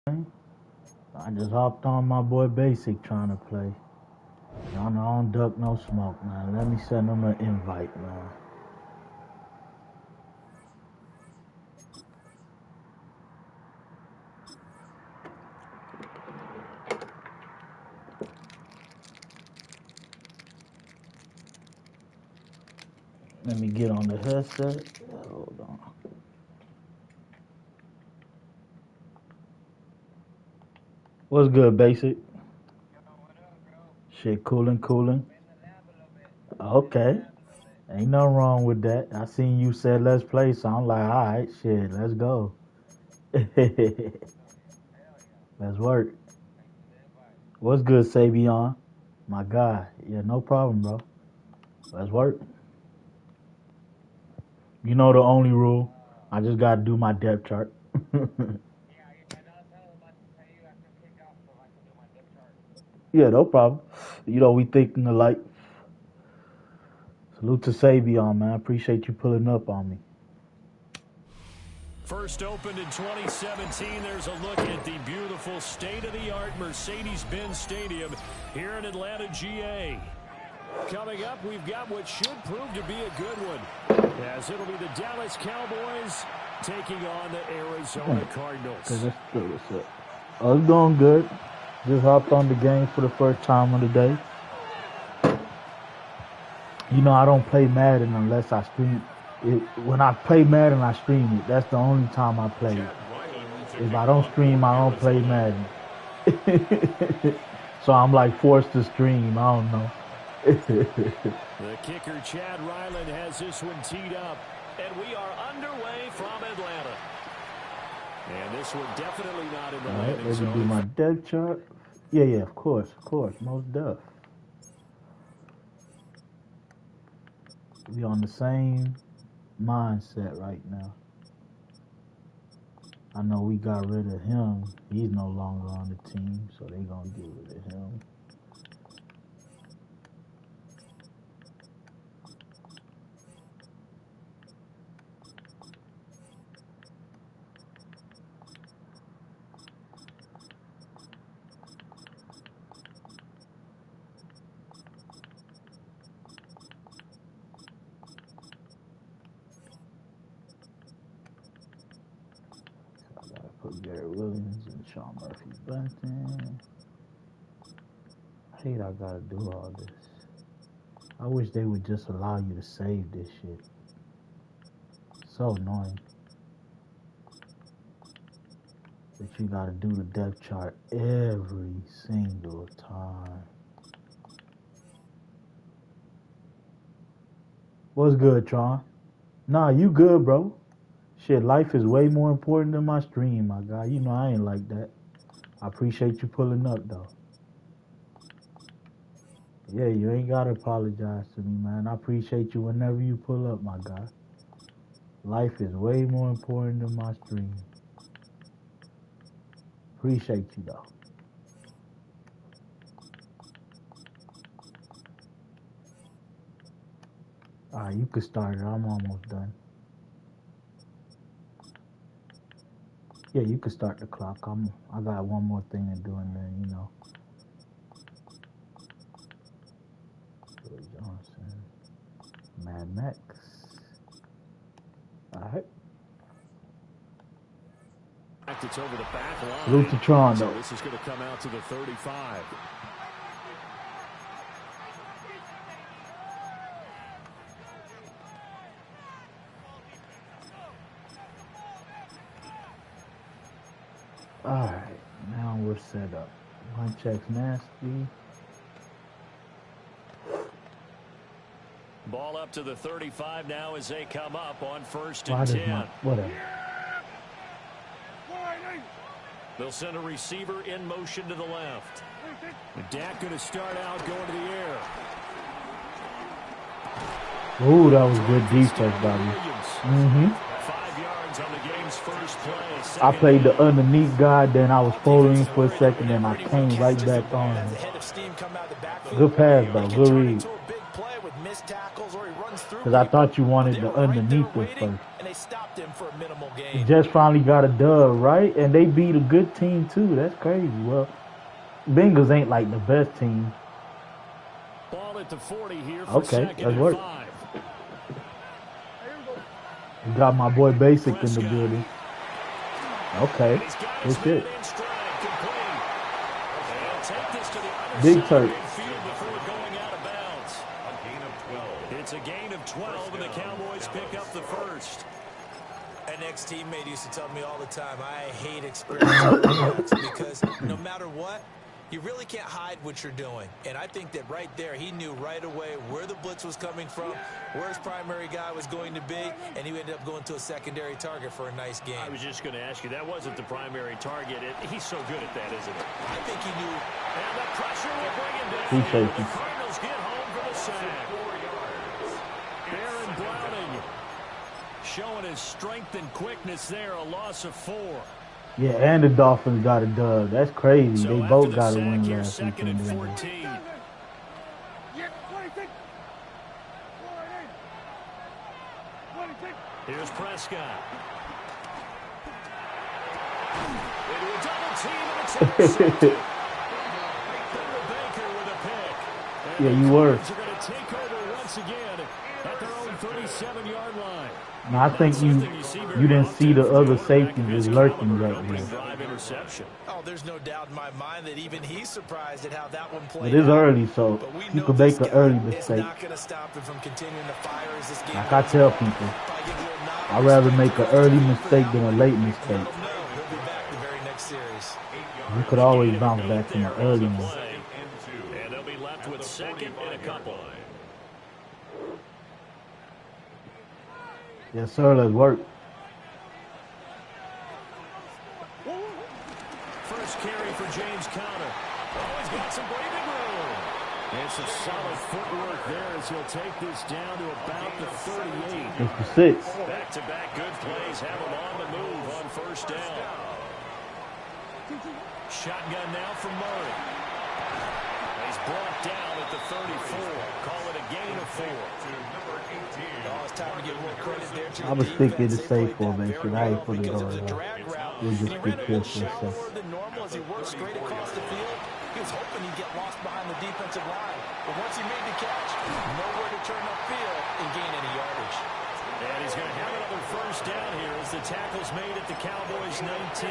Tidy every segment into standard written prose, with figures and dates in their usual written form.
I just hopped on my boy Basic trying to play. Y'all know I don't duck no smoke, man. Let me send him an invite, man. Let me get on the headset. Hold on. What's good, Basic? Shit, cooling. Okay. Ain't nothing wrong with that. I seen you said let's play, so I'm like, all right, shit, let's go. Let's work. What's good, Savion? My guy. Yeah, no problem, bro. Let's work. You know the only rule. I just gotta do my depth chart. Yeah, no problem. You know, we thinking alike. Salute to Savion, man. Appreciate you pulling up on me. First opened in 2017, there's a look at the beautiful state-of-the-art Mercedes-Benz Stadium here in Atlanta, GA. Coming up, we've got what should prove to be a good one, as it'll be the Dallas Cowboys taking on the Arizona Cardinals. It's going good. Just hopped on the game for the first time of the day. You know, I don't play Madden unless I stream it. When I play Madden, I stream it. That's the only time I play it. If I don't stream, I don't play Madden. So I'm like forced to stream. I don't know. The kicker, Chad Ryland, has this one teed up. And we are underway from Atlanta. And this one definitely not in the landing zone. Let me do my depth chart. Yeah, of course, most def. We on the same mindset right now. I know we got rid of him. He's no longer on the team, so they gonna get rid of him. Put Gary Williams and Sean Murphy Bunting. I hate I gotta do all this. I wish they would just allow you to save this shit. So annoying that you gotta do the depth chart every single time. What's good, Tron? Nah, you good, bro. Shit, life is way more important than my stream, my guy. You know I ain't like that. I appreciate you pulling up, though. Yeah, you ain't gotta apologize to me, man. I appreciate you whenever you pull up, my guy. Life is way more important than my stream. Appreciate you, though. Alright, you can start it. I'm almost done. Yeah, you can start the clock. I got one more thing to do, and then, you know. Joe Johnson. Mad Max. Alright. It's over the back line. Salute to Tron, though. So this is going to come out to the 35. Alright, now we're set up. One check's nasty. Ball up to the 35 now as they come up on 1st and 10. Whatever. They'll send a receiver in motion to the left. Dak going to start out going to the air. Ooh, that was good defense by me. 5 yards on the game's first play. I played the underneath guy, then I was folding for a second, and I came right back on him. Good pass, though. Good read. Because I thought you wanted the underneath it first. And they stopped him for a minimal game. Just finally got a dub, right? And they beat a good team too. That's crazy. Well, Bengals ain't like the best team. Ball at the 40 here for Okay, second that and worked. 5. You got my boy Basic in the building. Okay, good shit. Big Turk. It's a gain of 12, and the Cowboys pick up the first. An ex-teammate used to tell me all the time, I hate experience because no matter what, you really can't hide what you're doing. And I think that right there, he knew right away where the blitz was coming from, where his primary guy was going to be, and he ended up going to a secondary target for a nice game. I was just going to ask you, that wasn't the primary target. He's so good at that, isn't it? I think he knew. And the pressure will bring him down. Appreciate The Cardinals get home for the sack. Baron Browning showing his strength and quickness there, a loss of 4. Yeah, and the Dolphins got a dub. That's crazy. So They both the got a sack win here, last second and weekend. 14. Here's Prescott. Into a double team, and it's intercepted. Baker with a pick. Yeah, you were. Are going to take over once again at their own 37-yard line. No, I think you didn't see the other safety just lurking right there. Oh, there's no doubt in my mind that even he's surprised at how that one played. It is early, so you could make an early mistake. Not going to stop him from continuing to fire as this game like I tell people, I'd rather make an early mistake than a late mistake. He'll be back the very next series. You could always bounce back from an early one. And they'll be left with second and a couple. Yes, sir. Let's work. First carry for James Conner. Oh, he's got some breathing room. And some solid footwork there as he'll take this down to about the 38. It's the 6. Back-to-back good plays have him on the move on first down. Shotgun now from Murray. He's brought down at the 34. Call it a gain of 4. Oh, it's time to give more credit there to I was thinking the safe formation. I ain't putting it on that. We'll just get this for a second. Than normal as he worked straight across the field. He was hoping he'd get lost behind the defensive line. But once he made the catch, nowhere to turn upfield and gain any yardage. And he's going to have another first down here as the tackle's made at the Cowboys' 19.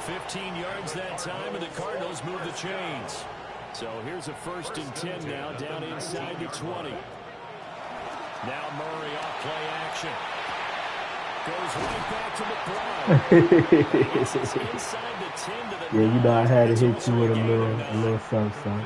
15 yards that time, and the Cardinals move the chains. So here's a 1st and 10 now, down inside the 20. Now Murray off play action. Goes right back to McBride. Inside the 10 to the Yeah, you know I had to hit you with a nine. little something.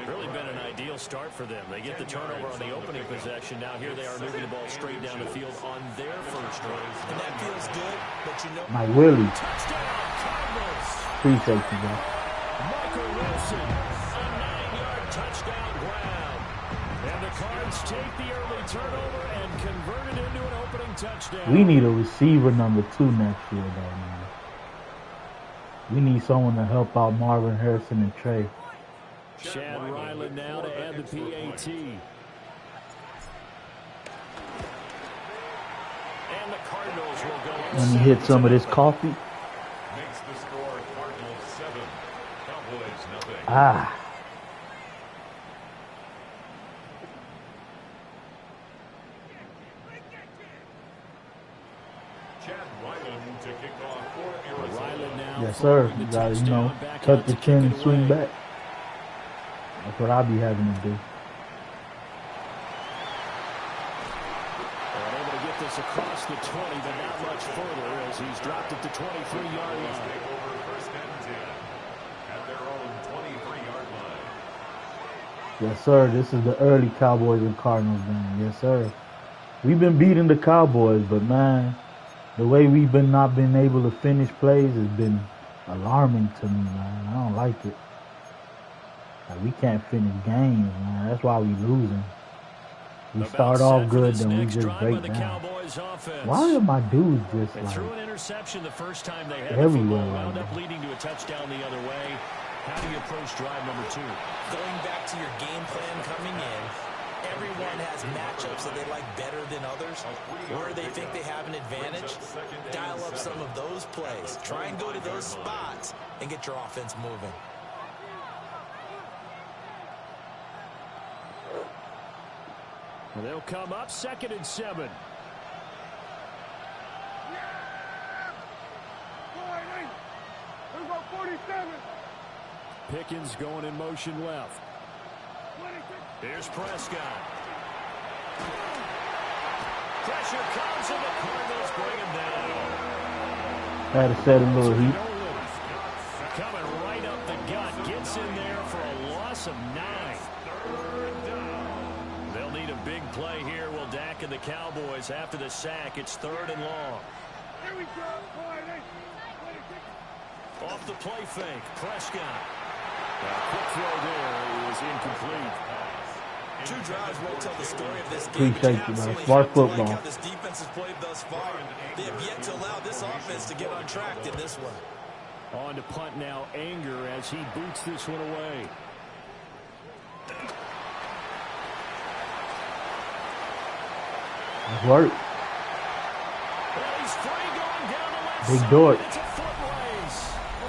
Really been an ideal start for them. They get the turnover on the opening possession. Now here they are moving the ball straight down the field on their first drive. And that feels good, but you know. Mike Willie. Touchdown, Cardinals. Appreciate you, bro. Michael Wilson, a 9-yard touchdown ground. And the Cards take the early turnover and convert it into an opening touchdown. We need a receiver number 2 next year, though, man. We need someone to help out Marvin Harrison and Trey. Chad Ryland now to add the PAT. And the Cardinals will go. Let me hit some of this coffee. Makes the score Cardinals 7, Cowboys nothing. Ah. Chad Ryland to kick off for Arizona. Ryland now. Yes, sir. You got to, tuck the chin and swing back. That's what I'll be having to do. Able to get this across the 20, but not much further as he's dropped at the 23-yard line. Take over 1st and 10 at their own 23-yard line. Yes, sir. This is the early Cowboys and Cardinals game. Yes, sir. We've been beating the Cowboys, but, man, the way we've been not been able to finish plays has been alarming to me, man. I don't like it. Like, we can't finish games, man. That's why we losing. We start off good, then we just break down. Why are my dudes just like threw an interception the first time they had everywhere? Wound up leading to a touchdown the other way. How do you approach drive number 2? Going back to your game plan coming in, everyone has matchups that they like better than others, where they think they have an advantage. Dial up some of those plays. Try and go to those spots and get your offense moving. And they'll come up 2nd and 7. Pickens going in motion left. Here's Prescott. Pressure comes and the Cardinals bring him down. Had to set a little heat. Coming right up the gut. Gets in there for a loss of 9. They'll need a big play here. Will Dak and the Cowboys after the sack. It's 3rd and long. Here we go. Off the play fake. Prescott. Quick throw there is incomplete. 2 drives won't tell the story of this game. Appreciate you, man. Smart football. Like how this defense has played thus far. They have yet to allow this offense to get untracked in this one. On to punt now, Anger as he boots this one away. Nice work. Well, he's free going down the left Big side. Dort. It's a foot race.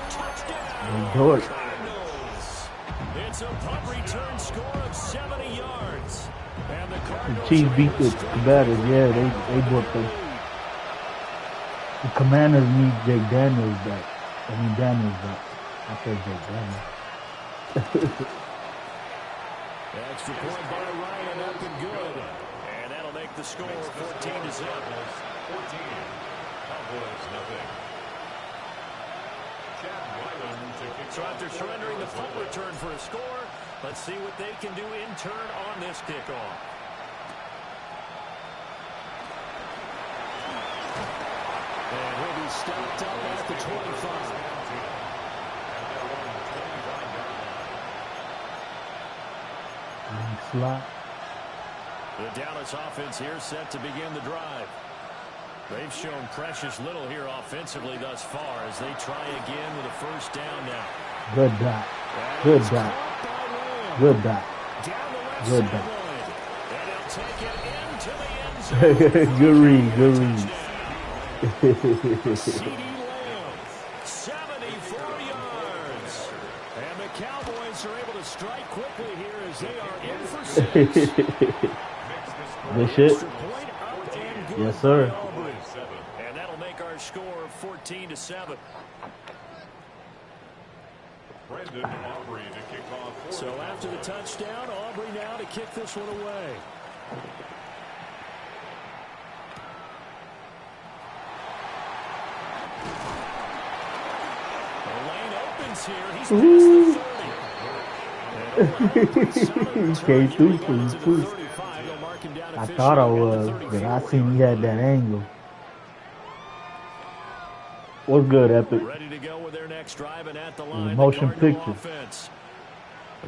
Touchdown. Big Dort. Cardinals. It's a punt return score of 70 yards. And the Cardinals Chiefs beat the Commanders. Yeah, they booked them. The Commanders need Jake Daniels back. Daniels back. I said Jake Daniels. Extra point by Ryan up and good. And that'll make the score 14-0. 14. Cowboys nothing. So after surrendering the punt return for a score, let's see what they can do in turn on this kickoff. And he'll be stopped up at the 25. Slot. The Dallas offense here set to begin the drive. They've shown precious little here offensively thus far as they try again with a first down now. Good dot. Good dot. Good dot. Good dot. And he'll take it into the end zone. Good read. Good read. CeeDee Lamb, 74 yards. And the Cowboys are able to strike quickly here as they are in for 6. Good shit. Extra point up and good Yes, sir. by Aubrey. And that'll make our score 14-7. Brandon Aubrey to kick off. So after the touchdown, Aubrey now to kick this one away. The lane opens here. He's past the 30. He came through for you, too. I thought I was, but I seen he had that angle. What's good, Epic? Ready to go with their next drive and at the line. Motion the Cardinal picture. Offense.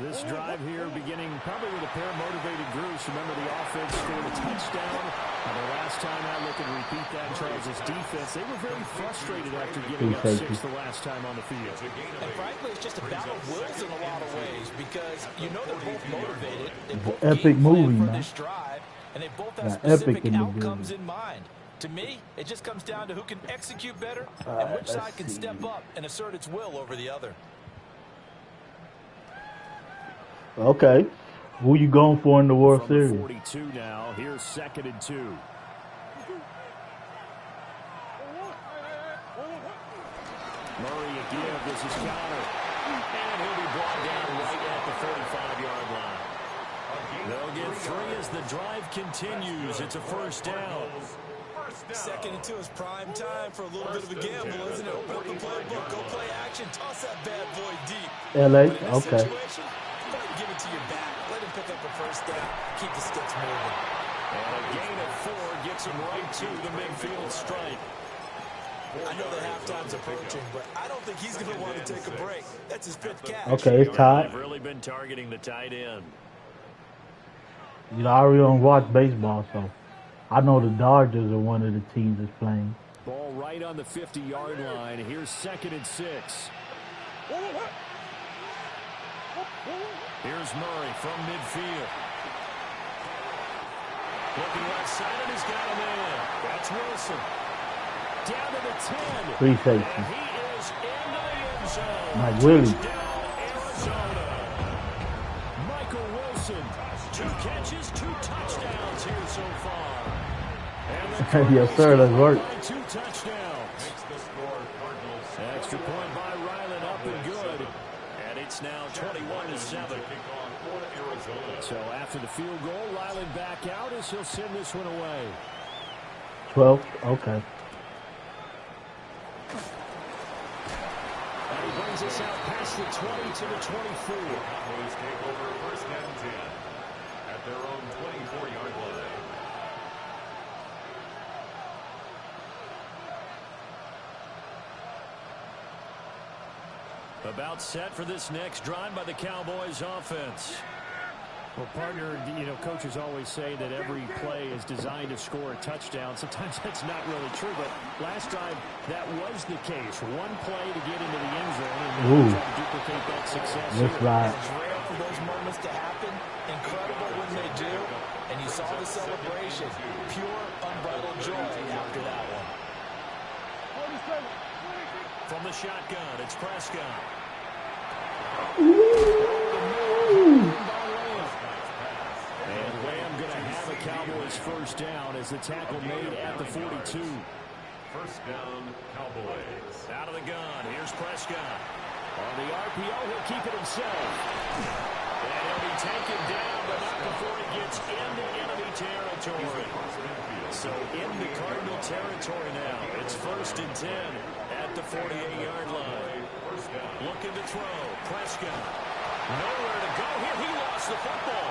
This drive here beginning probably with a pair of motivated groups. Remember the offense scored a touchdown. And the last time I look and repeat that, Charles' defense, they were very frustrated after giving up 6 the last time on the field. And frankly, it's just a battle of wills in a lot of ways because you know they're both motivated. They both Epic movie, for man. this drive, and they both have Got epic specific in the outcomes building. in mind. To me, it just comes down to who can execute better and which let's side can see. step up and assert its will over the other. Okay. Who you going for in the World From the Series? 42 now. Here's 2nd and 2. Murray again. This is Connor. And he'll be brought down right at the 45-yard line. They'll get 3 as the drive continues. It's a first down. 2nd and 2 is prime time for a little bit of a gamble, isn't it? Open up the playbook, go play action, toss that bad boy deep. LA? But in this Okay. situation, go ahead and give it to your back. Let him pick up a first down. Keep the sticks moving. And a gain of 4 gets him right to the midfield stripe. I know that halftime's approaching, but I don't think he's going to want to take a break. That's his 5th catch. Okay, it's tied. They've really been targeting the tight end. You know, I really don't watch baseball, so I know the Dodgers are one of the teams that's playing. Ball right on the 50-yard line. Here's 2nd and 6. Here's Murray from midfield. Looking left side, and he's got a man. That's Wilson. Down to the 10. Free safety. And he is into the end zone. Mike Willie. Touchdown, Arizona. Michael Wilson. 2 catches, 2 touchdowns here so far. Yes, sir, that's work. 2 touchdowns. Makes the score Cardinals. Extra point by Ryland, up and good. And it's now 21-7. So after the field goal, Ryland back out as he'll send this one away. 12, okay. And he brings us out past the 20 to the 24. Cowboys take over first and 10 at their own 24-yard line. About set for this next drive by the Cowboys offense. Well, partner, you know, coaches always say that every play is designed to score a touchdown. Sometimes that's not really true, but last drive that was the case. One play to get into the end zone, and try to duplicate that success. That's right. It's rare for those moments to happen. Incredible when they do. And you saw the celebration. Pure, unbridled joy after that one. From the shotgun, it's Prescott. And Lamb going to have a Cowboys first down as the tackle made at the 42. First down, Cowboys. Out of the gun, here's Prescott. On the RPO, he'll keep it himself. And he'll be taken down, but not before he gets into enemy territory. So into Cardinal territory now. It's first and 10 at the 48-yard line. Looking to throw. Prescott. Nowhere to go here. He lost the football.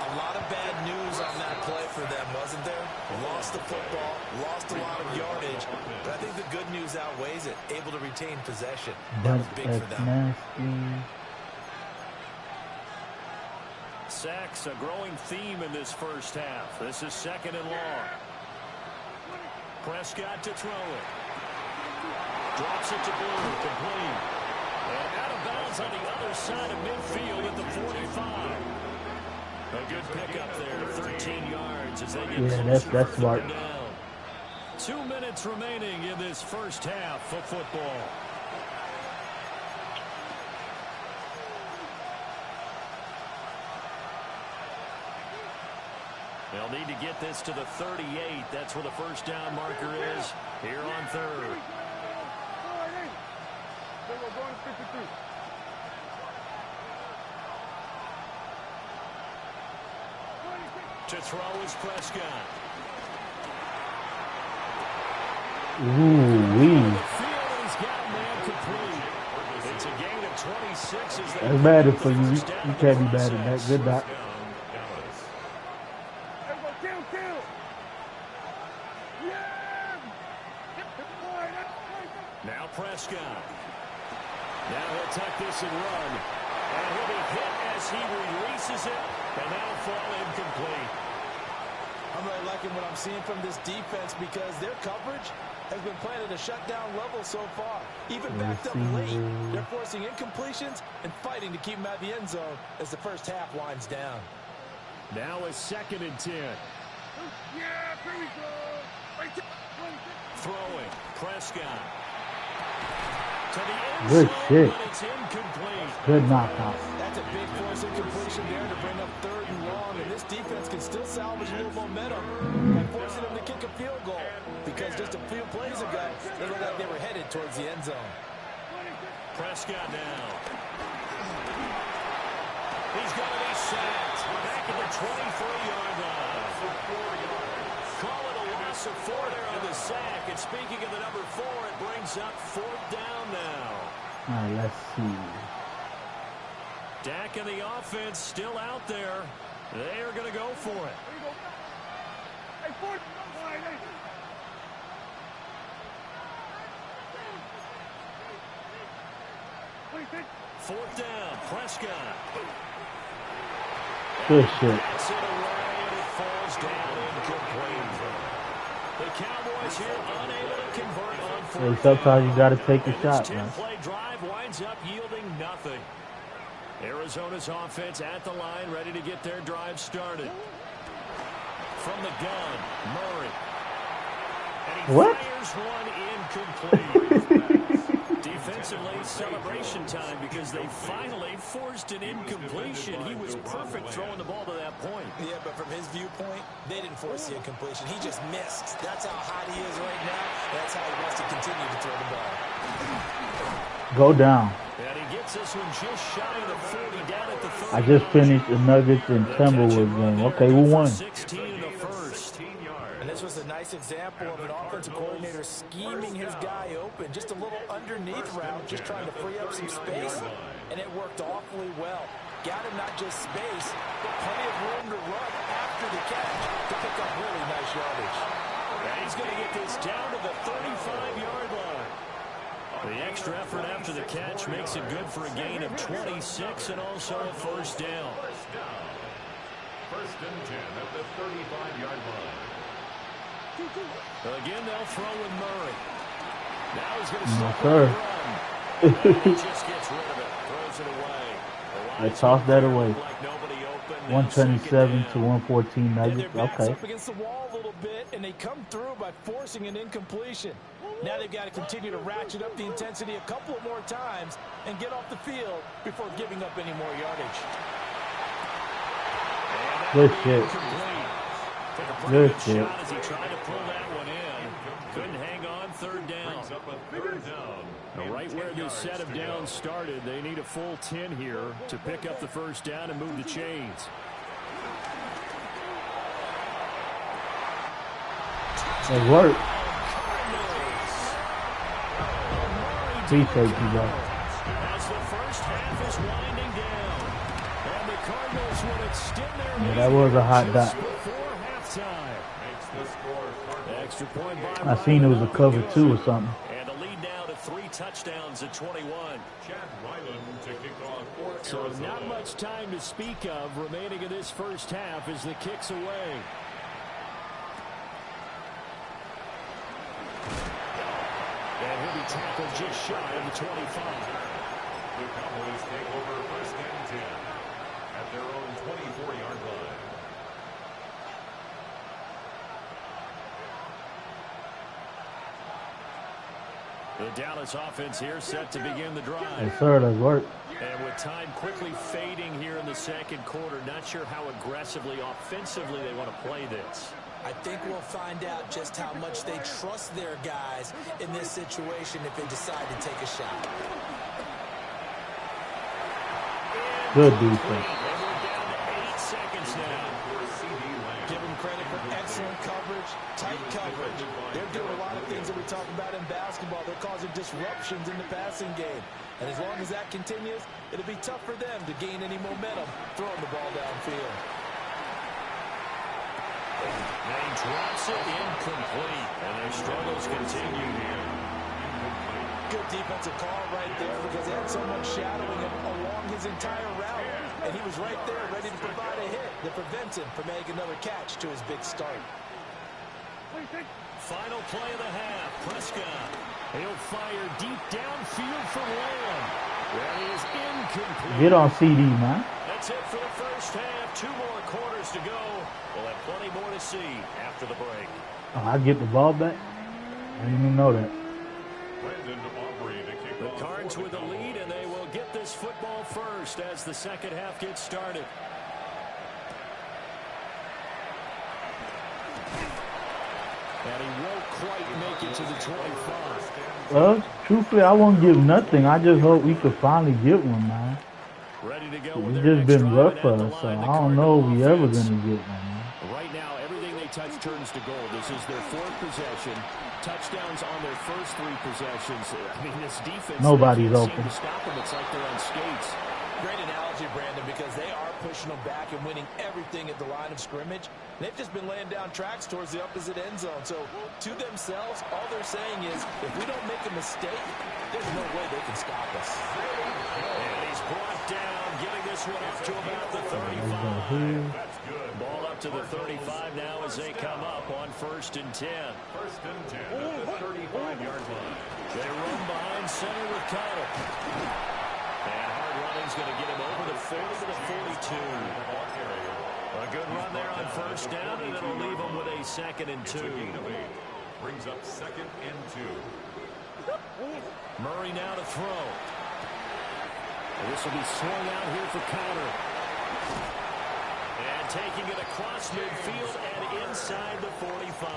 A lot of bad news on that play for them, wasn't there? Lost the football, lost a lot of yardage, but I think the good news outweighs it. Able to retain possession. That was big for them. Nasty. Sacks, a growing theme in this first half. This is second and long. Prescott to throw it. Drops it to Blue, complete. And out of bounds on the other side of midfield at the 45. A good pickup there, 13 yards as they get that's smart. down. 2 minutes remaining in this first half of football. They'll need to get this to the 38. That's where the first down marker is here on third. To throw is Prescott. Ooh-wee. He's got a man complete. It's a gain of 26 as they That's bad for you. You can't be bad at that. Good knock. Now Prescott. Now he'll tuck this and run. And he'll be hit as he releases it. And that'll fall incomplete. I'm really liking what I'm seeing from this defense because their coverage has been playing at a shutdown level so far. Even backed up late, they're forcing incompletions and fighting to keep them out of the end zone as the first half winds down. Now a second and 10. Throwing. Prescott. To the end Good zone, shit. but it's incomplete. Good knockout. That's a big force incompletion there to bring up third and long, and this defense can still salvage a little momentum by forcing them to kick a field goal because just a few plays ago, they looked like they were headed towards the end zone. Prescott now. He's going to be sacked back at the 23-yard line. Call it a loss of 4 there on the sack. And speaking of the number 4, it brings up fourth down now. All right, let's see. Dak and the offense still out there. They are going to go for it. Fourth down, Prescott. Good shit. That's it away, and it falls down incomplete. The Cowboys here unable to convert on fourth Hey, sometimes you got to take a down. shot, And man. this 10-play drive winds up yielding nothing. Arizona's offense at the line, ready to get their drive started. From the gun, Murray. And he fires one incomplete. Defensively, celebration time because they finally forced an incompletion. He was perfect throwing the ball to that point. Yeah, but from his viewpoint, they didn't force the incompletion. He just missed. That's how hot he is right now. That's how he wants to continue to throw the ball. Go down. And he gets this one just shy of the 40 down at the 30. I just finished the Nuggets and Timberwolves game. Okay, who won? 16 in the first. And this was a nice example of an offensive coordinator scheming his guy open. Just a little underneath route, just trying to free up some space. And it worked awfully well. Got him not just space, but plenty of room to run after the catch to pick up really nice yardage. And he's going to get this down to the 35-yard line. The extra effort after the catch makes it good for a gain of 26 and also a first down. First and 10 at the 35-yard line. Again, they'll throw with Murray. Now he's going to stop sir. the run. And he just gets rid of it, throws it away. They tossed that away. Like nobody open. 127 to 114 Nuggets. Their backs Okay. up against the wall a little bit, and they come through by forcing an incompletion. Now they've got to continue to ratchet up the intensity a couple of more times and get off the field before giving up any more yardage. Good shit. Good shit. Shot as he tried to pull that one in. Couldn't hang on. Third down. Now, right where this set of downs started, they need a full 10 here to pick up the first down and move the chains. It worked. Appreciate you, bro. As the first half is winding down, and the Cardinals will extend their lead. That was a hot dot. Before halftime. Makes the score. Extra point by I seen it was a cover 2 or something. And a lead now to 3 touchdowns at 21. Chad Ryland to kick off for So Arizona. not much time to speak of remaining in this first half as the kick's away. And he'll be tackled just shy of the 25. The Cowboys take over first and 10 at their own 24-yard line. The Dallas offense here set to begin the drive. Yes, sir. That worked. And with time quickly fading here in the second quarter, not sure how aggressively, offensively they want to play this. I think we'll find out just how much they trust their guys in this situation if they decide to take a shot. Good defense. And we're down to 8 seconds now. Give them credit for excellent coverage, tight coverage. They're doing a lot of things that we talk about in basketball. They're causing disruptions in the passing game. And as long as that continues, it'll be tough for them to gain any momentum throwing the ball downfield. And he drops it incomplete. And their struggles continue here. Good defensive call right there because he had someone shadowing him along his entire route. And he was right there ready to provide a hit that prevents him from making another catch to his big start. Final play of the half. Prescott. He'll fire deep downfield for Lamb. That is incomplete. Get on CD, man. That's it for the first half. 2 more quarters to go. We'll have plenty more to see after the break. Oh, I get the ball back? I didn't even know that. The Cards with the lead, and they will get this football first as the second half gets started. And he won't quite make it to the 25. Well, truthfully, I won't give nothing. I just hope we could finally get one, man. Ready to go. It's just been rough for us, so I don't know if we ever going to get one, man. Right now, everything they touch turns to gold. This is their 4th possession. Touchdowns on their first 3 possessions. I mean, this defense, Nobody's they can't open. seem to stop them. It's like they're on skates. Great analogy, Brandon, because they are pushing them back and winning everything at the line of scrimmage. They've just been laying down tracks towards the opposite end zone. So, to themselves, all they're saying is, if we don't make a mistake, there's no way they can stop us. And he's brought down, giving this one up to about the 35. Ball up to the 35 now as they come up on 1st and 10. First and 10 at the 35-yard line. They run behind center with Connor. And hard running gain's going to get him over the 40 to the 42. A good run there on first down, and it'll leave him with a 2nd and 2. Brings up 2nd and 2. Murray now to throw. And this will be swung out here for Counter. And taking it across midfield and inside the 45.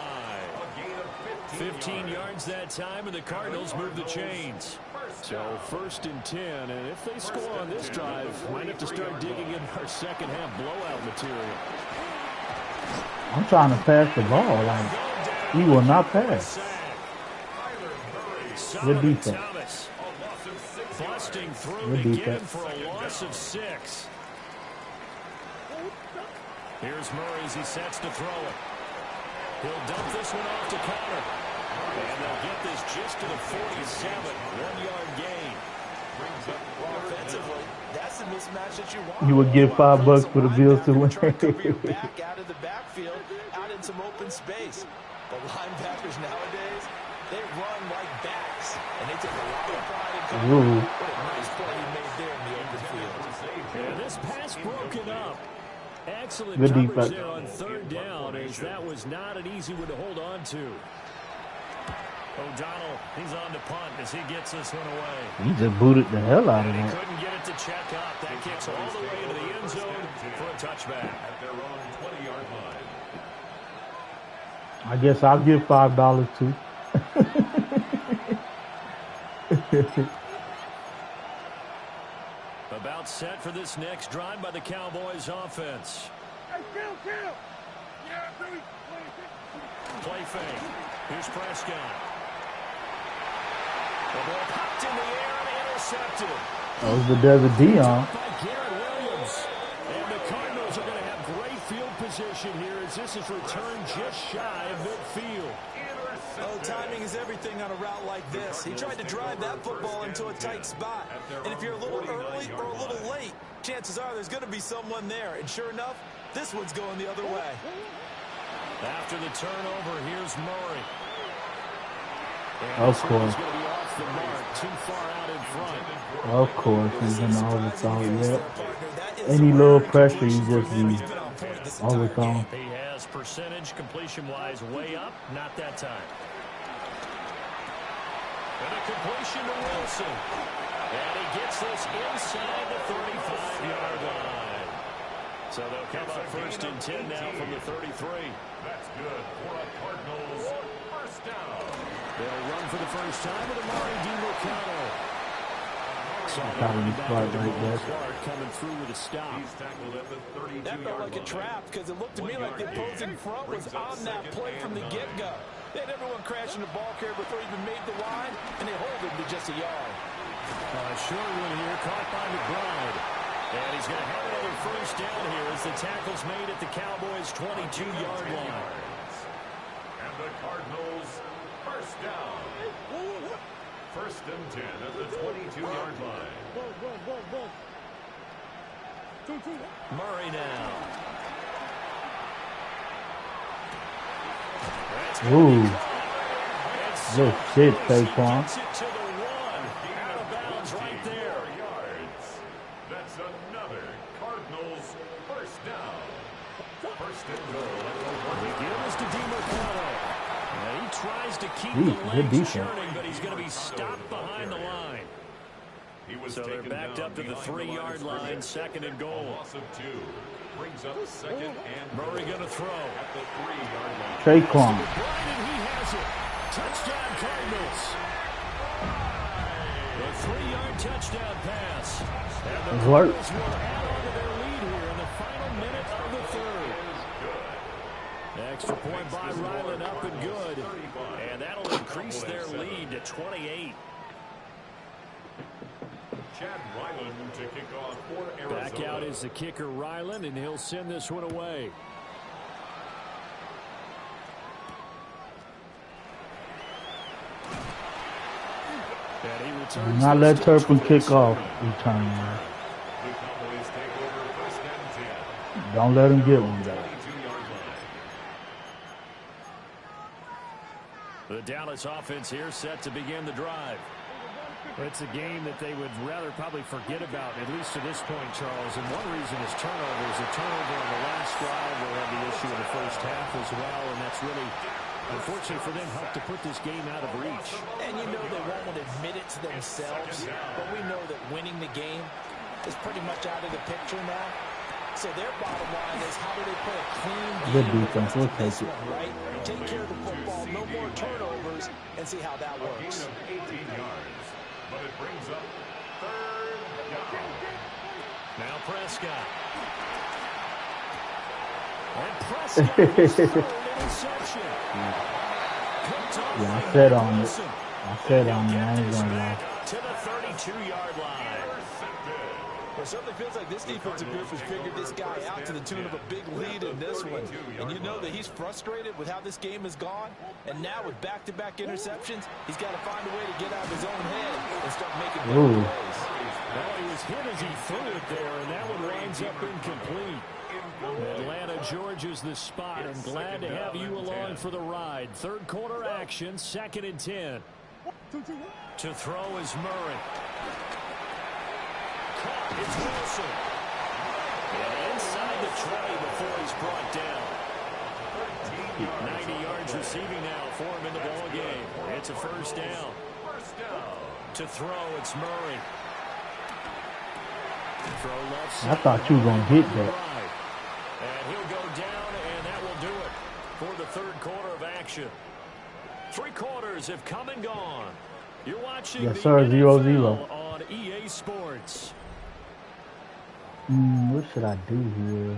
15 yards that time, and the Cardinals move the chains. So 1st and 10, and if they score on this drive, might have to start digging in our second half blowout material. I'm trying to pass the ball. Like, he will not pass. Good defense. Busting through Good again defense. for a loss of 6. Here's Murray as he sets to throw it. He'll dump this one off to Counter. And they'll get this just to the 47. 1-yard gain. Offensively, that's the mismatch that you want. You would give $5 for the Bills to win. Try to cover your back out of the backfield, out in some open space. The linebackers nowadays, they run like backs, and they take a lot of pride in covering. What a nice play he made there in the open field. And this pass broken up. Excellent Good coverage defense. there on 3rd down, as that was not an easy one to hold on to. O'Donnell, he's on to punt as he gets this one away. He just booted the hell out of And he that. couldn't get it to check up. That kicks all the way into the end zone for a touchback. At their own 20-yard line. I guess I'll give $5 too. About set for this next drive by the Cowboys offense. Play fake. Here's Prescott. The ball popped in the air and intercepted. That was the Desert Dion. By Garrett Williams. And the Cardinals are going to have great field position here as this is returned just shy of midfield. Oh, timing is everything on a route like this. He tried to drive that football into a tight spot. And if you're a little early or a little late, chances are there's going to be someone there. And sure enough, this one's going the other way. After the turnover, here's Murray. Of course. Going to be off the mark, too far out in front. Of course. He's in the overthrow. Yep. Any little pressure, you just be overthrown. He has percentage completion-wise way up. Not that time. And a completion to Wilson. And he gets this inside the 35-yard line. So they'll come up 1st and 10 now from the 33. That's good for a Cardinals 1st down. They'll run for the first time with Amari DiMercado. Probably Clark right there. Clark coming through with a stop. He's tackled at the 32-yard line. That felt like a trap because it looked to me like the opposing front was on that play from the get-go. They had everyone crashing the ball carrier before he even made the line, and they hold him to just a yard. Short one here, caught by McBride. And he's going to have another first down here as the tackle's made at the Cowboys' 22-yard line. And the Cardinals 1st down. 1st and 10 at the 22-yard line. Murray now. Ooh. Good shit, Saquon. Gets it to the 1. Out of bounds right there. Yards. That's another Cardinals 1st down. 1st and goal at the 1. He gives to DiMercado. And he tries to keep Good the legs defense. churning, but he's going to be stopped behind the line. So they're backed up to the 3-yard line, 2nd and goal. Loss of 2. Brings up 2nd and Murray going to throw. at the 3-yard line. Saquon. McBride, and he has it. Touchdown Cardinals. The 3-yard touchdown pass. And the Work. Cardinals will add on to their lead here in the final minute of the 3rd. Extra point by Ryland, up and good. And that'll increase their lead to 28. Chad Ryland to kick off for Arizona. Back out is the kicker Ryland, and he'll send this one away. And he returns. Do not let this Turpin to kick off. 27. Return. The Cowboys take over 1st and 10. Don't let him get one, though. 22-yard line. The Dallas offense here set to begin the drive. It's a game that they would rather probably forget about, at least to this point, Charles. And one reason is turnovers. A turnover on the last drive. They had the issue in the first half as well, and that's really, unfortunately for them, helped to put this game out of reach. And you know they won't admit it to themselves, but we know that winning the game is pretty much out of the picture now. So their bottom line is, how do they play a clean game? Good defense. We'll take it. Right? Take care of the football, no more turnovers, and see how that works. 18 yards, but it brings up 3rd down. Now Prescott. And Prescott interception. Yeah, I said on it. I ain't gonna lie. To the 32-yard line. Well, it certainly feels like this defensive group has figured this guy out to the tune of a big lead in this one. And you know that he's frustrated with how this game has gone. And now with back-to-back interceptions, he's got to find a way to get out of his own head and start making big plays. Well, he was hit as he threw it there, and that one winds up incomplete. Atlanta, Georgia's the spot, and glad to have you along for the ride. Third quarter action, 2nd and 10. To throw is Murray. It's Wilson. And inside the 20 before he's brought down. 90 yards receiving now for him in the ball game. It's a first down. To throw, it's Murray. Throw left side. I thought you were going to hit that. And he'll go down, and that will do it for the third quarter of action. 3 quarters have come and gone. You're watching Yes, sir. 0-0 on EA Sports. What should I do here?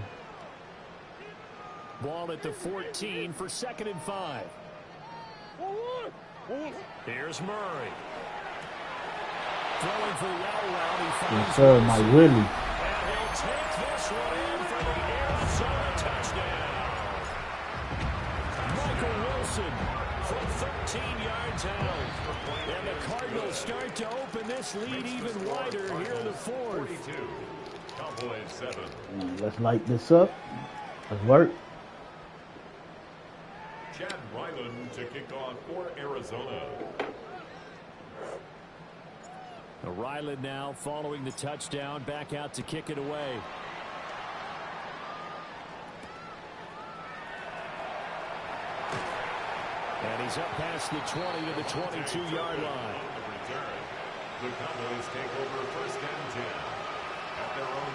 Ball at the 14 for 2nd and 5. Here's Murray. Throwing for the out route. He finds Yes, sir. Mike Willie. And he'll take this one in for the Arizona touchdown. Michael Wilson from 13 yards out. And the Cardinals start to open this lead even wider here in the 4th. 42. Cowboys 7. Let's light this up. Let's work. Chad Ryland to kick off for Arizona. Ryland now following the touchdown, back out to kick it away. And he's up past the 20 to the 22-yard line. The Cowboys take over 1st and 10 at their own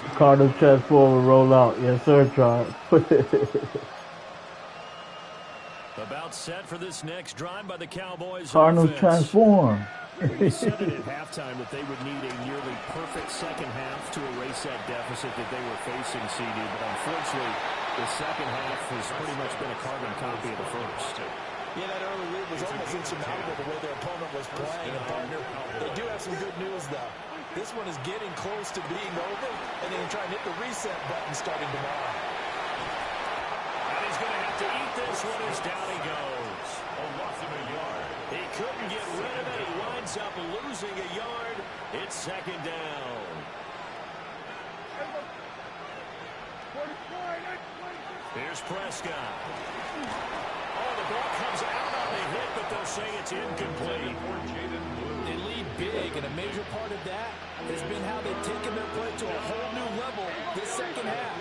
22. Cardinals transform and roll out. Yes, sir, try. About set for this next drive by the Cowboys. Cardinals transform. We said it at halftime that they would need a nearly perfect second half to erase that deficit that they were facing, CD. But unfortunately, the second half has pretty much been a carbon copy of the first. Yeah, that early lead was almost insurmountable the way their opponent was playing. And partner, they do have some good news, though. This one is getting close to being over, and they can try and hit the reset button starting tomorrow. And he's going to have to eat this one as down he goes. A loss of a yard. He couldn't get rid of it. He winds up losing a yard. It's 2nd down. Here's Prescott. Oh, the ball comes out on the hit, but they'll say it's incomplete. They lead big, and a major part of that has been how they've taken their play to a whole new level this second half.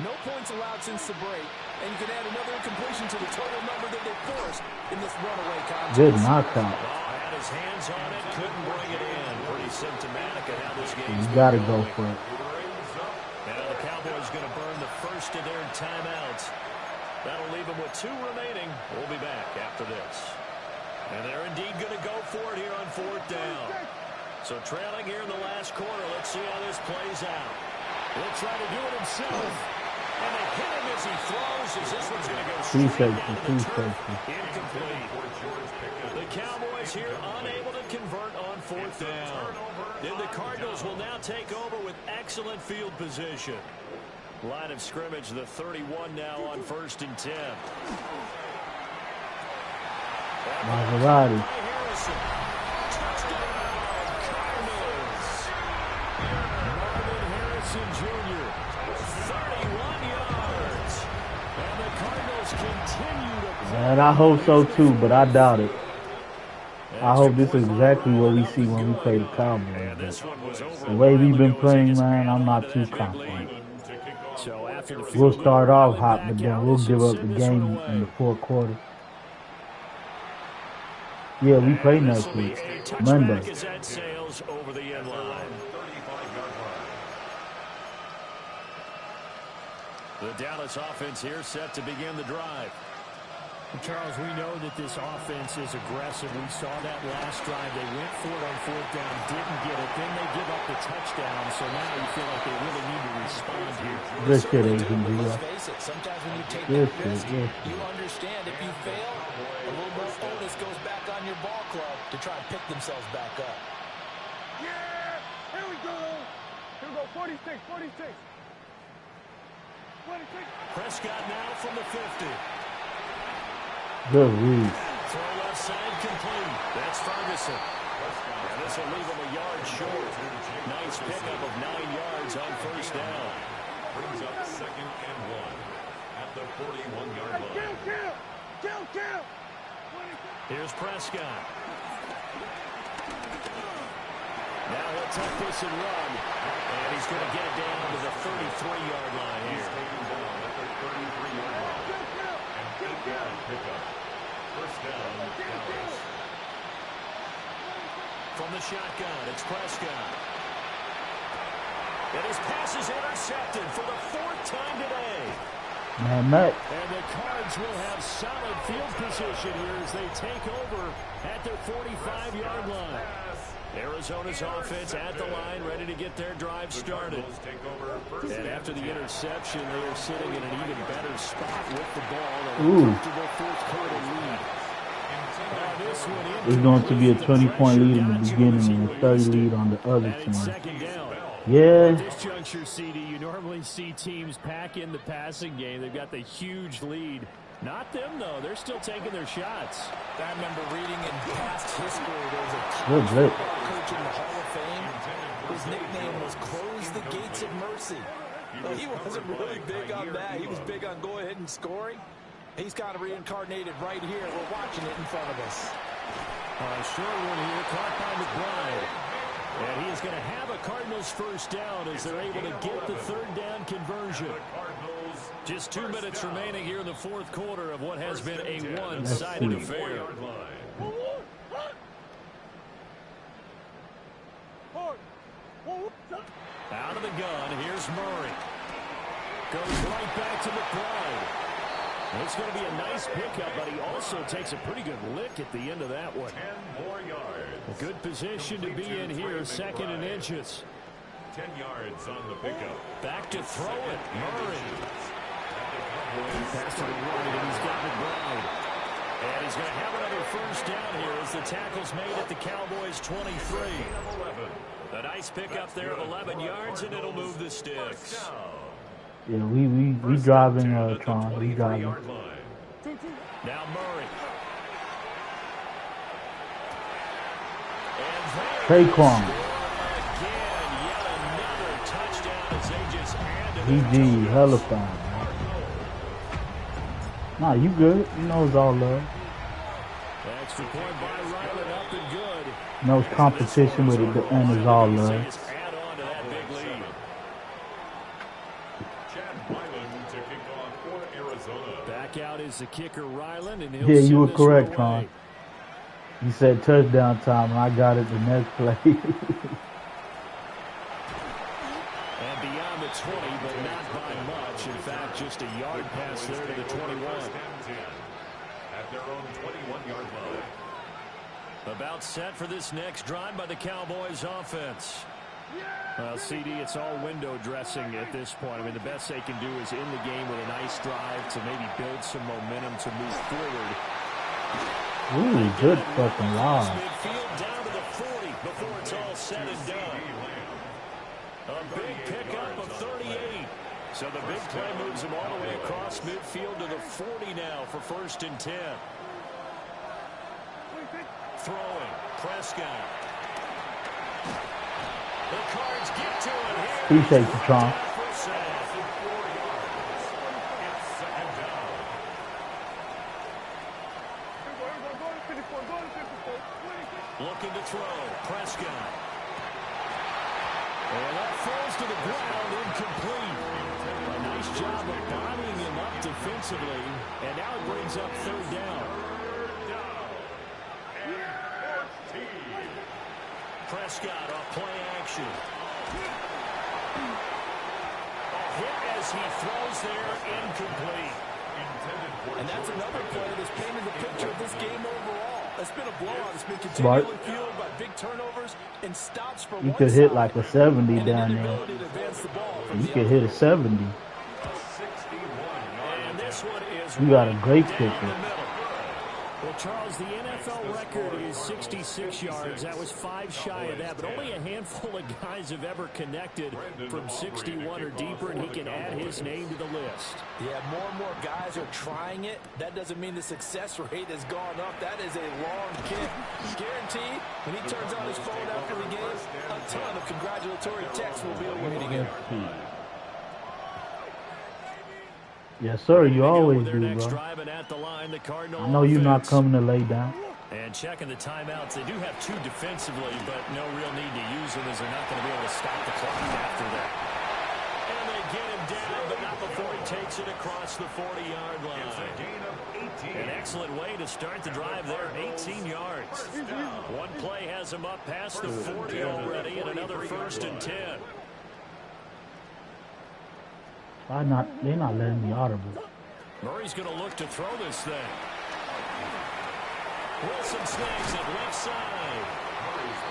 No points allowed since the break, and you can add another incompletion to the total number that they forced in this runaway contest. Good knockout. Had his hands on it, couldn't bring it in. Pretty symptomatic of how this game. You got to go for it. Now the Cowboys going to burn the first of their timeouts. That'll leave them with 2 remaining. We'll be back after this. And they're indeed going to go for it here on 4th down. So trailing here in the last quarter. Let's see how this plays out. He'll try to do it himself. And they hit him as he throws, as this one's going to go straight down to the turf. Incomplete. The Cowboys here unable to convert on 4th down. Then the Cardinals will now take over with excellent field position. Line of scrimmage, the 31 now on 1st and 10. Maserati. Touchdown, Cardinals. Marvin Harrison Jr. 31 yards. And the Cardinals continue to play. And I hope so too, but I doubt it. I hope this is exactly what we see when we play the Cowboys. And this one was over The a way we've while been ago as they playing, just man, hang I'm on not to too that big confident. lead. So after the We'll field goal, start off Riley hot, back but then out we'll as give he'll up the send this one game in the away. fourth quarter. Yeah, we play And this next will be week, a Monday. touchback as that sails over the end line. The Dallas offense here set to begin the drive. Charles, we know that this offense is aggressive. We saw that last drive. They went for it on fourth down, didn't get it. Then they give up the touchdown. So now you feel like they really need to respond here. Good shit, Agent But G. let's face it, sometimes when you take Good that risk, shit, you understand if you fail, a little more onus goes back on your ball club to try and pick themselves back up. Yeah! Here we go! Here we go, 46, 46. 26. Prescott now from the 50. Good read. Throw left side complete. That's Ferguson. And this will leave him a yard short. Nice pickup of 9 yards on first down. Brings up 2nd and 1 at the 41-yard line. Kill! Here's Prescott. Now he'll tuck this and run. And he's going to get it down to the 33-yard line He's here. taken down at the 33-yard line. An 8-yard pickup. First down, Dallas. From the shotgun, it's Prescott. And his pass is intercepted for the 4th time today. Man, Matt. And the Cards will have solid field position here as they take over at their 45-yard line. Arizona's offense at the line, ready to get their drive started. And after the interception, they are sitting in an even better spot with the ball. A comfortable fourth quarter lead. It's going to be a 20-point lead in the beginning and a 30 lead on the other And it's team. 2nd down. Yeah. At this juncture, CD, you normally see teams pack in the passing game. They've got the huge lead. Not them, though. They're still taking their shots. I remember reading in past history there was a Good blitz. coach in the Hall of Fame whose nickname was Close the Gates of Mercy. Well, he wasn't really big on that. He was big on go ahead and scoring. He's kind of reincarnated right here. We're watching it in front of us. Short one here, caught by McBride. And he is going to have a Cardinals first down as they're able to get the 3rd down conversion. Just 2 minutes remaining here in the fourth quarter of what has been a one-sided affair. Out of the gun, here's Murray. Goes right back to McBride. It's going to be a nice pickup, but he also takes a pretty good lick at the end of that one. 10 more yards. A good position to be in here, 2nd and inches. 10 yards on the pickup. Back to throw it, Murray. Pass to the right, and he's got McBride. And he's going to have another first down here as the tackle's made at the Cowboys' 23. A nice pickup there of 11 yards, and it'll move the sticks. Yeah, we driving, Tron. We driving. Now Murray. Saquon. Again, yet another touchdown as they just handed it. GG, hella fun. Nah, you good. You know it's all love. Extra point by Ryland, up and good. No competition with it, the end is all love. Just add on to that big lead. Back out is the kicker, Ryland, and he'll Yeah, you send were this correct, one Tron. away. You said touchdown time, and I got it the next play. And beyond the 20, but not by much. In fact, just a yard pass there to the 21. At their own 21-yard line. About set for this next drive by the Cowboys offense. Well, CD, it's all window dressing at this point. I mean, the best they can do is in the game with a nice drive to maybe build some momentum to move forward. Ooh, good fucking line. Midfield down to the 40 before it's all said and done. A big pickup of 38. So the big play moves him all the way across midfield to the 40 now for 1st and 10. Throwing, Prescott. The Cards get to it here. Appreciate you, Tron. Looking to throw. Prescott. And that falls to the ground, incomplete. A nice job of bodying him up defensively. And now it brings up third down. Prescott off play action. A hit as he throws there, incomplete. And that's another play that's painted the picture of this game overall. It's been a blowout. It's been continually fueled by big turnovers and stops for you could hit like a 70 down there. You could hit a 70. And this one is You got a great down kicker. the middle. Well, Charles, the NFL record is 66 yards. That was 5 shy of that, but only a handful of guys have ever connected from 61 or deeper, and he can add his name to the list. Yeah, more and more guys are trying it. That doesn't mean the success rate has gone up. That is a long kick. Guaranteed, when he turns on his phone after the game, a ton of congratulatory texts will be awaiting him. Yes, sir. You always Their do, next bro. drive, and at the line, the Cardinal I know you're not offense. coming to lay down. And checking the timeouts, they do have 2 defensively, but no real need to use them as they're not going to be able to stop the clock after that. And they get him down, but not before he takes it across the 40-yard line. An excellent way to start the drive there, 18 yards. One play has him up past the 40 already, and another 1st and 10. Why not? They're not letting me audible. Murray's going to look to throw this thing. Wilson snags it left side.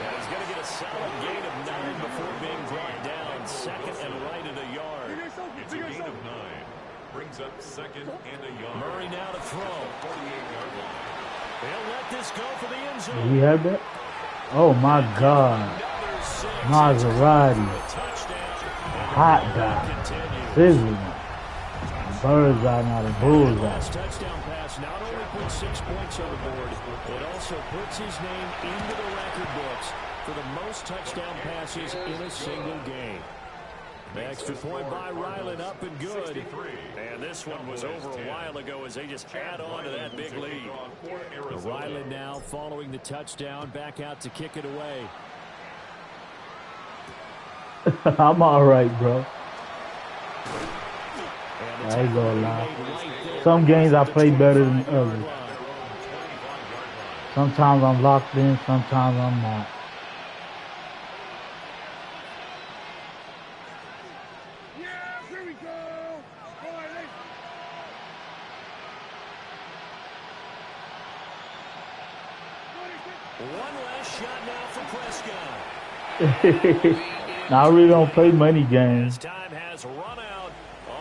And he's going to get a solid gain of 9 before being brought down. 2nd and right at a yard. It's a gain of 9. Brings up 2nd and a yard. Murray now to throw. 48-yard line. They'll let this go for the end zone. Did we have that? Oh my God. Maserati. Hot guy. Sizzling. Birds eye, not a bull's Last eye. touchdown pass not only puts 6 points on the board, it also puts his name into the record books for the most touchdown passes in a single game. The extra point by Ryland up and good. And this one was over a while ago as they just add on to that big lead. Ryland now following the touchdown, back out to kick it away. I'm all right, bro. I ain't gonna lie. Some games I play better than others. Sometimes I'm locked in, sometimes I'm not. Yeah, here we go. All right, One last shot now for Prescott. Now I really don't play many As games. time has run out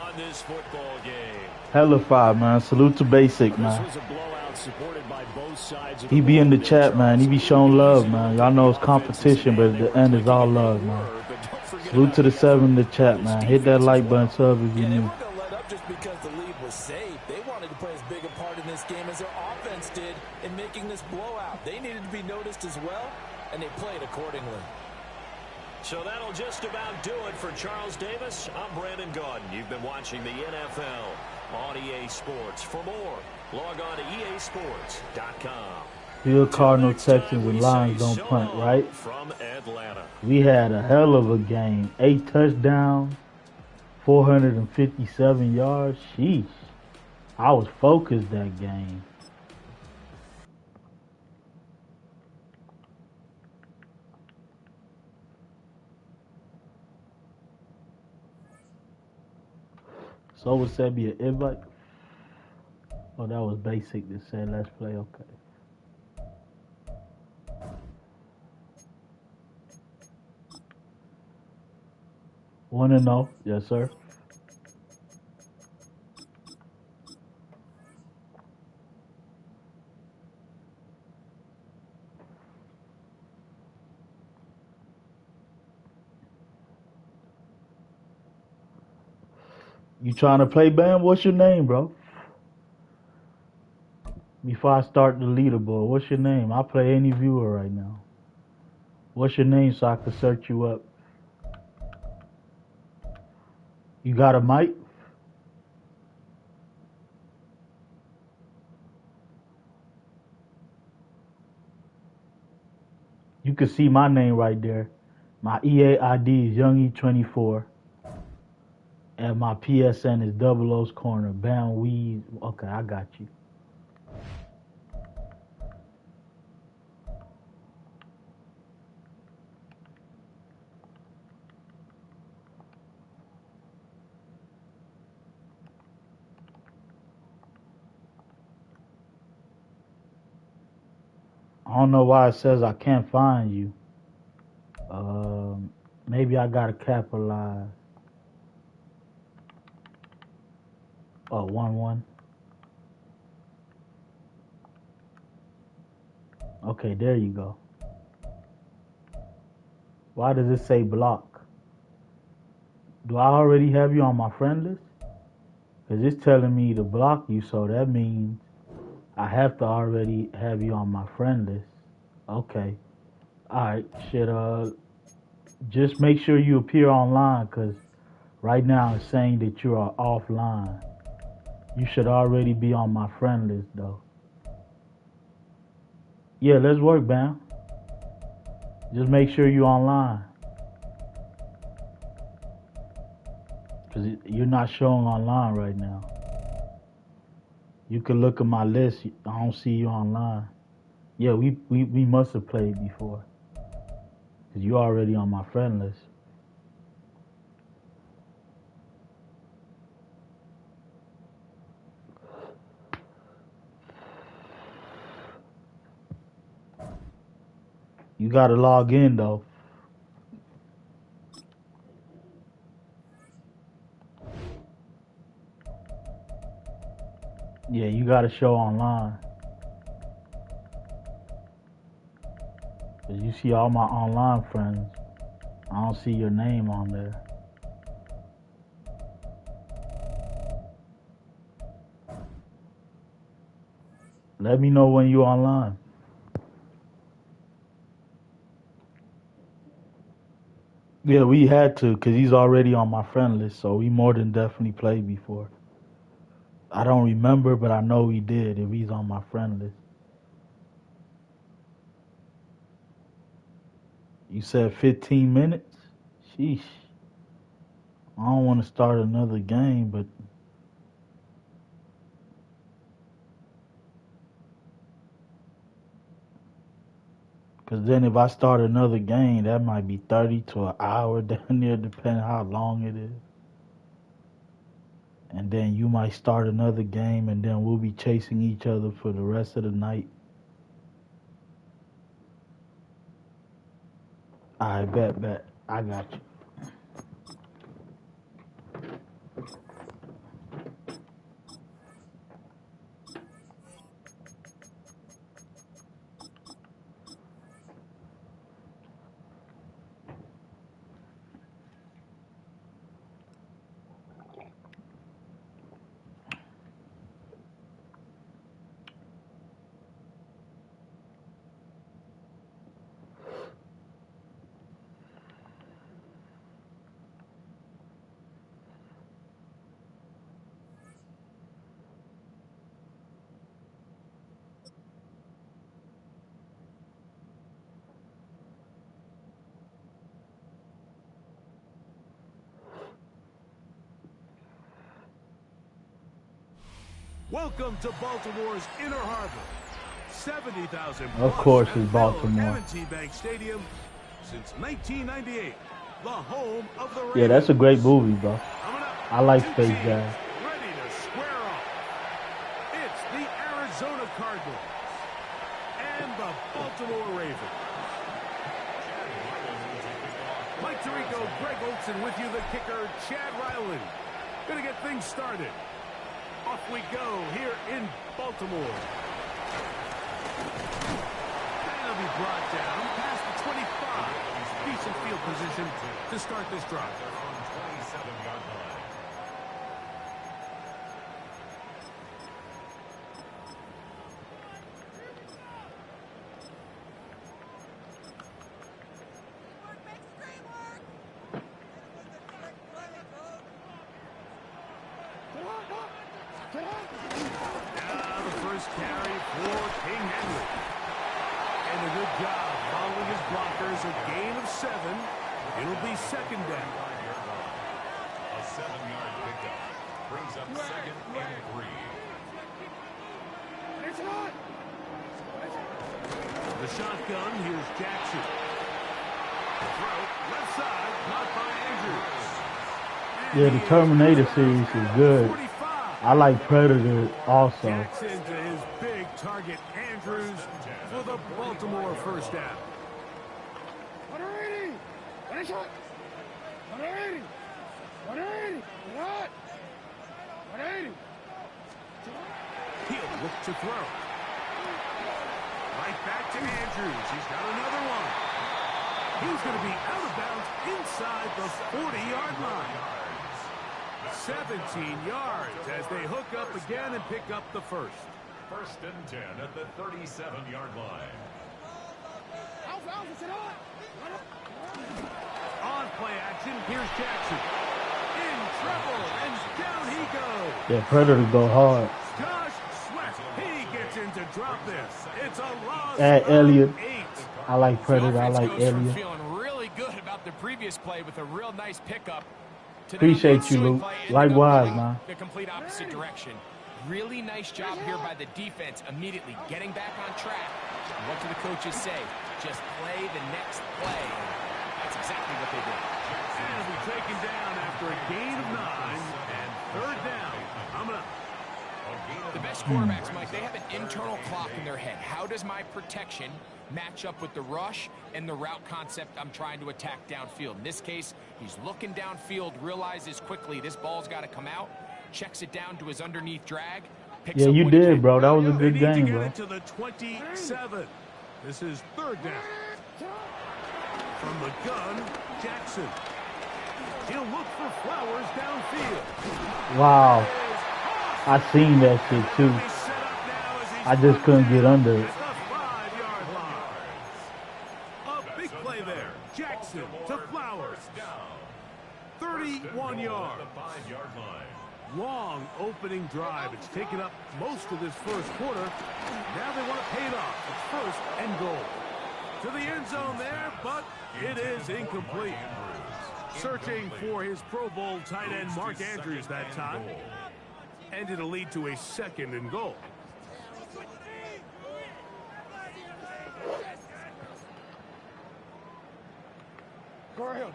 on this football game. Hella five, man. Salute to Basic, This man. was a blowout supported by both sides of He be in the ball. chat, man. He be showing love, man. Y'all know it's competition, but at the end it's all love, man. Salute to the 7 in the chat, man. Hit that like button, sub if you Yeah, they new. weren't going to let up just because the lead was safe. They wanted to play as big a part in this game as their offense did in making this blowout. They needed to be noticed as well, and they played accordingly. So that'll just about do it for Charles Davis. I'm Brandon Gaudin. You've been watching the NFL on EA Sports. For more, log on to easports.com. Field Cardinal, Till next time, Texans, we and Lions say don't so punt, long right? From Atlanta. We had a hell of a game. 8 touchdowns, 457 yards. Sheesh. I was focused that game. So would that be an invite? Oh, that was Basic that said let's play. Okay. Want to know? Yes, sir. You trying to play, Bam? What's your name, bro? Before I start the leaderboard, what's your name? I'll play any viewer right now. What's your name so I can search you up? You got a mic? You can see my name right there. My EA ID is YoungE24. And my PSN is Double O's Corner. Bam Weed. Okay, I got you. I don't know why it says I can't find you. Maybe I gotta capitalize. Oh, 1-1. Okay, there you go. Why does it say block? Do I already have you on my friend list? Because it's telling me to block you, so that means I have to already have you on my friend list. Okay. Alright, shit, just make sure you appear online, because right now it's saying that you are offline. You should already be on my friend list, though. Yeah, let's work, Bam. Just make sure you're online. Because you're not showing online right now. You can look at my list. I don't see you online. Yeah, we must have played before. Because you're already on my friend list. You got to log in, though. Yeah, you got to show online. Because you see all my online friends. I don't see your name on there. Let me know when you're online. Yeah, we had to, because he's already on my friend list, so we more than definitely played before. I don't remember, but I know we did if he's on my friend list. You said 15 minutes? Sheesh. I don't want to start another game, but because then if I start another game, that might be 30 to an hour down there, depending how long it is. And then you might start another game, and then we'll be chasing each other for the rest of the night. I bet. I got you. Welcome to Baltimore's Inner Harbor. 70,000 Of course, it's Baltimore. Bank Stadium since 1998. The home of the Ravens. Yeah, that's a great movie, bro. I like Space Jam. Ready to square off. It's the Arizona Cardinals and the Baltimore Ravens. Mike Tirico, Greg Olson with you, the kicker, Chad Ryland. Gonna get things started. Off we go here in Baltimore. And it'll be brought down past the 25. Decent field position to start this drive. On 27-yard line. Now the first carry for King Henry. And a good job following his block. 7. It'll be second down. A 7-yard pickup brings up second and 3. The shotgun, here's Jackson. The throw, left side, caught by Andrews. Yeah, the Terminator series is good. I like Predator also. Jackson to his big target, Andrews, for the Baltimore first down. 180! 180! 180! What? 180! He'll look to throw. Right back to Andrews. He's got another one. He's going to be out of bounds inside the 40-yard line. 17 yards as they hook up again and pick up the first. First and 10 at the 37-yard line. On play action, here's Jackson. In trouble, and down he goes. Yeah, Predator go hard. Josh Sweat, he gets in to drop this. It's a loss Add Elliott. of 8. I like Predator. I like goes from Elliott. feeling really good about the previous play with a real nice pickup to Appreciate you, Luke. Likewise, man. the complete opposite direction. Really nice job here by the defense, immediately getting back on track. What do the coaches say? Just play the next play. That's exactly what they did. And we take him down after a gain of 9 and third down. Coming up. The best quarterbacks, Mike, they have an internal clock in their head. How does my protection match up with the rush and the route concept I'm trying to attack downfield? In this case, he's looking downfield, realizes quickly this ball's got to come out, checks it down to his underneath drag. Yeah, you did, bro. That was a good game, bro. To the 27. This is third down. From the gun, Jackson. He'll look for Flowers downfield. Wow. I seen that shit, too. I just couldn't get under it. At the 5-yard line. A big play there. Jackson to Flowers. 31 yards. The 5-yard line. Long opening drive. It's taken up most of this first quarter. Now they want to pay it off. It's first and goal. To the end zone there, but it is incomplete. Searching for his Pro Bowl tight end Mark Andrews that time. And it'll lead to a second and goal. Go ahead.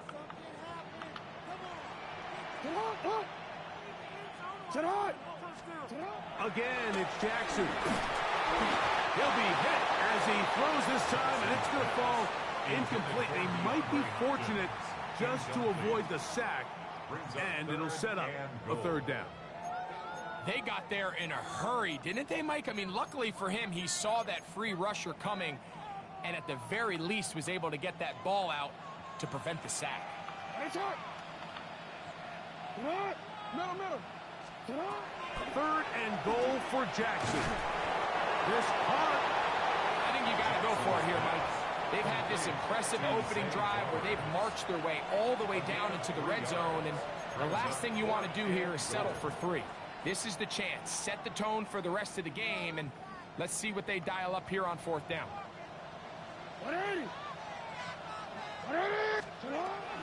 Again, it's Jackson. He'll be hit as he throws this time, and it's going to fall incomplete. They might be fortunate just to avoid the sack, and it'll set up a third down. They got there in a hurry, didn't they, Mike? I mean, luckily for him, he saw that free rusher coming, and at the very least was able to get that ball out to prevent the sack. Third and goal for Jackson. This hard. I think you got to go for it here, Mike. They've had this impressive opening drive where they've marched their way all the way down into the red zone, and the last thing you want to do here is settle for 3. This is the chance. Set the tone for the rest of the game, and let's see what they dial up here on 4th down. 180!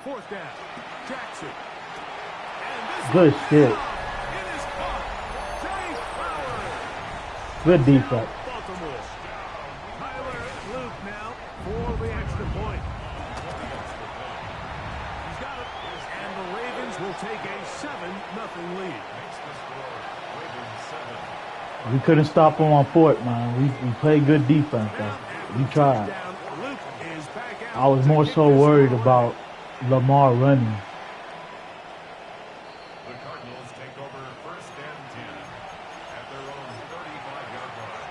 4th down. Jackson. Good shit. Good defense. Baltimore. Tyler Luke now for the extra point. He's got it. And the Ravens will take a 7-0 lead. We couldn't stop them on 4th, man. We played good defense, though. We tried. I was more so worried about Lamar running. The Cardinals take over first and 10 at their own 35-yard line.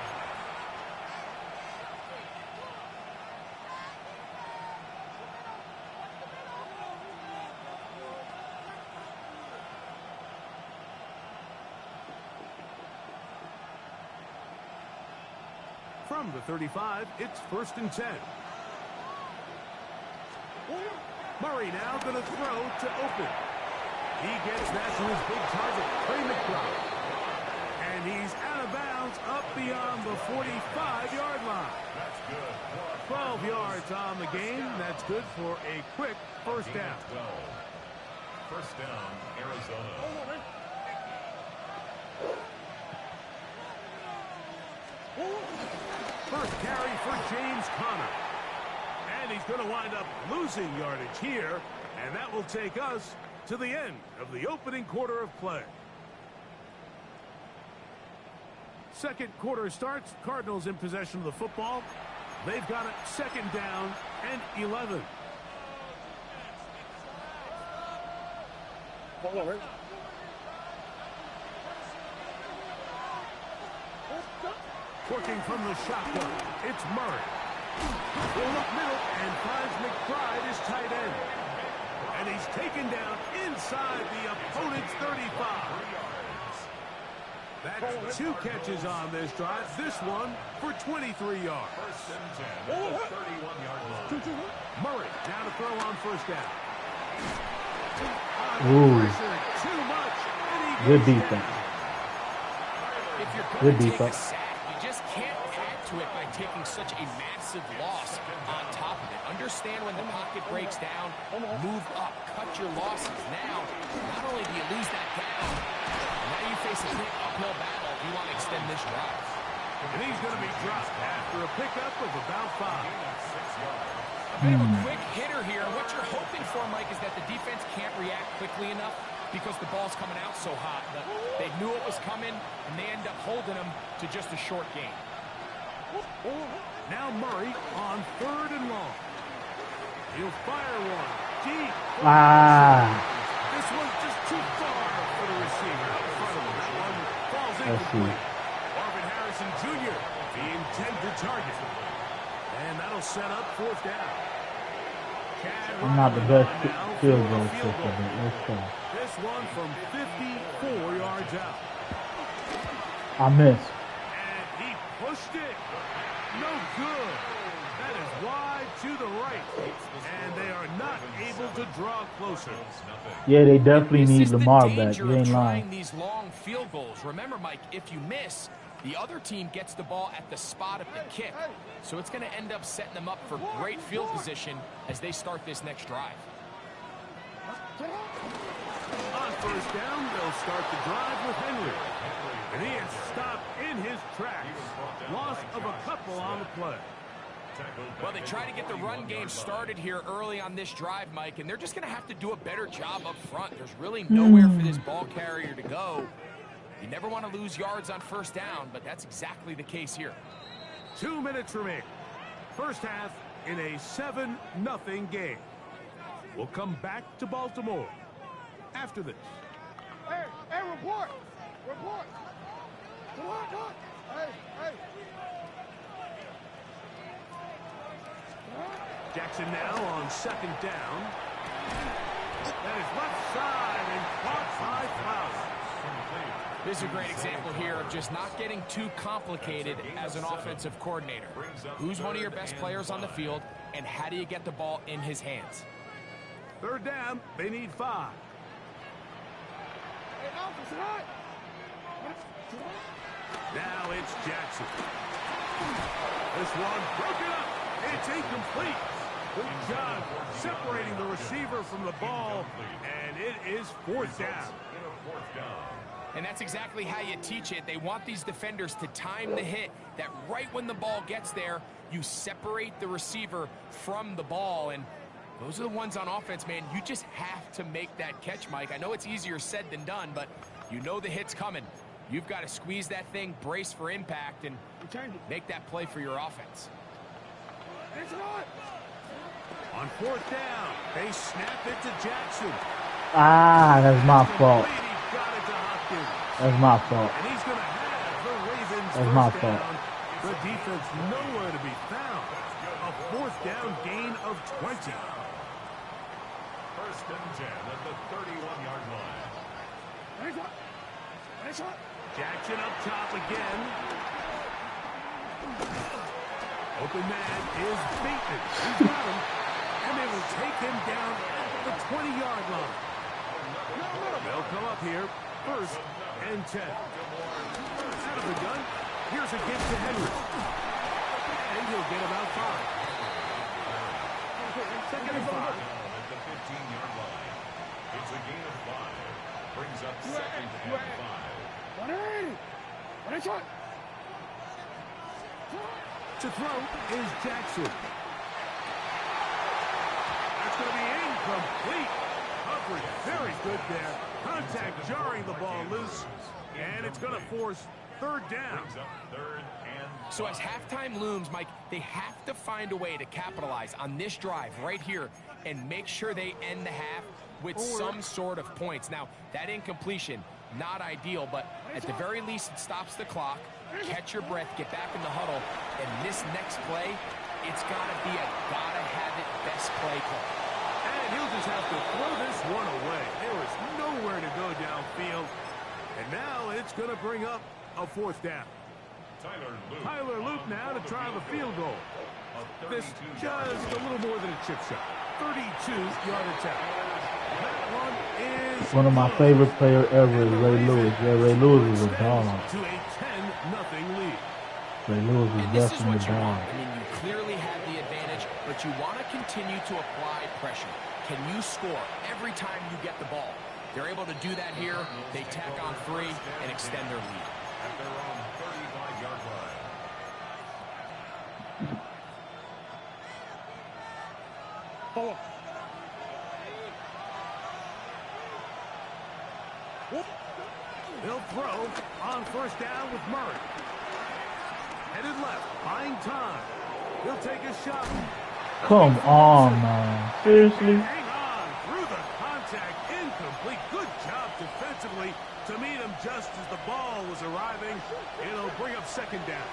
From the 35, it's first and 10. Murray now going to throw to open. He gets that to his big target, Trey McBride. And he's out of bounds downs up beyond the 45-yard line. 12 yards on the game. That's good for a quick first down. First down, Arizona. First carry for James Conner. And he's going to wind up losing yardage here. And that will take us to the end of the opening quarter of play. Second quarter starts. Cardinals in possession of the football. They've got it second down and 11. Working from the shotgun, it's Murray. Pull up middle and finds McBride, his tight end. And he's taken down inside the opponent's 35. That's 2 catches on this drive. This one for 23 yards. First and 10 at the 31-yard line. Murray now to throw on first down. Ooh. Too much. Good defense. If you're Good going to take a defense. sack, you just can't add to it by taking such a massive loss on top of it. Understand when the pocket breaks down, move up, cut your losses. Now, not only do you lose that down, now you face a big uphill battle if you want to extend this drive. And he's going to be dropped after a pickup of about 5. A bit of a quick hitter here. What you're hoping for, Mike, is that the defense can't react quickly enough because the ball's coming out so hot. They knew it was coming, and they end up holding them to just a short gain. Now Murray on 3rd and long. He'll fire one deep. This one's just too far for the receiver in front of him. That one falls incomplete. Marvin Harrison Jr., the intended target. And that'll set up 4th down. I'm not the best field goal kicker, but let's go. This one from 54 yards out. I missed. And he pushed it. No good. That is wide to the right. And they are not able to draw closer. Yeah, they definitely need This is the Lamar back. danger You of ain't trying lying. these long field goals. Remember, Mike, if you miss, the other team gets the ball at the spot of the kick. So it's going to end up setting them up for great field position as they start this next drive. On first down, they'll start the drive with Henry. And he is stopped in his tracks. Loss of a couple on the play. Well, they try to get the run game started here early on this drive, Mike, and they're just going to have to do a better job up front. There's really nowhere for this ball carrier to go. You never want to lose yards on first down, but that's exactly the case here. 2 minutes remaining. First half in a 7-0 game. We'll come back to Baltimore after this. Hey, report. Report. Come on. Hey. Jackson now on 2nd down. That is left side and caught by Flowers. This is a great example here of just not getting too complicated as an offensive coordinator. Who's one of your best players on the field, and how do you get the ball in his hands? 3rd down, they need 5. Now it's Jackson. This one broken up. It's incomplete. Good job separating the receiver from the ball, and it is 4th down. And that's exactly how you teach it. They want these defenders to time the hit, that right when the ball gets there, you separate the receiver from the ball. And those are the ones on offense, man. You just have to make that catch, Mike. I know it's easier said than done, but you know the hit's coming. You've got to squeeze that thing, brace for impact, and make that play for your offense. On 4th down, they snap it to Jackson. That's my fault. He got it to Hopkins. That's my fault. And he's going to have the Ravens That's my first fault. down. The defense nowhere to be found. A 4th down gain of 20. First and 10 at the 31-yard line. Jackson up top again. Open man is Bateman. He's got him. And they will take him down at the 20-yard line. They'll come up here. 1st and 10. Out of the gun. Here's a gift to Henry. And he'll get about 5. Second and 5. At the 15-yard line. It's a gain of 5. Brings up second and 5. To throw is Jackson. That's going to be incomplete. Coverage very good there. Contact jarring the ball loose. And it's going to force third down. So as halftime looms, Mike, they have to find a way to capitalize on this drive right here and make sure they end the half with some sort of points. Now, that incompletion, not ideal, but at the very least, it stops the clock. Catch your breath, get back in the huddle, and this next play, it's got to be a gotta-have-it best play call. And he'll just have to throw this one away. There is nowhere to go downfield. And now it's going to bring up a fourth down. Tyler Luke now to try the field goal. This just a little more than a chip shot. 32-yard attempt. That one is one of my favorite players ever is Ray Lewis. Yeah, Ray Lewis is a dog. To a 10-0 lead. Ray Lewis is definitely a dog. I mean, you clearly have the advantage, but you want to continue to apply pressure. Can you score every time you get the ball? They're able to do that here. They tack on 3 and extend their lead. At their own 35-yard line. He'll throw on first down with Murray. Headed left, buying time. He'll take a shot. Come on, man. Seriously? Hang on through the contact. Incomplete. Good job defensively to meet him just as the ball was arriving. It'll bring up second down.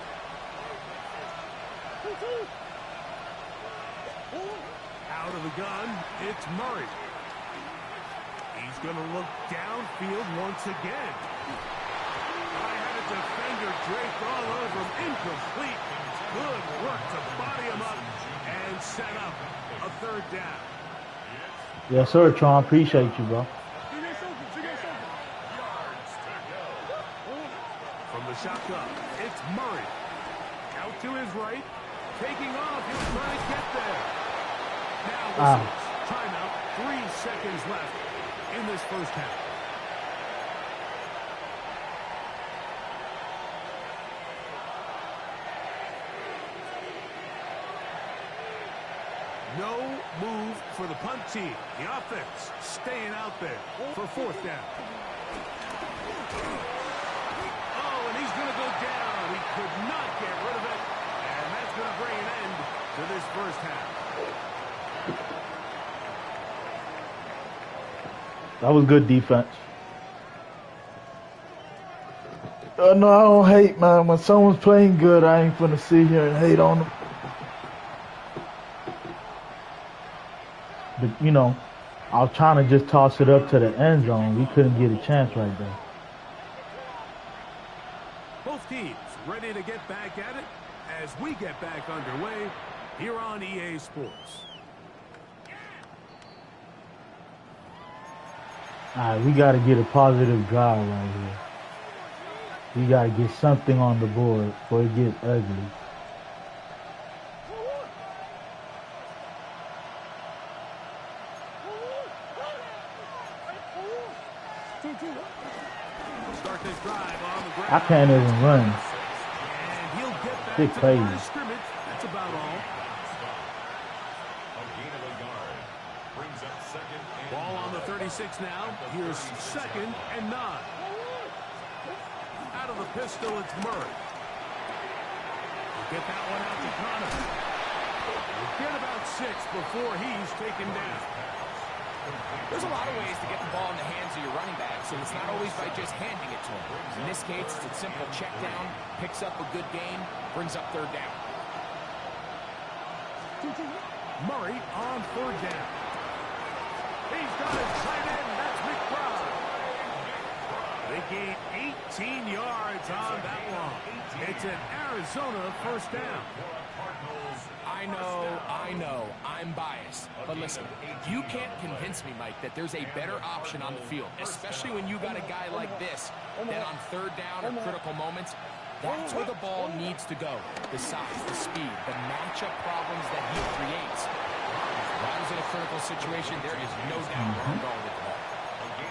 Out of the gun, it's Murray. He's going to look downfield once again. I had a defender draped all over him. Incomplete. Good work to body him up and set up a third down. Yes, sir, Tron. Appreciate you, bro. From the shotgun, it's Murray. Out to his right. Taking off. He's trying to get there. Now this is timeout. 3 seconds left in this first half. No move for the punt team. The offense staying out there for fourth down. Oh, and he's going to go down. He could not get rid of it. And that's going to bring an end to this first half. That was good defense. No, I don't hate, man. When someone's playing good, I ain't finna sit here and hate on them. But, you know, I was trying to just toss it up to the end zone. We couldn't get a chance right there. Both teams ready to get back at it as we get back underway here on EA Sports. All right, we got to get a positive drive right here. We got to get something on the board before it gets ugly. Start this drive on the ground. I can't even run. And he'll get back Big to crazy. the line of scrimmage. That's about all. A gain of a yard. Brings up second and Ball on the 36 now. Here's second and 9. Out of the pistol, it's Murray. He'll get that one out to Connor. He'll get about 6 before he's taken down. There's a lot of ways to get the ball in the hands of your running back, so it's not always by just handing it to him. In this case, it's a simple check down, picks up a good gain, brings up third down. Murray on third down. He's got it tight end. That's McBride. They gain 18 yards on that one. It's an Arizona first down. I know, I'm biased. But listen, you can't convince me, Mike, that there's a better option on the field, especially when you got a guy like this that on third down or critical moments That's where the ball needs to go. The size, the speed, the matchup problems that he creates. Ryan's in a critical situation. There is no doubt where I'm going with the ball.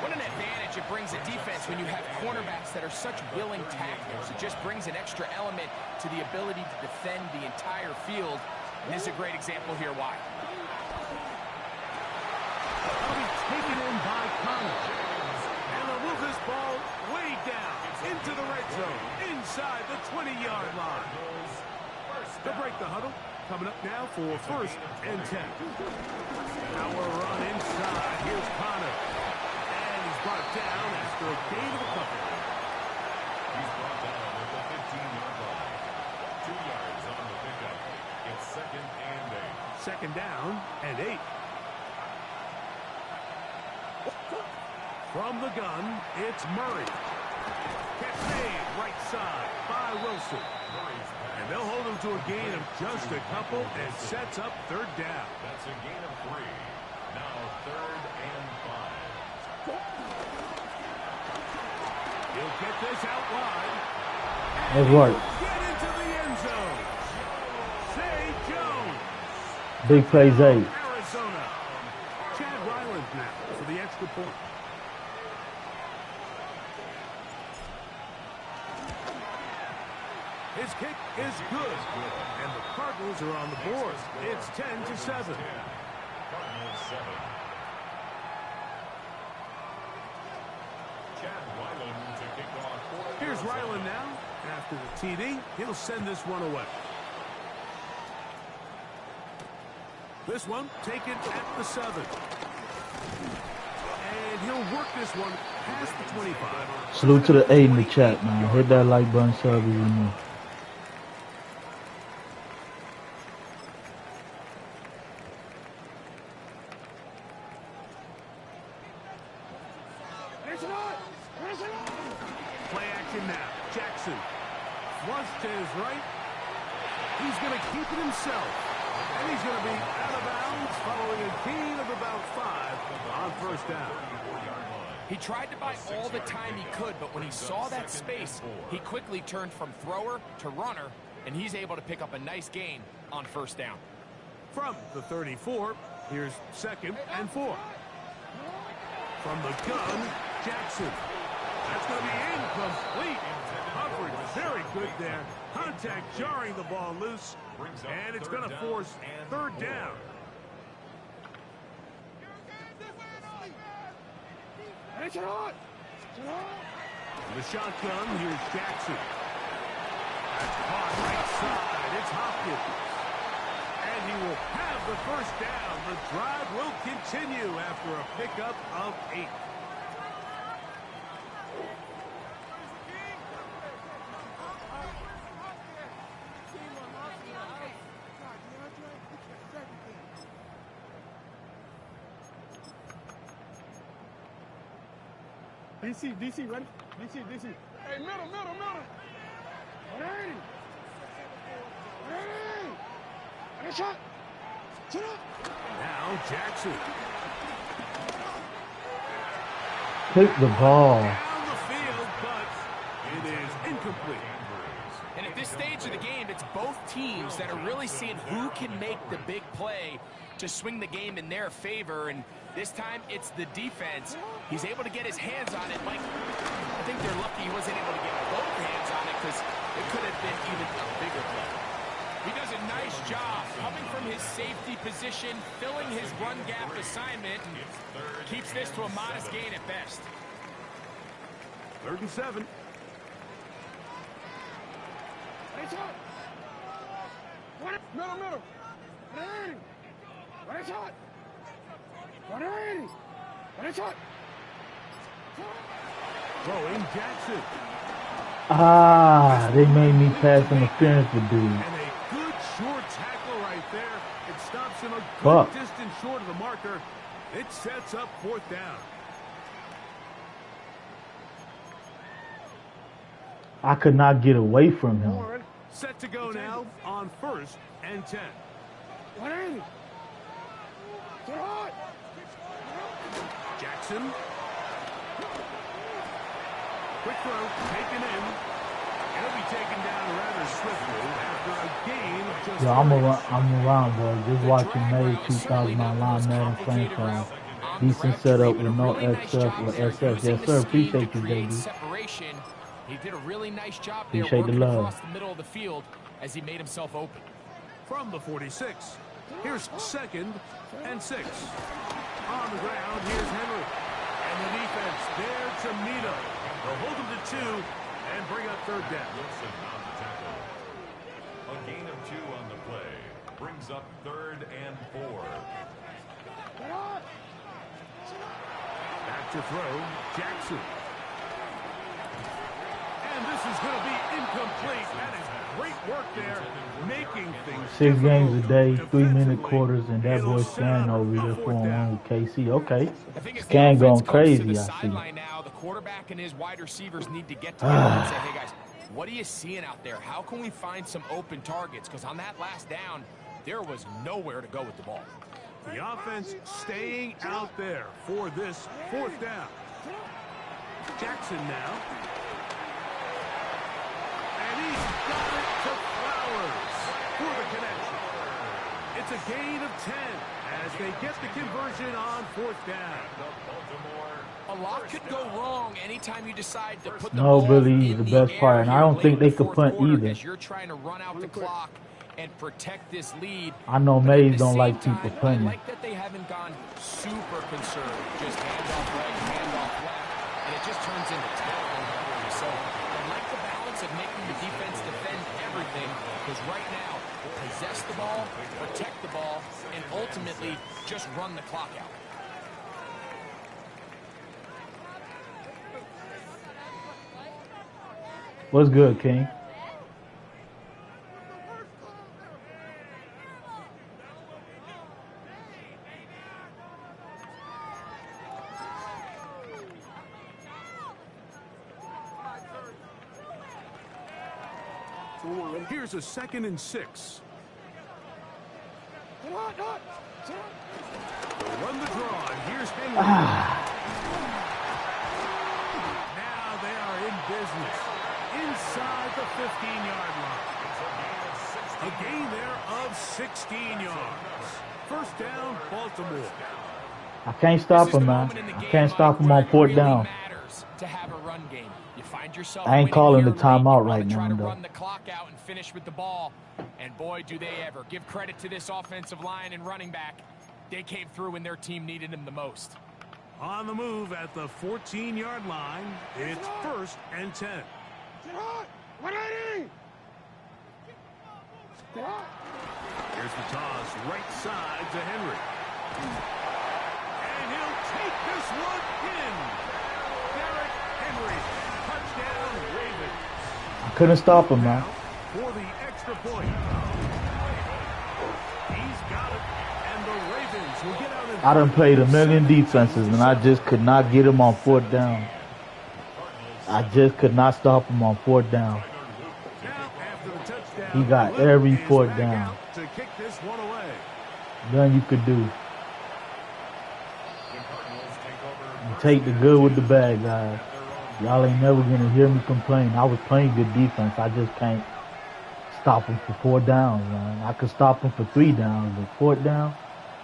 What an advantage it brings a defense when you have cornerbacks that are such willing tacklers. It just brings an extra element to the ability to defend the entire field. And this is a great example here why. That'll be taken in by Connor. And they'll move this ball way down into the red zone, inside the 20-yard line. They'll break the huddle. Coming up now for 1st and 10. Power run inside. Here's Connor. And he's brought down after a gain of a couple. He's brought down at the 15-yard line. 2 yards on the pickup. It's 2nd and 8. 2nd down and 8. From the gun, it's Murray. Catch made right side by Wilson. And they'll hold him to a gain of just a couple and sets up 3rd down. That's a gain of 3. Now 3rd and 5. He'll get this out wide. That's right. Get into the end zone. Zay Jones. Big play, Zay. Arizona. Chad Ryland now for the extra point. His kick is good, and the Cardinals are on the board. It's 10-7. Cardinals 7. Chad Ryland to kick off for Here's Ryland now. After the TD, he'll send this one away. This one taken at the 7. And he'll work this one past the 25. Salute to the 8 in the chat, man. Hit that like button, sub if you know. Play action now. Jackson. Flushed to his right. He's going to keep it himself. And he's going to be out of bounds following a gain of about 5 on 1st down. He tried to buy all the time he could, but when he saw that space, he quickly turned from thrower to runner, and he's able to pick up a nice gain on 1st down. From the 34, here's 2nd and 4. From the gun, Jackson. That's going to be incomplete. Coverage very good there. Contact jarring the ball loose. And it's going to force 3rd down. The shotgun, here's Jackson. That's caught right side. It's Hopkins. And he will have the 1st down. The drive will continue after a pickup of 8. DC, ready? DC. Hey, middle. Ready? Ready, shot. Sit up. Now Jackson. Pick the ball. Down the field, but it is incomplete. And at this stage of the game, it's both teams that are really seeing who can make the big play to swing the game in their favor. And this time, it's the defense. He's able to get his hands on it. Mike, I think they're lucky he wasn't able to get both hands on it because it could have been even a bigger play. He does a nice job coming from his safety position, filling his run gap assignment, and keeps this to a modest gain at best. 3rd and 7. Middle. Ready, shot. Ready, shot. Throwing Jackson. They made me pass interference with dude. And a good short tackle right there. It stops him a good distance short of the marker. It sets up 4th down. I could not get away from him. Set to go now on 1st and 10. Jackson. Quick throw taken in. He'll be taken down rather swiftly after a gain of just Yo, I'm around, bro. Just The watching drag May route is certainly not the 2009 most Madden complicated franchise. route on the Decent route tree, setup but a with no really nice XF job or there SF. using Yes, the sir. scheme to Appreciate you, create JB. separation. He did a really nice job there Appreciate the working love. across the middle of the field as he made himself open. from the 46. Here's 2nd and 6. On the ground, here's Henry. And the defense there to meet him. They'll hold him to 2 and bring up 3rd down. Wilson on the tackle. A gain of 2 on the play. Brings up 3rd and 4. Back to throw, Jackson. And this is going to be incomplete. That is great work there, making things 6 games a day, 3-minute defensively. quarters, and that boy It'll set Scan up over a here 4th down. 4-1 with KC. Okay. I think as the Scan offense going comes to crazy, the I see. sideline now, the quarterback and his wide receivers need to get together and say, hey, guys, what are you seeing out there? How can we find some open targets? Because on that last down, there was nowhere to go with the ball. The offense staying out there for this 4th down. Jackson now. And he's got it to Flowers for the connection. It's a gain of 10 as they get the conversion on 4th down. A lot could go wrong anytime you decide to put the No, ball Billy, he's in the the best air part, and I here don't late think in they the could 4th punt quarter either. as you're trying to run out the clock and protect this lead. I know But at Mays the don't same like people time, punting. I like that they haven't gone super conservative. Just hand off right, hand off left, and it just turns into terrible coverage. So I like the balance of making the defense defend everything, because right now, possess the ball, protect the ball, and ultimately just run the clock out. What's good, King? Here's a 2nd and 6. They'll run the draw, and here's Henry. Now they are in business inside the 15-yard line. A gain there of 16 yards. 1st down, Baltimore. I can't stop him, man. I can't stop him on 4th down. To have a run game. You find yourself I ain't winning calling the here late, timeout you right wanna try now, to though. run the clock out and finish with the ball. And boy, do they ever. Give credit to this offensive line and running back. They came through when their team needed them the most. On the move at the 14-yard line, it's 1st and 10. Here's the toss, right side to Henry. And he'll take this one in. Derrick Henry, touchdown Ravens. I couldn't stop him, man. For the extra point. He's got it, and the Ravens will get out in I done played a million defenses, and I just could not get him on 4th down. I just could not stop him on 4th down. Now, after the touchdown, He got every 4th down. to kick this one away. Nothing you could do. You take the good with the bad, guys. Y'all ain't never gonna hear me complain. I was playing good defense. I just can't stop him for 4 downs, man. I could stop him for 3 downs, but 4th down,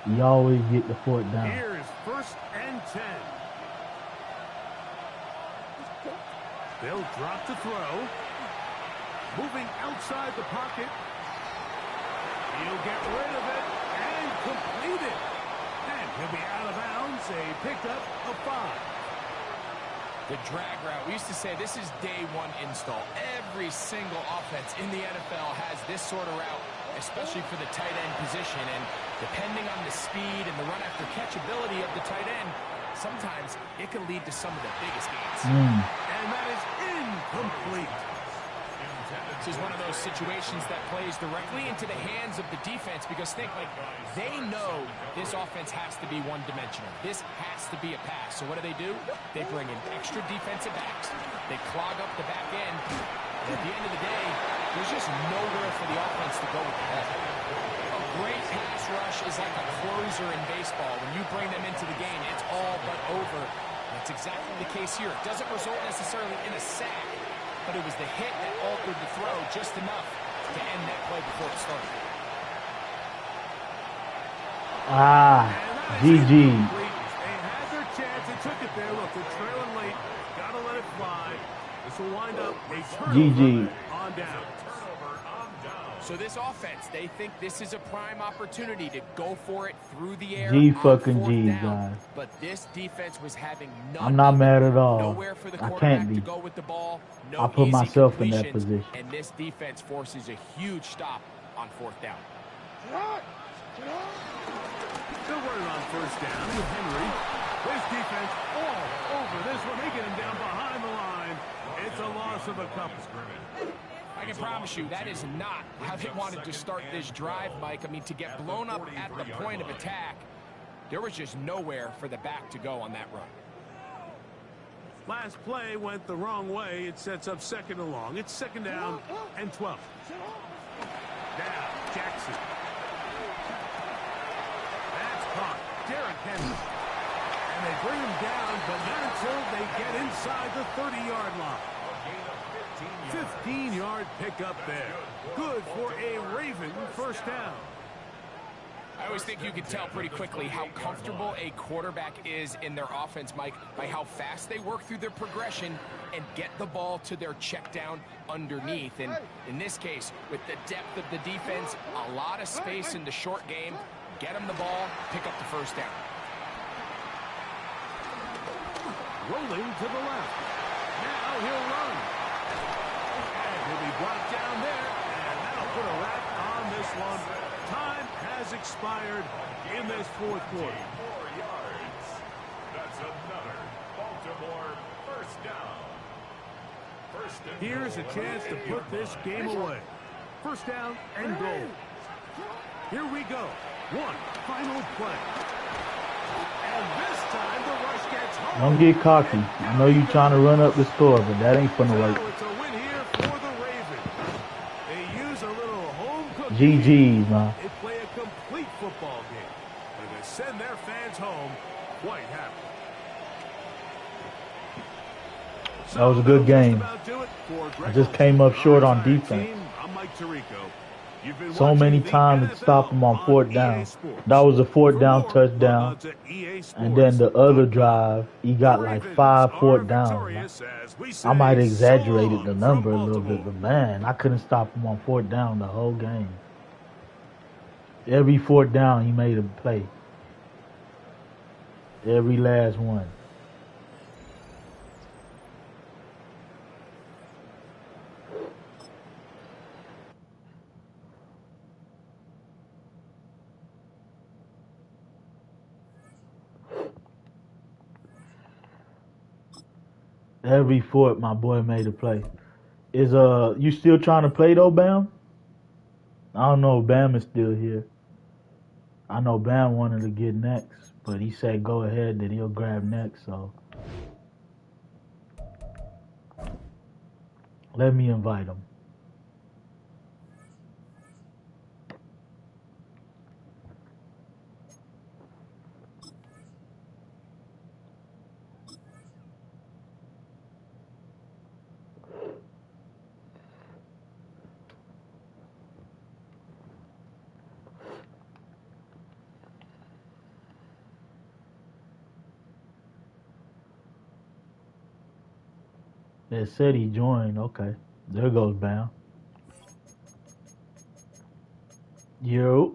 you always get the 4th down. Here is 1st and 10. They'll drop the throw. Moving outside the pocket. He'll get rid of it and complete it. And he'll be out of bounds. A pickup of 5. The drag route. We used to say this is day one install. Every single offense in the NFL has this sort of route, especially for the tight end position. And depending on the speed and the run after catch ability of the tight end, sometimes it can lead to some of the biggest gains. And that is incomplete. This is one of those situations that plays directly into the hands of the defense, because think, like, they know this offense has to be one-dimensional. This has to be a pass. So what do? They bring in extra defensive backs. They clog up the back end. And at the end of the day, there's just nowhere for the offense to go with the ball. A great pass rush is like a closer in baseball. When you bring them into the game, it's all but over. That's exactly the case here. It doesn't result necessarily in a sack, but it was the hit that altered the throw just enough to end that play before it started. GG. They had their chance. They took it there. Look, they're trailing late. Got to let it fly. This will wind up a turnover on down. So this offense, they think this is a prime opportunity to go for it through the air. Guys. But this defense was having none. I'm not mad at all. Nowhere for the I quarterback can't be. to go with the ball. No I put myself in that position. And this defense forces a huge stop on 4th down. Still running on 1st down with Henry. This defense all over this one, making him down behind the line. It's a loss of a couple. I can promise you that is not how they wanted to start this drive, Mike. I mean, to get blown up at the point of attack, there was just nowhere for the back to go on that run. Last play went the wrong way. It sets up 2nd and long. It's 2nd down and 12. Now, Jackson. That's caught. Derrick Henry. And they bring him down, but not until they get inside the 30-yard line. 15-yard pickup there. Good for a Raven 1st down. I always think you can tell pretty quickly how comfortable a quarterback is in their offense, Mike, by how fast they work through their progression and get the ball to their check down underneath. And in this case, with the depth of the defense, a lot of space in the short game, get them the ball, pick up the 1st down. Rolling to the left. Now he'll run. And he'll be brought down there, and that'll put a wrap on this one. Time has expired in this 4th quarter. 4 yards. That's another Baltimore 1st down. Here's a chance to put this game away. 1st down and goal. Here we go. One final play. And this time the rush gets home. Don't get cocky. I know you're trying to run up the score, but that ain't gonna work. It's a win here for the Ravens. They use a little home cooking. GG's, man. They play a complete football game. And they send their fans home quite happy. That was a good game. I just came up short on defense. So many times to stop them on 4th down. That was a 4th down touchdown. And then the other drive, he got like 5 4th downs. I might have exaggerated the number a little bit, but man, I couldn't stop him on 4th down the whole game. Every 4th down, he made a play. Every last one. Every 4th, my boy made a play. Is you still trying to play though, Bam? I don't know if Bam is still here. I know Bam wanted to get next, but he said go ahead that he'll grab next, so let me invite him. They said he joined. Okay. There goes Bam. Yo.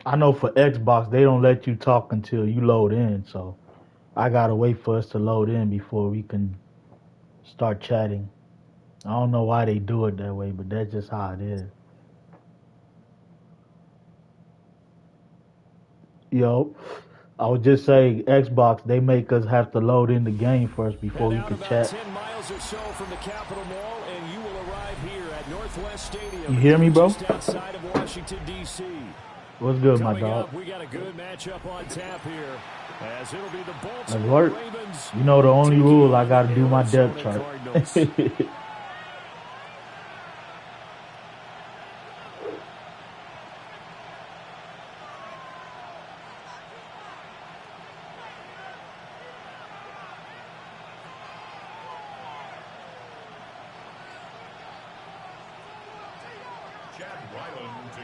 I know for Xbox, they don't let you talk until you load in, so I gotta wait for us to load in before we can start chatting. I don't know why they do it that way, but that's just how it is. Yo. I would just say Xbox, they make us have to load in the game first before we can chat. 10 miles or so from the Capitol Mall, and you will arrive here at Northwest Stadium. You hear me, bro? Just outside of Washington, D.C. What's good, my Coming dog? up, we got a good matchup on tap here, as it'll be the That's Baltimore work. Ravens. You know the only rule, I got to do my depth chart.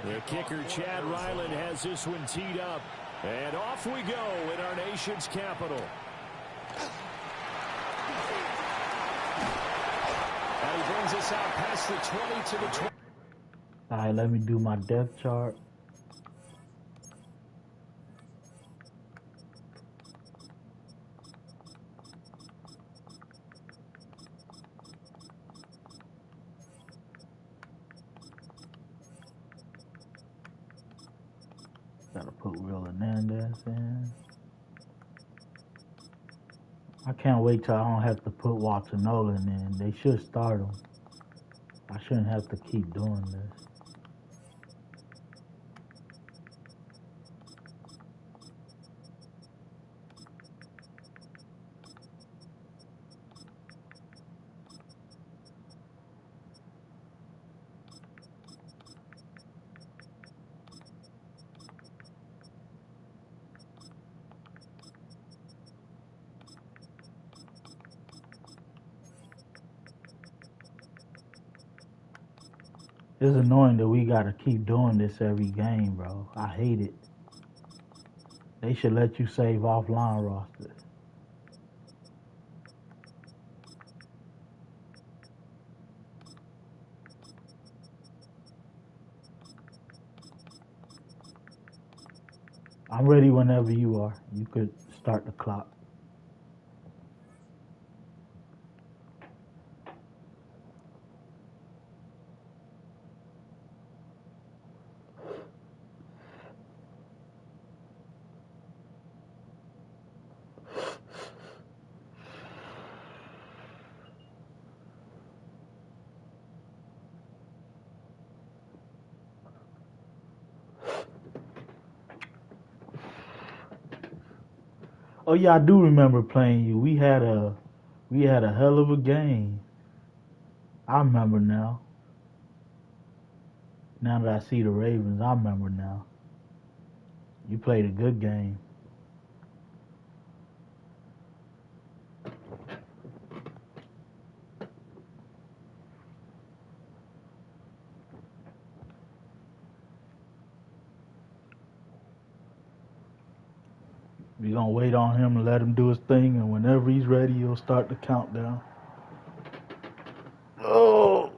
The kicker, Chad Ryland, has this one teed up. And off we go in our nation's capital. And he brings us out past the 20 to the 20. All right, let me do my depth chart. Gotta put Will Hernandez in. I can't wait till I don't have to put Watson Nolan in. They should start him. I shouldn't have to keep doing this. It's annoying that we gotta keep doing this every game, bro. I hate it. They should let you save offline rosters. I'm ready whenever you are. You could start the clock. Oh yeah, I do remember playing you. We had a hell of a game. I remember now. Now that I see the Ravens, I remember now. You played a good game. We're going to wait on him and let him do his thing, and whenever he's ready, he'll start the countdown. Oh!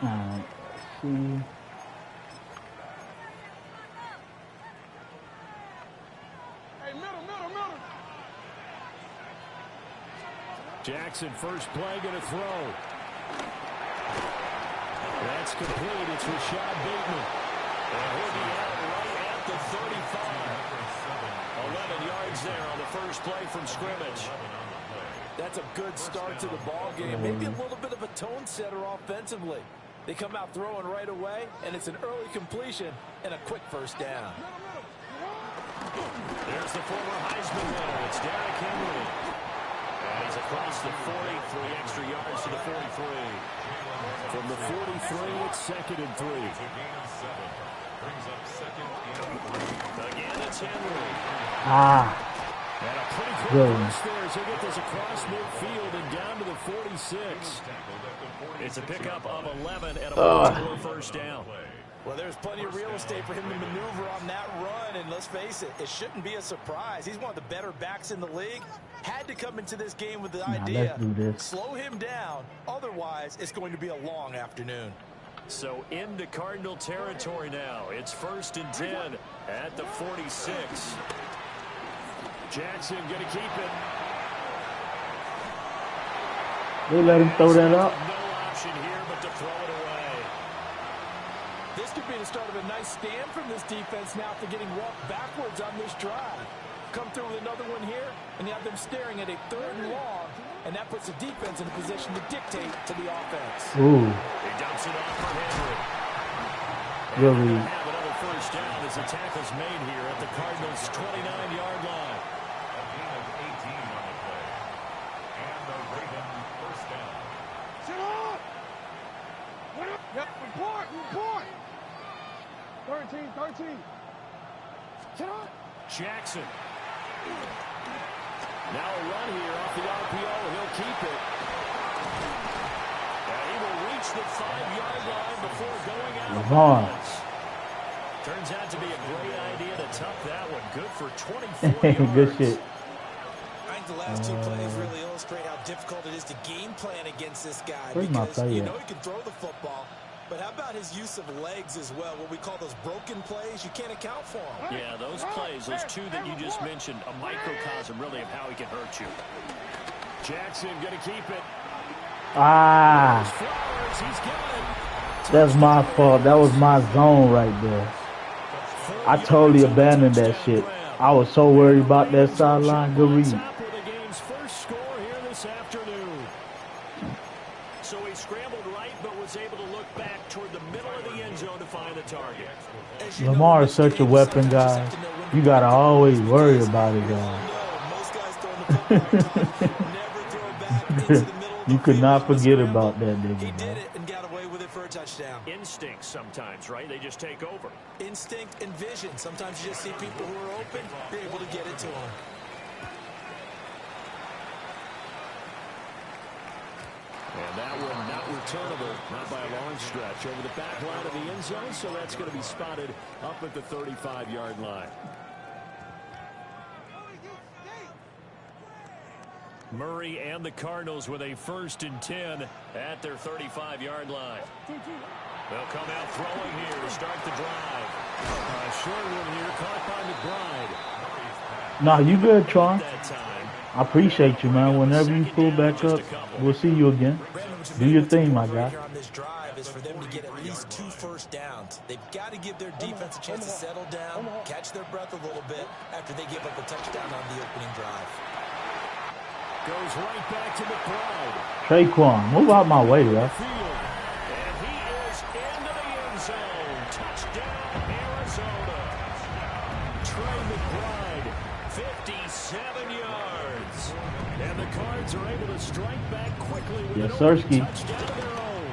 Alright, see. Hey, middle. Jackson, first play, going to throw. That's complete. It's Rashad Bateman. And he'll be out right at the 35. 11 yards there on the first play from scrimmage. That's a good start to the ball game. Maybe a little bit of a tone setter offensively. They come out throwing right away, and it's an early completion and a quick first down. There's the former Heisman winner. It's Derrick Henry. And he's across the 40, 3 extra yards to the 43. From the 43, it's 2nd and 3. Again, it's Henry. And a pretty quick burst there as he'll get this across midfield and down to the 46. It's a pickup of 11 and a 4 first down. Well, there's plenty of real estate for him to maneuver on that run, and let's face it, it shouldn't be a surprise. He's one of the better backs in the league. Had to come into this game with the idea, slow him down, otherwise it's going to be a long afternoon. So into Cardinal territory now. It's 1st and 10 at the 46. Jackson going to keep it. They let him throw that up. No option here but to throw it away. This could be the start of a nice stand from this defense now after getting walked backwards on this drive. Come through with another one here, and you have them staring at a 3rd and long and that puts the defense in a position to dictate to the offense. Ooh. He dumps it off for Henry. Really? And have another first down as the tackle's made here at the Cardinals' 29-yard line. A gain of 18 on the play. And the Raven first down. Sit up! Yep, report! 13. Sit up! Jackson. Now a run here off the RPO. He'll keep it. And he will reach the 5-yard line before going out of bounds. Turns out to be a great idea to tuck that one. Good for 24 yards. Good shit. I think the last two plays really illustrate how difficult it is to game plan against this guy. Where's my Because play you at? know he can throw the football, but how about his use of legs as well? What we call those broken plays, you can't account for them. Yeah, those plays, those two that you just mentioned, a microcosm really of how he can hurt you. Jackson going to keep it. Ah. Flowers, he's got it. That's my fault. That was my zone right there. I totally abandoned that shit. I was so worried about that sideline. Good read. Top with the game's first score here this afternoon. So he scrambled right, but was able to look back toward the middle of the end zone to find the target. Lamar is such a weapon, guys. You gotta always worry about it, guys. Most guys throwing the football never throw back into the middle of the You could field not on a forget scramble. about that He nigga, did man. it and got away with it for a touchdown. Instincts sometimes, right? They just take over. Instinct and vision. Sometimes you just see people who are open, you're able to get it to them. And that one not returnable, not by a long stretch. Over the back line of the end zone, so that's going to be spotted up at the 35-yard line. Murray and the Cardinals with a 1st and 10 at their 35-yard line. They'll come out throwing here to start the drive. Short one here, caught by McBride. Nah, you good, Tron. That time. I appreciate you, man. Whenever you pull back up, we'll see you again. Do your thing, my guy. Here on this drive is for them to get at least 2 first downs. They've got to give their defense a chance to settle down, catch their breath a little bit after they give up a touchdown on the opening drive. Goes right back to McBride. Traquan, move out my way, ref. Field. And he is into the end zone. Touchdown, Arizona. Trey McBride, 57 yards. And the Cards are able to strike back quickly with Yes, an sirski. touchdown of their own.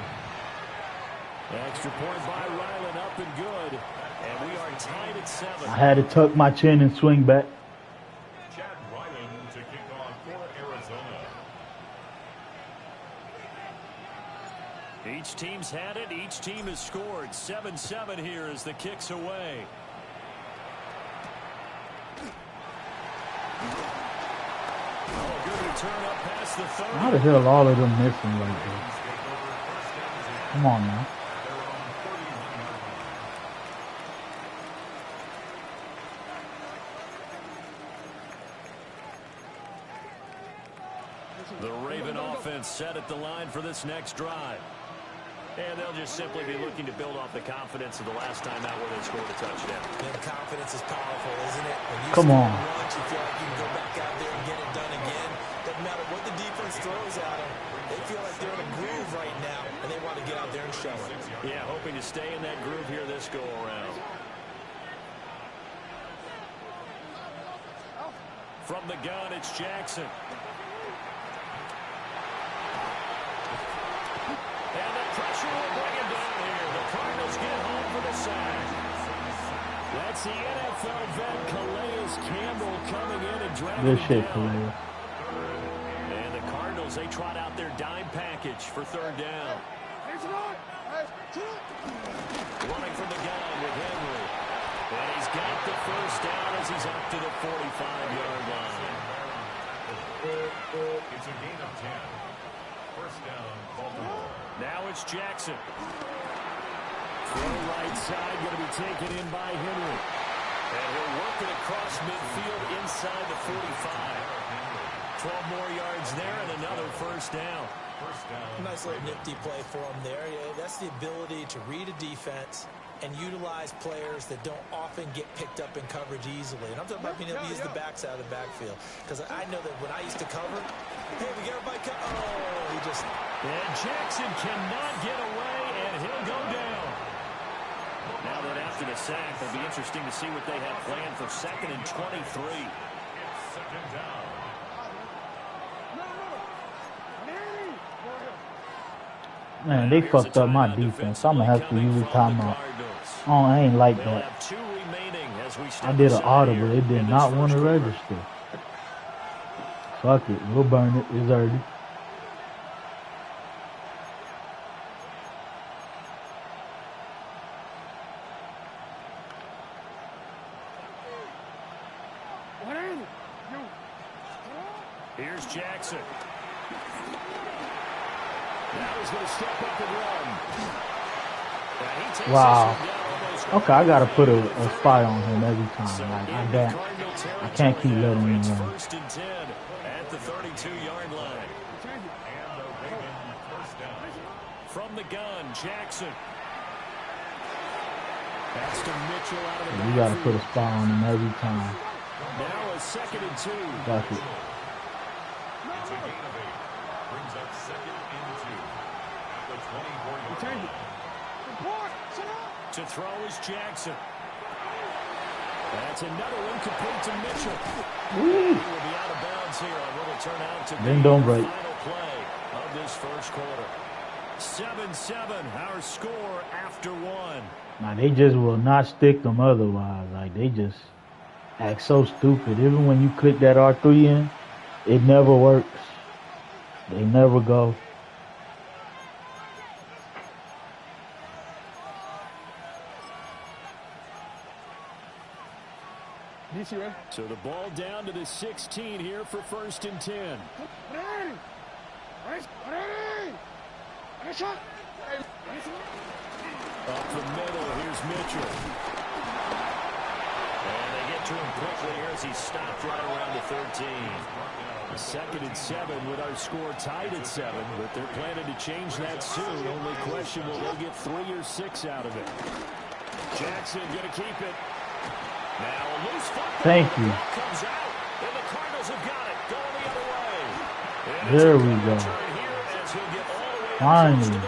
Extra point by Ryland, up and good. And we are tied at 7. I had to tuck my chin and swing back. Chad Ryland to kick off for Arizona. Each team's had it. Each team has scored. 7-7 here as the kick's away. Oh, good return up past the 30. How the hell all of them missing like this? Come on now. The Raven offense set at the line for this next drive. And they'll just simply be looking to build off the confidence of the last time out where they scored a touchdown. And confidence is powerful, isn't it? When you Come score on. once, you feel like you can go back out there and get it done again. Doesn't matter what the defense throws at them. They feel like they're in a groove right now, and they want to get out there and show it. Yeah, hoping to stay in that groove here this go-around. From the gun, it's Jackson. And the pressure will bring him down here. The Cardinals get home for the sack. That's the NFL vet Calais Campbell coming in and dragging Good him shit, down. Calais. And the Cardinals, they trot out their dime package for 3rd down. Running from the gun with Henry. And he's got the first down as he's up to the 45-yard line. It's a gain of 10. First down, Baltimore. Now it's Jackson. Throw right side, going to be taken in by Henry. And he'll work it across midfield inside the 45. 12 more yards there and another first down. Nice little nifty play for him there. Yeah, that's the ability to read a defense and utilize players that don't often get picked up in coverage easily. And I'm talking about being able to use the backside of the backfield. Because I know that when I used to cover, hey, we get everybody cut. Oh, he just... And Jackson cannot get away, and he'll go down. Now that after the sack, it'll be interesting to see what they have planned for 2nd and 23. It's 2nd down. Man, they fucked up my defense. I'm going to have to use a timeout. Oh, I ain't like that. I did an audible. It did not want to register. Fuck it. We'll burn it. It's early. Here's Jackson. Now he's going to step up and run. Wow. Okay, I got to put a spy on him every time. Like, I can't keep letting him run. 1st and 10 at the 32-yard line. From the gun, Jackson. That's to Mitchell out of the You got to put a spy on him every time. Now a 2nd and 2. Got it. It's a gain of 8. Brings up 2nd and 2 at the 24-yard line. To throw is Jackson. That's another incomplete to Mitchell. He will be out of bounds here on what will turn out to be the final play of this first quarter. 7-7, our score after 1. Now, they just will not stick them otherwise. Like, they just act so stupid. Even when you click that R3 in, it never works. They never go. So the ball down to the 16 here for 1st and 10. Up the middle, here's Mitchell. And they get to him quickly here as he stopped right around the 13. A 2nd and 7 with our score tied at 7, but they're planning to change that soon. Only question, will they get 3 or 6 out of it? Jackson going to keep it. Now a loose football. Thank you. Comes out, and the Cardinals have got it going the other way. There we go. Finally.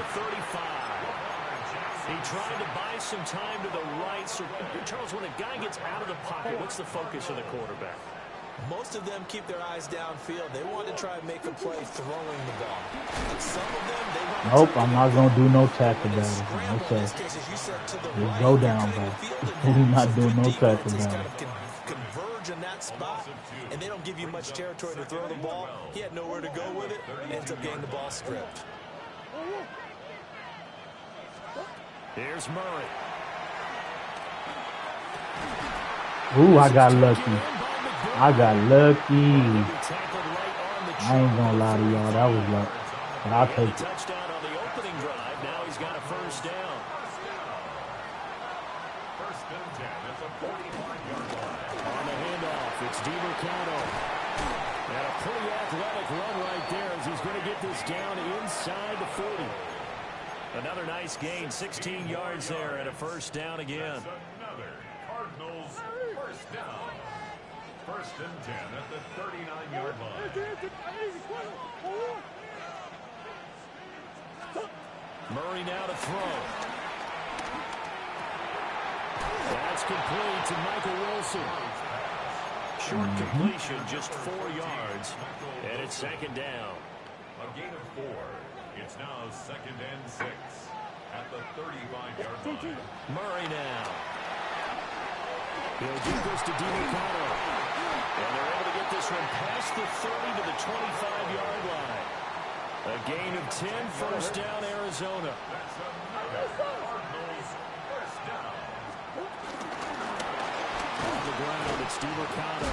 He tried to buy some time to the right. So, Charles, when a guy gets out of the pocket, what's the focus of the quarterback? Most of them keep their eyes downfield. They want to try and make a play throwing the ball. And some of them, they want to nope, I'm not going to do no tackle battle. Okay. Just go down, bro. We're not doing no tackle battle. Converge in that spot, and they don't give you much territory to throw the ball. He had nowhere to go with it, and ends up getting the ball stripped. Here's Murray. Ooh, I got lucky. I got lucky. I ain't gonna lie to y'all, that was luck. But I'll take it. Touchdown on the opening drive. Now he's got a 1st down. 1st and 10 at the 45-yard line. On the handoff, it's DiMercado. And a pretty athletic run right there as he's going to get this down inside the 40. Another nice gain, 16 yards there and a 1st down again. Another Cardinals 1st down. 1st and 10 at the 39-yard line. Murray now to throw. That's complete to Michael Wilson. Short completion, just 4 yards, and it's 2nd down. A gain of 4. It's now 2nd and 6 at the 35-yard line. Murray now. He'll give this to DiMercado. And they're able to get this one past the 30 to the 25-yard line. A gain of 10, 1st down, Arizona. That's another Cardinals 1st down. On the ground, it's DiMercado.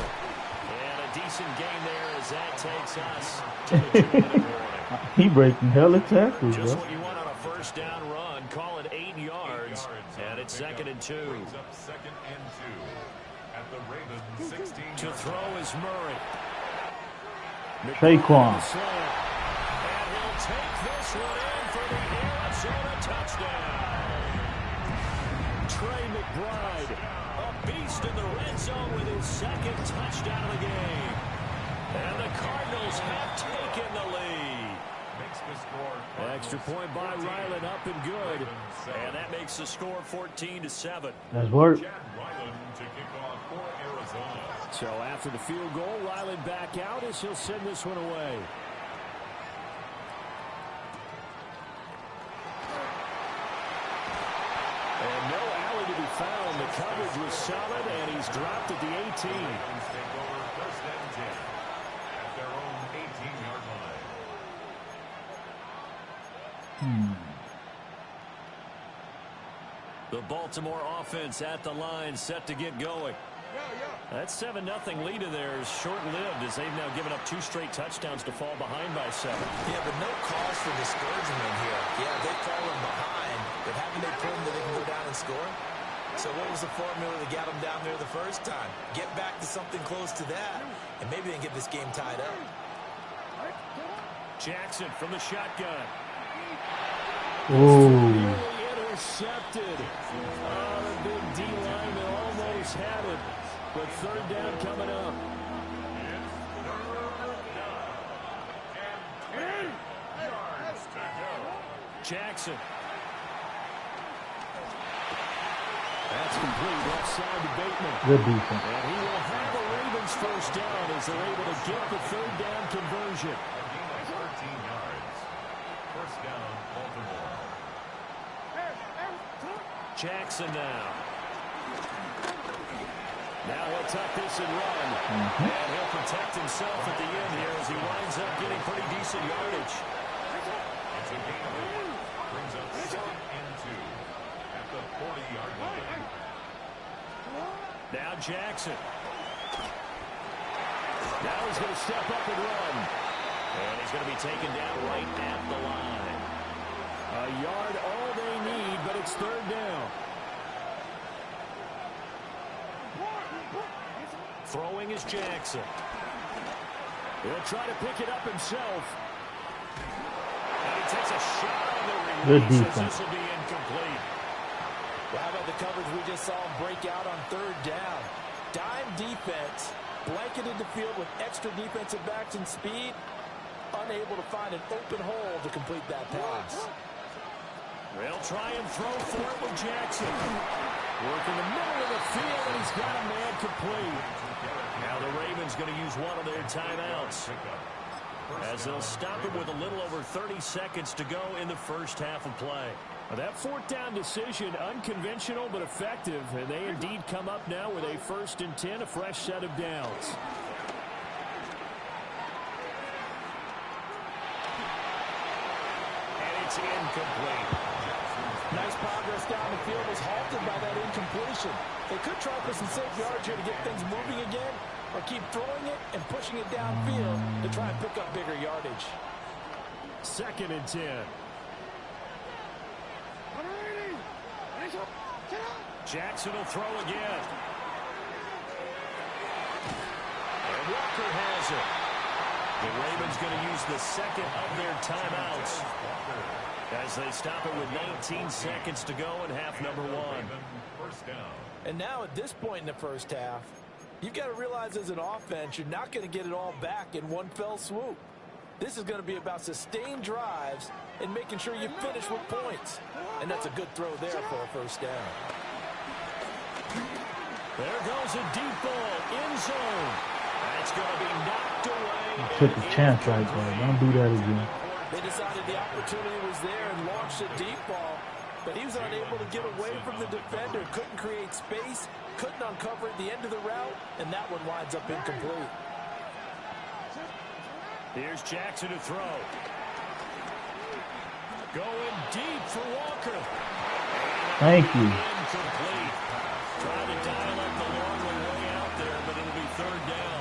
And a decent gain there as that takes us to the 2-minute warning. He breaking hella tackles, Just bro. what you want on a 1st down run. Call it 8 yards. And it's 2nd and 2. Brings up 2nd and 2 at the Ravens 16. To throw is Murray. Saquon. And he'll take this one in for the Arizona touchdown. Trey McBride, a beast in the red zone with his second touchdown of the game. And the Cardinals have taken the lead. Makes the score. Extra point by Ryland, up and good. And that makes the score 14-7. That's work. Chad Ryland to kick off for Arizona. So after the field goal, Ryland back out as he'll send this one away. And no alley to be found. The coverage was solid, and he's dropped at the 18. Ravens take over first and 10 at their own 18-yard line. The Baltimore offense at the line, set to get going. That 7-0 lead of theirs short-lived as they've now given up 2 straight touchdowns to fall behind by 7. Yeah, but no cause for discouragement here. Yeah, they've fallen behind, but haven't they proven that they can go down and score? So what was the formula that got them down there the first time? Get back to something close to that, and maybe they can get this game tied up. Jackson from the shotgun. Ooh. Intercepted. Oh, the big D lineman almost had it. But third down coming up. Jackson. That's complete. Left side to Bateman. Good defense. And he will have a Ravens first down as they're able to get the third down conversion. 13 yards. First down, Baltimore. Jackson now. Now he'll tuck this and run. And he'll protect himself at the end here as he winds up getting pretty decent yardage. It's a gain of 8. Brings up 2nd and 2 at the 40-yard line. Now Jackson. Now he's going to step up and run. And he's going to be taken down right at the line. A yard all they need, but it's third down. Throwing is Jackson. He'll try to pick it up himself. And he takes a shot on the release. Good defense. This will be incomplete. Well, how about the coverage we just saw him break out on third down? Dime defense, blanketed the field with extra defensive backs and speed, unable to find an open hole to complete that pass. They'll try and throw for it with Jackson. Work in the middle of the field, and he's got a man complete. Now the Ravens going to use one of their timeouts as they'll stop him with a little over 30 seconds to go in the first half of play. Well, that fourth down decision, unconventional but effective, and they indeed come up now with a 1st and 10, a fresh set of downs. And it's incomplete. Nice progress down the field was halted by that incompletion. They could try for some safe yards here to get things moving again, or keep throwing it and pushing it downfield to try and pick up bigger yardage. 2nd and 10. Jackson will throw again. And Walker has it. The Ravens going to use the second of their timeouts as they stop it with 19 seconds to go in half number 1. First down. And now at this point in the first half, you've got to realize as an offense, you're not going to get it all back in one fell swoop. This is going to be about sustained drives and making sure you finish with points. And that's a good throw there for a first down. There goes a deep ball in zone. That's going to be knocked away. Took a chance right there. Don't do that again. They decided the opportunity was there and launched a deep ball, but he was unable to get away from the defender, couldn't create space, couldn't uncover at the end of the route, and that one winds up incomplete. Here's Jackson to throw. Going deep for Walker. Thank you. Incomplete. Trying to dial up the long way out there, but it'll be third down.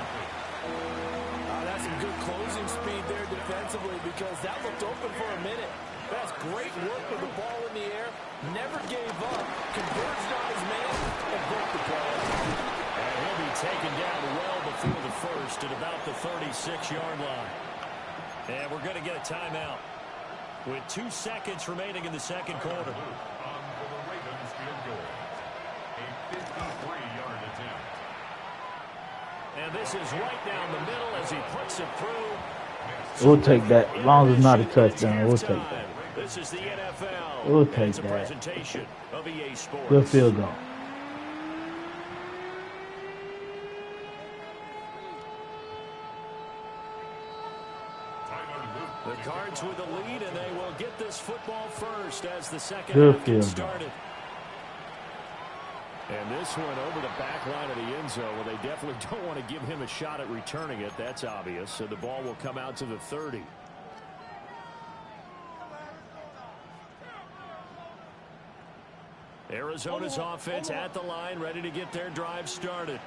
That's some good closing speed there defensively because that looked open for a minute. That's great work with the ball in the air. Never gave up. Converged on his man and broke the play. And he'll be taken down well before the first at about the 36-yard line. And we're going to get a timeout with 2 seconds remaining in the second quarter. On for the Ravens field goal. 53-yard attempt. And this is right down the middle as he puts it through. We'll take that. As long as it's not a touchdown, we'll take that. This is the NFL. We'll take it's a that. presentation of EA Sports. Good field goal. The Cards with the lead, and they will get this football first as the second Good half field gets goal. started. And this one over the back line of the end zone. Well, they definitely don't want to give him a shot at returning it. That's obvious. So the ball will come out to the 30. Arizona's offense at the line, ready to get their drive started.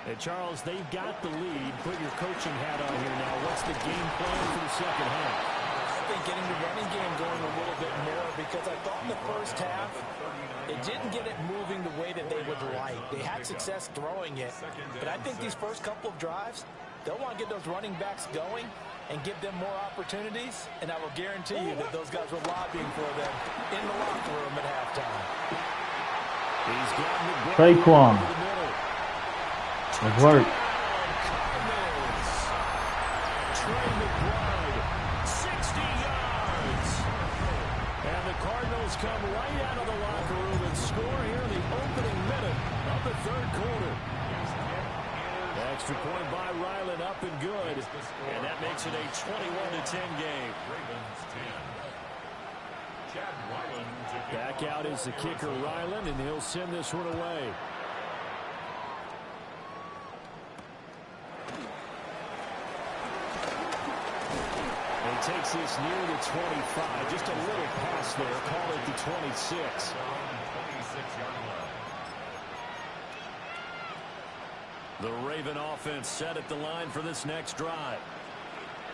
And, Charles, they've got the lead. Put your coaching hat on here now. What's the game plan for the second half? I think getting the running game going a little bit more, because I thought in the first half it didn't get it moving the way that they would like. They had success throwing it, but I think these first couple of drives, they'll want to get those running backs going and give them more opportunities, and I will guarantee you that those guys were lobbying for them in the locker room at halftime. He's gotten the ball Saquon. over the middle. It worked. Trey McBride, 60 yards. And the Cardinals come right out of the locker room and score here in the opening minute of the third quarter. Extra point by Ryland, up and good. And that makes it a 21-10 game. Back out is the kicker, Ryland, and he'll send this one away. And he takes this near the 25. Just a little pass there. Call it the 26. The Raven offense set at the line for this next drive.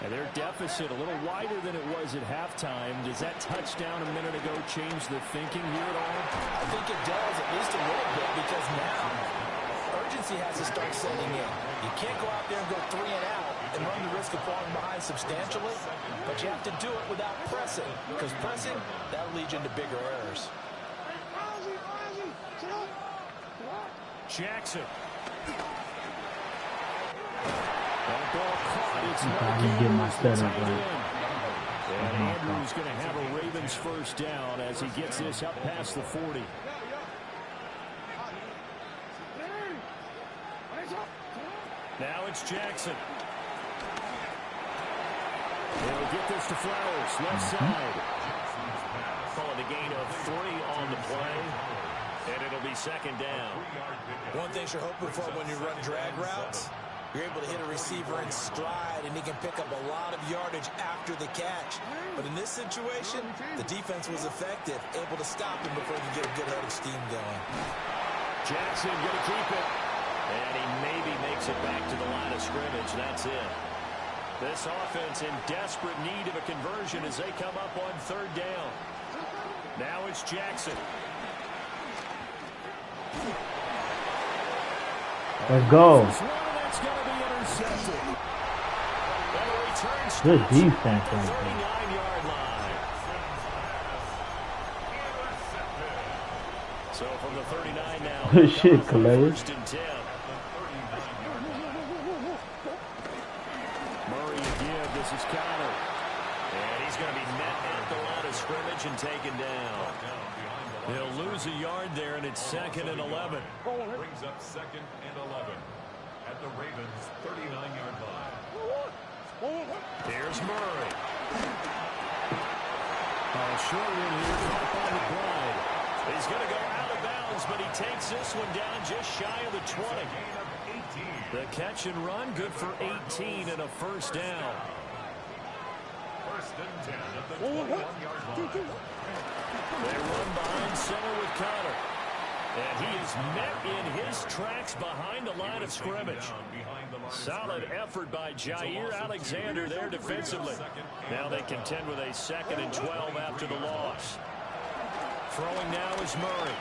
And their deficit a little wider than it was at halftime. Does that touchdown a minute ago change the thinking here at all? I think it does, at least a little bit, because now urgency has to start setting in. You can't go out there and go 3 and out and run the risk of falling behind substantially, but you have to do it without pressing, because pressing, that'll lead you into bigger errors. Jackson. That ball caught. It's I not didn't get my setup tight right. end. And Andrews going to have a Ravens first down as he gets this up past the 40. Now it's Jackson. They'll get this to Flowers, left side. Calling a gain of 3 on the play. And it'll be second down. One thing you're hoping for when you run drag routes, you're able to hit a receiver in stride, and he can pick up a lot of yardage after the catch. But in this situation, the defense was effective, able to stop him before he could get a good head of steam going. Jackson going to keep it. And he maybe makes it back to the line of scrimmage. That's it. This offense in desperate need of a conversion as they come up on third down. Now it's Jackson. Let's go. That's going to be intercepted. Good defense right there. 39-yard line. So from the 39 now. Good shit, Calais. First and 10. Murray again. This is Connor. And he's going to be met at the line of scrimmage and taken down. He'll lose a yard there, and it's 2nd and 11. Brings up 2nd and 11 at the Ravens' 39-yard line. Here's Murray. Short one here, caught by McBride. He's going to go out of bounds, but he takes this one down just shy of the 20. The catch and run, good for 18 and a first down. First and 10 at the 21-yard line. They run behind center with Connor. And he is met in his tracks behind the line of scrimmage. Solid effort by Jair Alexander there defensively. Now they contend with a 2nd and 12 after the loss. Throwing now is Murray.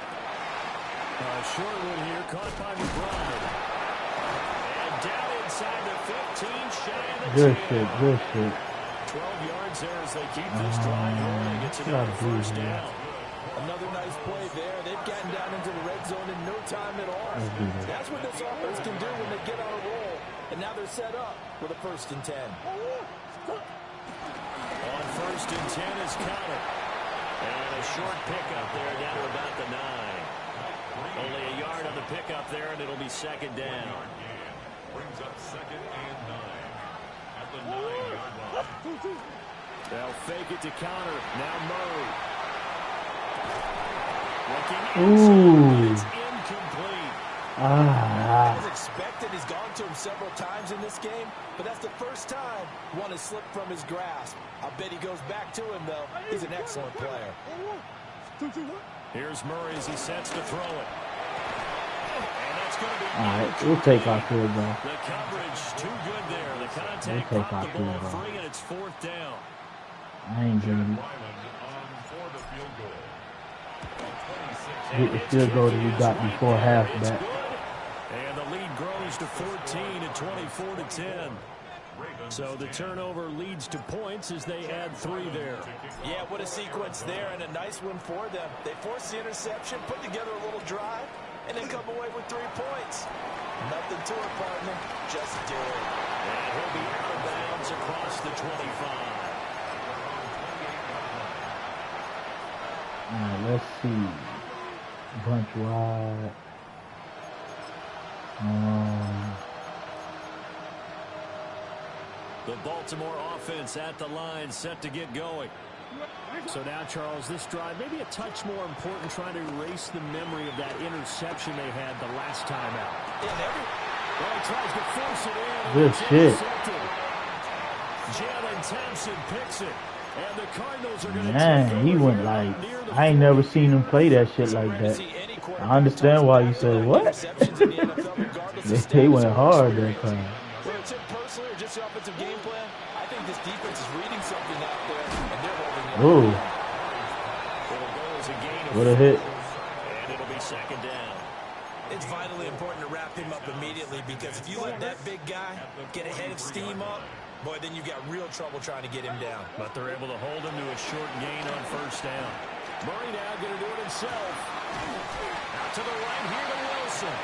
Short one here, caught by McBride. And down inside the 15, shy of the 10. Good shit, good shit. 12 yards there as they keep this drive rolling. It's another first down. Another another nice play there. They've gotten down into the red zone in no time at all. That's what this offense can do when they get on a roll. And now they're set up with a 1st and 10. On 1st and 10 is Counter. And a short pickup there down to about the 9. Only a yard on the pickup there, and it'll be 2nd down. Brings up 2nd and 9 at the 9-yard line. They'll fake it to Counter. Now Murray. Ooh. It's incomplete. As expected, he's gone to him several times in this game, but that's the first time one has slipped from his grasp. I bet he goes back to him, though. He's an excellent player. Here's Murray as he sets to throw it. And that's going to be... All right, we'll take our field goal. The coverage too good there. The contact We'll take popped our the ball field goal. free, and it's 4th down. I ain't getting Ryland on for the field goal. get the field goal that we got before halfback. And the lead grows to 14 at 24-10. So the turnover leads to points as they add 3 there. Yeah, what a sequence there, and a nice one for them. They force the interception, put together a little drive, and then come away with 3 points. Nothing to it, partner. Just do it. And he'll be out of bounds across the 25. All right, let's see. Bunch wide. The Baltimore offense at the line, set to get going. So now, Charles, this drive maybe a touch more important, trying to erase the memory of that interception they had the last time out. Well, he tries to force it in. Good shit. Jalen Thompson picks it. And the Cardinals are going to Man, he went like, I ain't never seen him play that shit like that. I understand why you said, what? They went hard that time. Whether it's him personally or just the offensive game plan, I think this defense is reading something out there, and they're holding it. Ooh. What a hit. And it'll be 2nd down. It's vitally important to wrap him up immediately, because if you let that big guy get a head of steam up, boy, then you've got real trouble trying to get him down. But they're able to hold him to a short gain on 1st down. Murray now going to do it himself. Out to the right here to Wilson.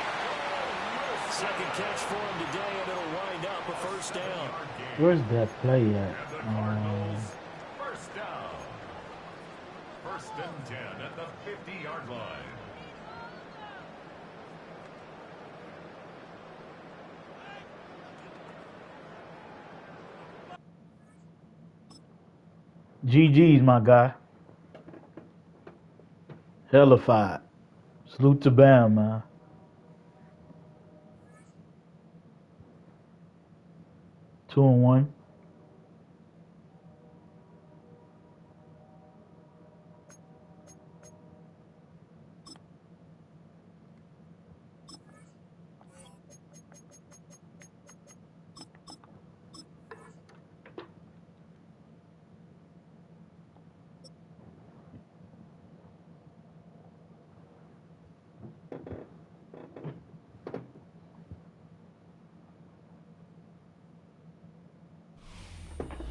2nd catch for him today, and it'll wind up a 1st down. Where's that play at? 1st down. 1st and 10 at the 50-yard line. GG's, my guy. Hellified. Salute to Bam, man. Two and one.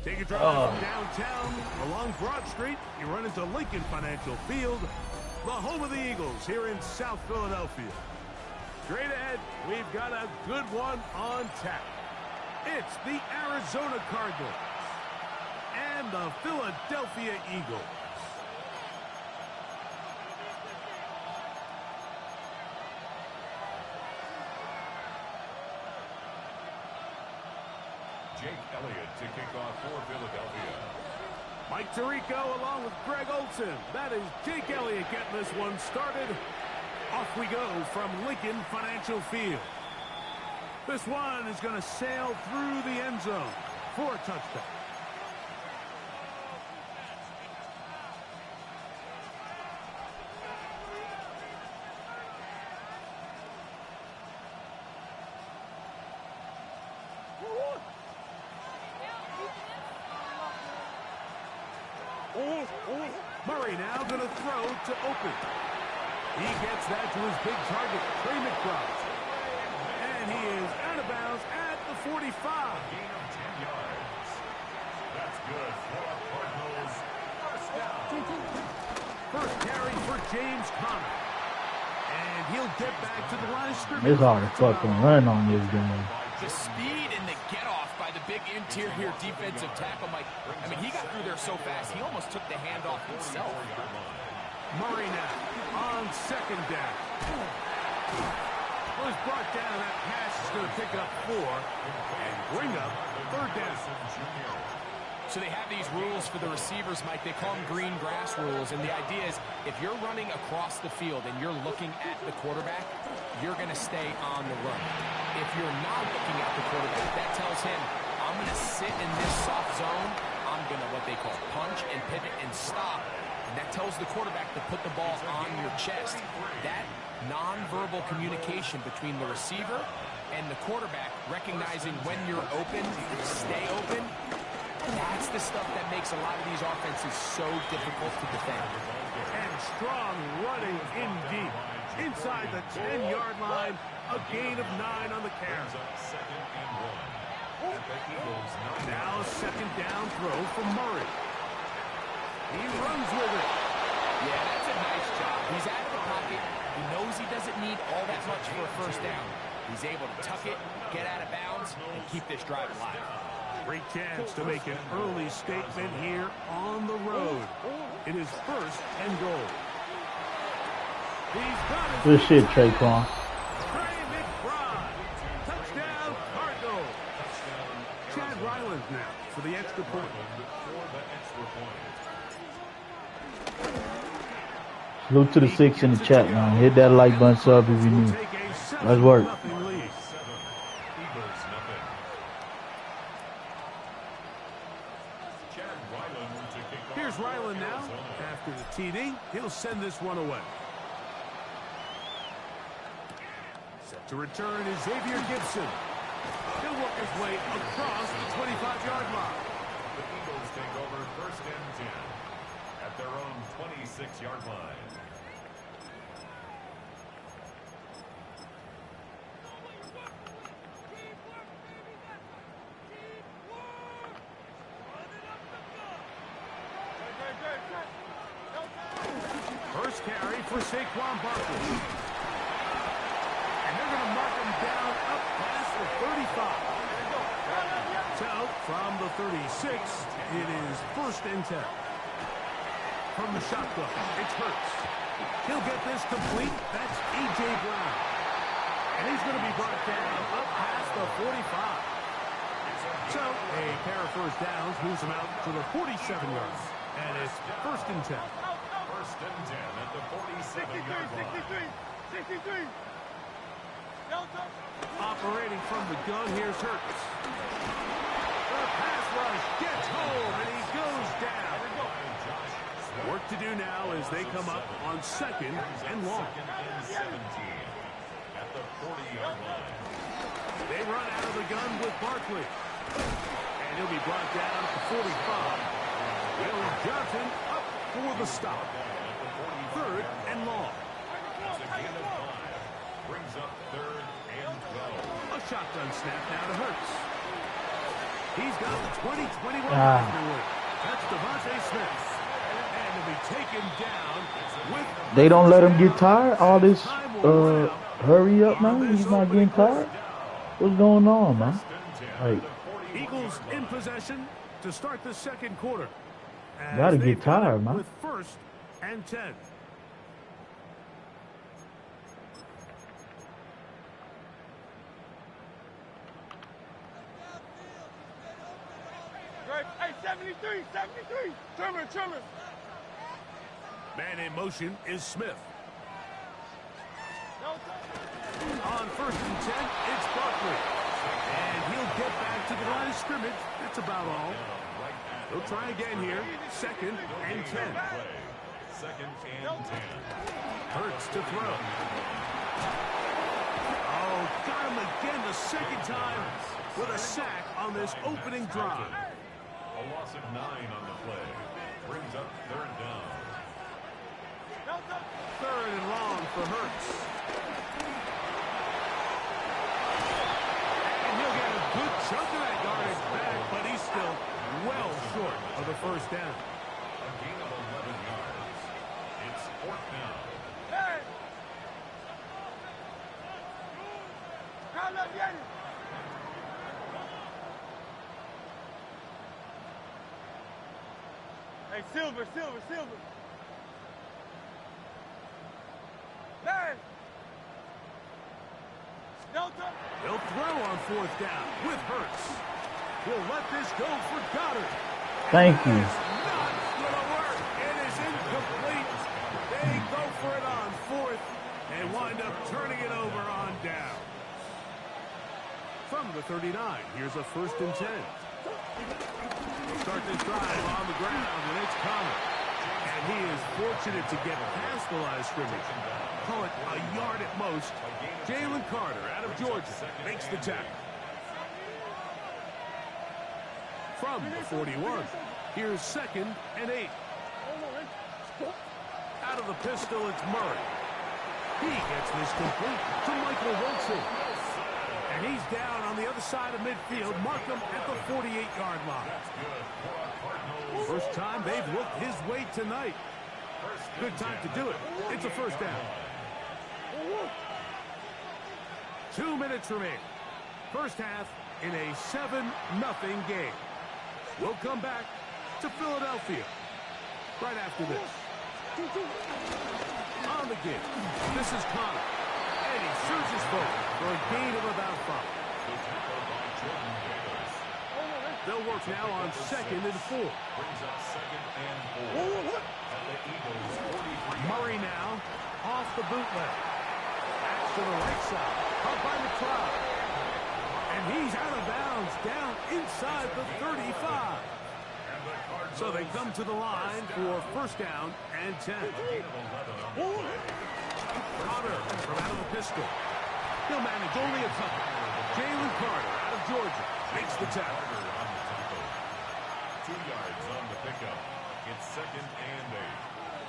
Take a drive from downtown along Broad Street. You run into Lincoln Financial Field, the home of the Eagles here in South Philadelphia. Straight ahead, we've got a good one on tap. It's the Arizona Cardinals and the Philadelphia Eagles. Jake Elliott to kick off for Philadelphia. Mike Tirico along with Greg Olson. That is Jake Elliott getting this one started. Off we go from Lincoln Financial Field. This one is going to sail through the end zone for a touchdown. Murray now going to throw to open. He gets that to his big target, Trey McBride. And he is out of bounds at the 45. Gain of 10 yards. That's good for the Cardinals. 1st down. first carry for James Conner. And he'll get back to the line of scrimmage. It's hard to fucking run on this game. The speed and the get-off by the big interior defensive tackle, Mike. I mean, he got through there so fast, he almost took the handoff himself. Murray now on second down. Was brought down. That pass is going to pick up 4 and bring up third down. So they have these rules for the receivers, Mike. They call them green grass rules. And the idea is if you're running across the field and you're looking at the quarterback, you're going to stay on the run. If you're not looking at the quarterback, that tells him, I'm going to sit in this soft zone. I'm going to what they call punch and pivot and stop. And that tells the quarterback to put the ball on your chest. That nonverbal communication between the receiver and the quarterback, recognizing when you're open, stay open, that's the stuff that makes a lot of these offenses so difficult to defend. And strong running in deep. Inside the 10-yard line, a gain of 9 on the carry. Now a second down throw from Murray. He runs with it. Yeah, that's a nice job. He's out of the pocket. He knows he doesn't need all that much for a first down. He's able to tuck it, get out of bounds, and keep this drive alive. Great chance to make an early statement here on the road. It is first and goal. Good shit, Traquan. Touchdown, Cardinals. Chad Ryland now for the extra point. Salute to the 6 in the chat, man. Hit that like button, sub if you new. Let's work. Here's Ryland now. After the TD, he'll send this one away. Set to return is Xavier Gibson. He'll work his way across the 25-yard line. The Eagles take over first and 10 at their own 26-yard line. First carry for Saquon Barkley. And they're going to mark him down up past the 35. So, from the 36, it is first and 10. From the shotgun, it's Hurts. He'll get this complete. That's A.J. Brown. And he's going to be brought down up past the 45. So, a pair of first downs moves him out to the 47 yards. And it's first and 10. First and 10 at the 47-yard line. 63. Operating from the gun, here's Hurts. The pass rush gets home, and he goes down. Work to do now as they come up on second and long. Second and 17 at the 40-yard line. They run out of the gun with Barkley. And he'll be brought down to 45. Will Johnson up for the stop. Third and long. It's a gain of 5. Brings up third and 12. A shotgun snap now to Hurts. He's got the 2021 Heisman winner. That's Devontae Smith. And to be taken down with... They don't let him get tired? All this hurry up, man? He's not getting tired? What's going on, man? Like, Eagles in possession to start the second quarter. Gotta get tired, man. With first and 10. Hey, 73. Trimmer. Man in motion is Smith. On first and 10, it's Barkley. And he'll get back to the line of scrimmage. That's about all. They'll try again here. Second and 10. Second and 10. Hurts to throw. Oh, got him again the second time with a sack on this opening drive. A loss of 9 on the play. Brings up third down. Third and long for Hurts. And he'll get a good chunk of that yardage back, but he's still well short of the first down. A gain of 11 yards. It Hey, Silver. Man. Delta. He'll throw on 4th down with Hurts. He'll let this go for Goddard. Thank you. It's not going to work. It is incomplete. They go for it on 4th and wind up turning it over on down. From the 39, here's a 1st and 10. We'll start this drive on the ground, and it's Connor. And he is fortunate to get past the line of scrimmage. Call it a yard at most. Jalen Carter out of Georgia makes the tackle. From the 41, here's 2nd and 8. Out of the pistol, it's Murray. He gets this complete to Michael Wilson. And he's down on the other side of midfield. Mark him at the 48-yard line. First time they've looked his way tonight. Good time to do it. It's a 1st down. 2 minutes remain. First half in a 7-0 game. We'll come back to Philadelphia right after this. On the game, this is Connor. And he surges forward for a gain of about 5. They'll work now on 2nd and 4. Murray now off the bootleg. Back to the right side. Up by McLeod. And he's out of bounds down inside the 35. So they come to the line for 1st down and 10. Carter from out of the pistol. He'll manage only a couple. Jalen Carter out of Georgia makes the tackle. 2 yards on the pickup. It's 2nd and 8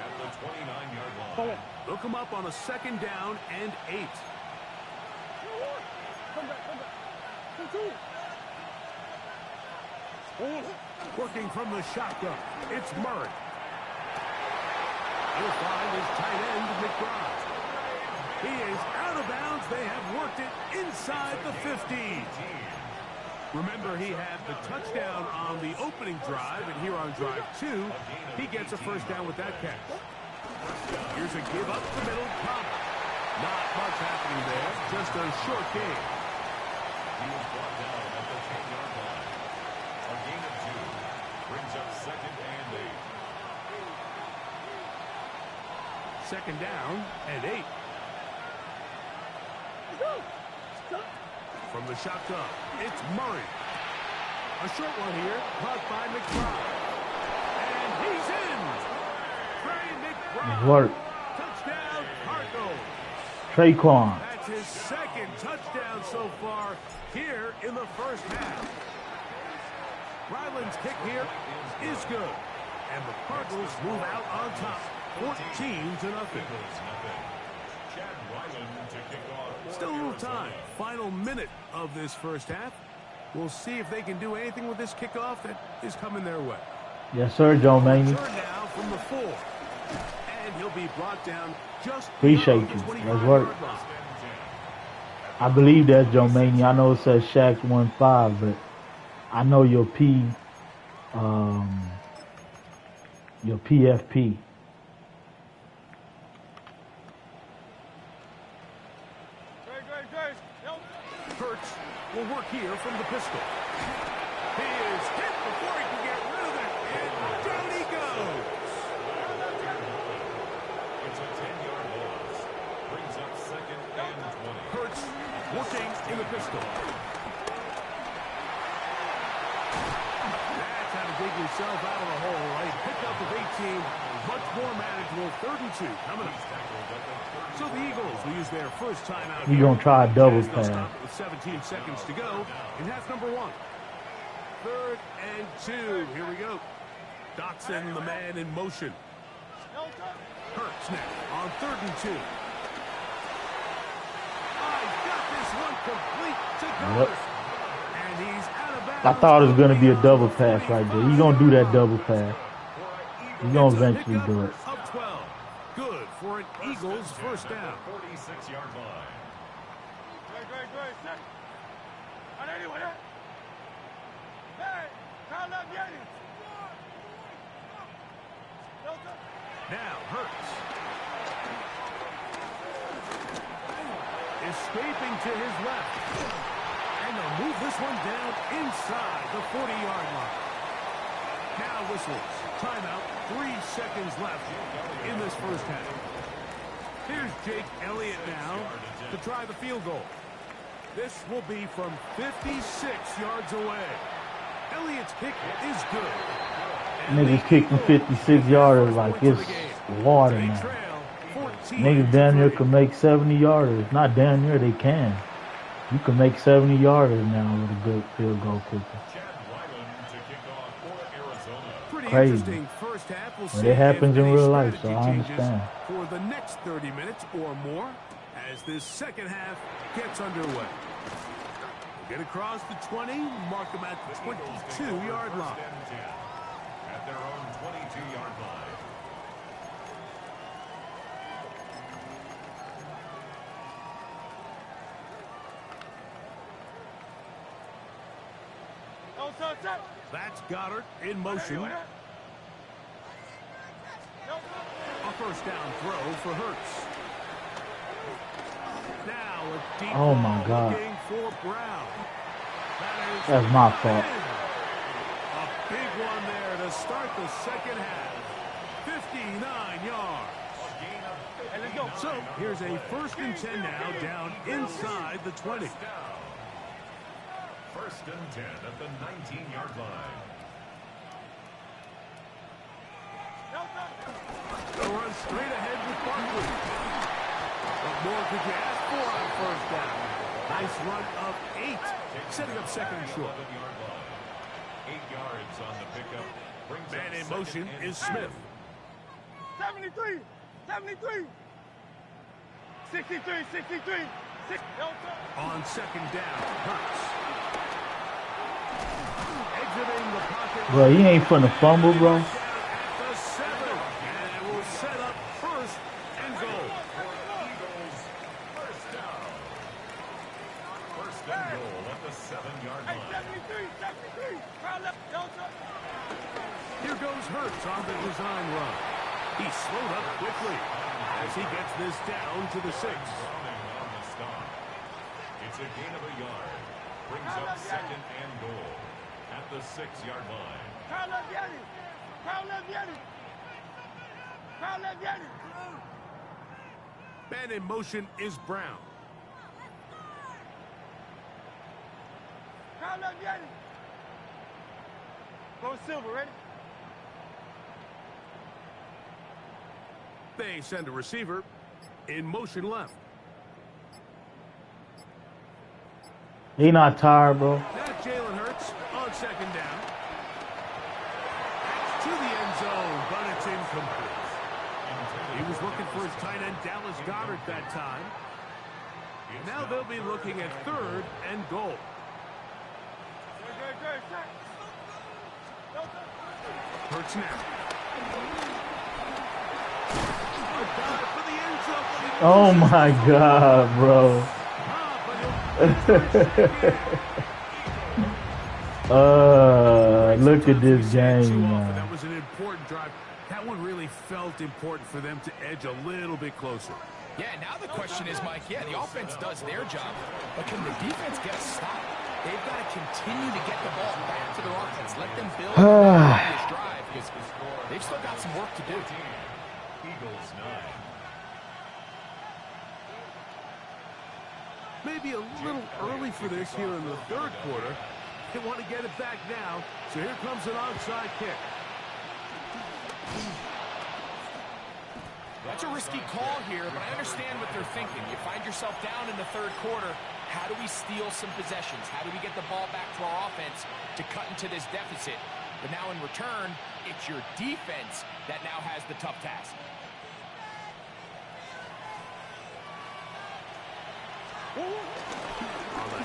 at the 29-yard line. They'll come up on a 2nd down and 8. Come back. Working from the shotgun, it's Murray. He'll find his tight end, McBride. He is out of bounds. They have worked it inside the 15. Remember, he had the touchdown on the opening drive, and here on drive 2, he gets a 1st down with that catch. Here's a give up the middle, Connor. Not much happening there, just a short gain. He was brought down at the 10-yard line. A gain of 2 brings up 2nd and 8. 2nd down and 8. From the shotgun, it's Murray. A short one here, caught by McBride. And he's in! Trey McBride. Work. Touchdown, Cardinals. Traquan. That's his 2nd touchdown so far here in the first half. Ryland's kick here is good. And the Cardinals move out on top, 14-0. Still a little time. Final minute of this first half. We'll see if they can do anything with this kickoff that is coming their way. Yes, sir, Joe Maney. Turn now from the 4. And he'll be brought down just Appreciate you. Let's work. I believe that's Joe Maney. I know it says Shaq's 1-5, but I know your PFP. Hurts will work here from the pistol. He is hit before he can get rid of it, and down he goes. It's a 10-yard loss. Brings up 2nd and 20. Hurts working in the pistol. That's how to dig yourself out of the hole. A pickup of 18, much more manageable. 3rd and 2 coming up. So the Eagles will use their first timeout. He's going to try a double pass. With 17 seconds to go in half number 1. 3rd and 2. Here we go. Dotson, the man in motion. Hurts now on 3rd and 2. I've got this one complete to Goddard. Yep. And he's out of bounds. I thought it was going to be a double pass right there. He's going to do that double pass. He's going to eventually do it. Of 12. Good for an Eagles first down. 46-yard line. Now Hurts. Escaping to his left. And they'll move this one down inside the 40-yard line. Now whistles. Timeout. 3 seconds left in this first half. Here's Jake Elliott now to try the field goal. This will be from 56 yards away. Elliott's kick is good. Niggas kicking 56 yarders like it's water now. Niggas damn near can make 70 yarders. Not damn near, they can. You can make 70 yarders now with a good field goal kicker. Crazy. First half. We'll but it happens in real life, so I understand. For the next 30 minutes or more as this second half gets underway. Get across the 20, mark them at the 22-yard line. At their own 22-yard line. That's Goddard in motion. A first down throw for Hurts. Now a deep oh my God. For Brown. That's my fault. A big one there to start the second half. 59 yards. Hey, let's go. So here's a 1st and 10 now down inside the 20. 1st and 10 at the 19-yard line. They'll run straight ahead with Barkley. What more could you ask for on 1st down? Nice run of 8, setting up 2nd and short. 8 yards on the pickup. Man in motion is Smith. 73, 73, 63, 63. On 2nd down, Hurts. Exiting the pocket. Bro, he ain't finna fumble, bro. The 7, and it will set up 1st and goal. Eagles, 1st down. 1st and goal at the 7-yard line. 73, 73. Here goes Hurts on the design run. He slowed up quickly as he gets this down to the 6. On the stop. It's a gain of a yard. Brings up 2nd and goal at the 6-yard line. Man in motion is Brown. Go Silver, ready? They send a receiver in motion left. He not tired, bro. Now Jalen Hurts on 2nd down. To the end zone, but it's incomplete. He was looking for his tight end, Dallas Goddard, that time. Now they'll be looking at 3rd and goal. Hurts now. Oh my God, bro. Look at this game, man. That was an important drive. That one really felt important for them to edge a little bit closer. Yeah, now the question is, Mike, the offense does their job, but can the defense get a stop? They've got to continue to get the ball back to their offense. Let them build this drive because they've still got some work to do. Eagles 9. Maybe a little early for this here in the 3rd quarter. They want to get it back now, so here comes an onside kick. That's a risky call here, but I understand what they're thinking. You find yourself down in the 3rd quarter. How do we steal some possessions? How do we get the ball back to our offense to cut into this deficit? But now in return, it's your defense that now has the tough task. On the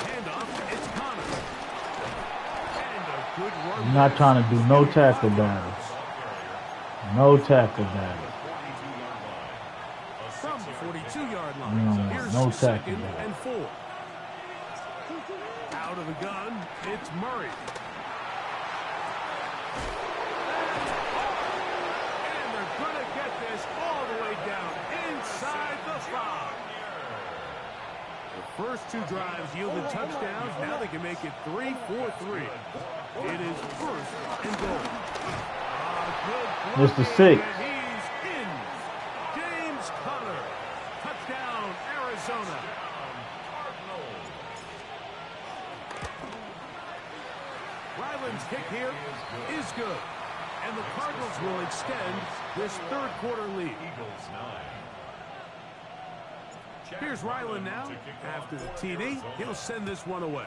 handoff, it's Connor. And a good run. I'm not trying to do no tackle battles. No tackle battles. From the 42-yard line. No, Here's no tackle 2nd and 4. Out of the gun, it's Murray. And they're going to get this all the way down inside the 5. The first 2 drives yielded touchdowns. Now they can make it 3-4-3. It is first and goal. Mr. 6. And he's in. James Conner. Touchdown, Arizona. Ryland's kick here is good. And the Cardinals will extend this third quarter lead. Here's Ryland now. After the TD, he'll send this one away.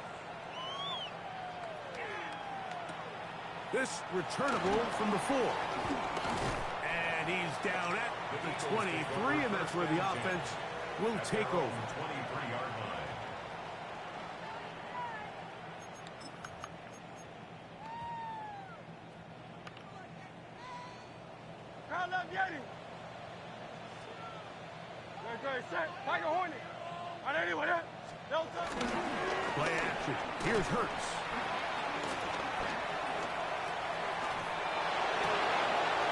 This returnable from the 4. And he's down at the 23, and that's where the offense will take over. 23-yard line. Play action. Here's Hurts.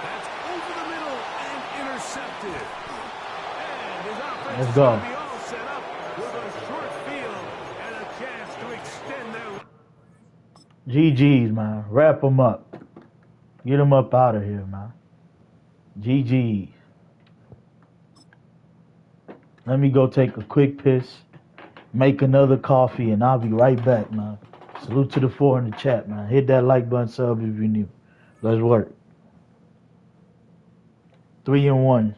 That's over the middle and intercepted. And his offense Let's is go. going to be all set up with a short field and a chance to extend their... GG's, man. Wrap them up. Get them up out of here, man. GG's. Let me go take a quick piss, make another coffee, and I'll be right back, man. Salute to the 4 in the chat, man. Hit that like button, sub if you're new. Let's work. 3-1.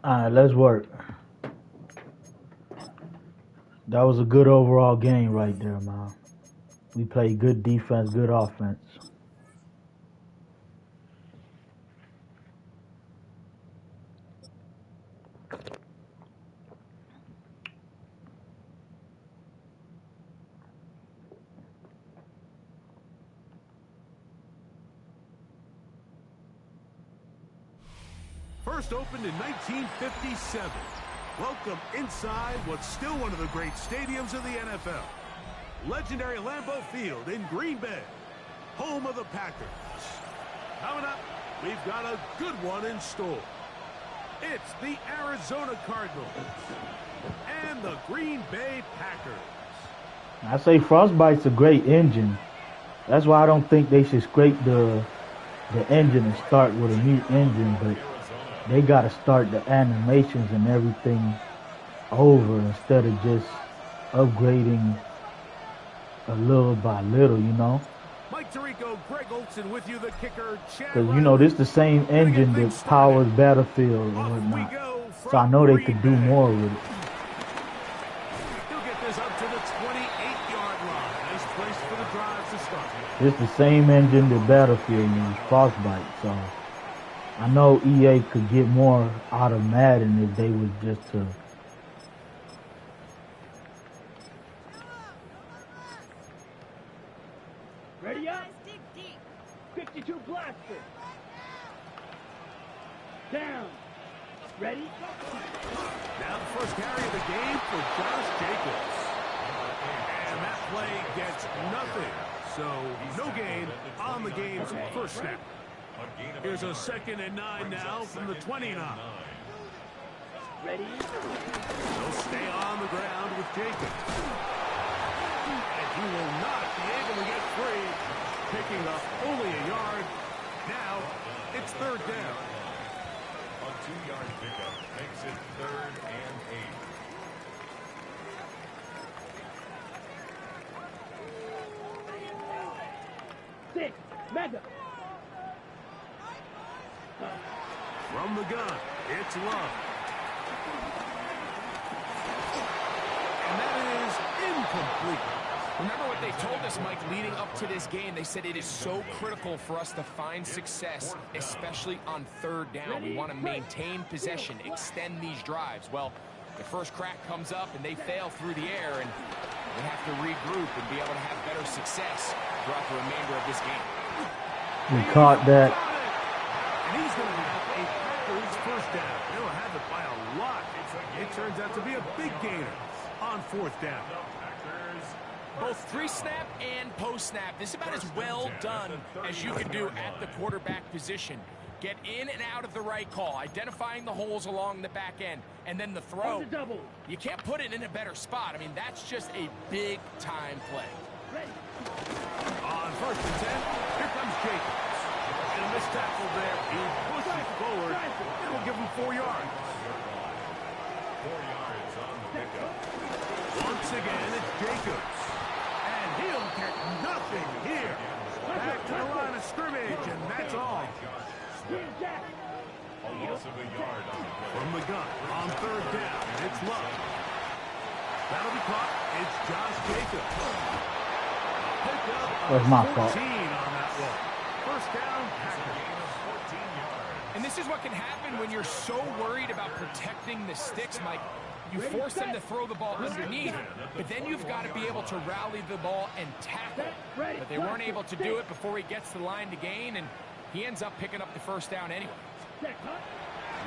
All right, let's work. That was a good overall game right there, man. We played good defense, good offense. First opened in 1957. Welcome inside what's still one of the great stadiums of the NFL. Legendary Lambeau Field in Green Bay, home of the Packers. Coming up, we've got a good one in store. It's the Arizona Cardinals and the Green Bay Packers. I say Frostbite's a great engine. That's why I don't think they should scrape the engine and start with a new engine, but they got to start the animations and everything over instead of just upgrading a little by little, you know? Mike Tirico, Greg Olson with you, the kicker. Because, you know, this is the same engine that powers Battlefield and whatnot. So I know they could do more with it. He'll get this up to the 28-yard line. Nice place for the drive to start. This is the same engine that Battlefield used, Frostbite. So I know EA could get more out of Madden if they was just to... Ready up? 52 blaster. Down. Ready? Now the first carry of the game for Josh Jacobs. And that play gets nothing. So no gain on the game's first snap. Here's a 2nd and 9 now from the 29. Ready? He'll stay on the ground with Jacobs. And he will not be able to get free. Picking up only a yard. Now it's 3rd down. A 2-yard pickup makes it 3rd and 8. 6. Mega. From the gun, it's Love. And that is incomplete. Remember what they told us, Mike, leading up to this game. They said it is so critical for us to find success, especially on 3rd down. We want to maintain possession, extend these drives. Well, the first crack comes up and they fail through the air, and they have to regroup and be able to have better success throughout the remainder of this game. We caught that. And he's going to have a Packers first down. They'll have it by a lot. It turns out to be a big gainer on 4th down. Both pre-snap and post-snap. This is about as well done as you can do at the quarterback position. Get in and out of the right call, identifying the holes along the back end, and then the throw. You can't put it in a better spot. I mean, that's just a big-time play. On 1st and 10, here comes Jacobs. And a missed tackle there. He pushes forward. It'll give him 4 yards. 4 yards on the pickup. Once again, it's Jacobs. And he'll get nothing here. Back to the line of scrimmage, and that's all. A loss of a yard on the play. From the gun, on 3rd down, it's Love. That'll be caught. It's Josh Jacobs. Pick up That's my fault. 14 on that one. First down, Packers. And this is what can happen when you're so worried about protecting the sticks, Mike. You force them to throw the ball underneath, but then you've got to be able to rally the ball and tackle. But they weren't able to do it before he gets the line to gain, and he ends up picking up the first down anyway.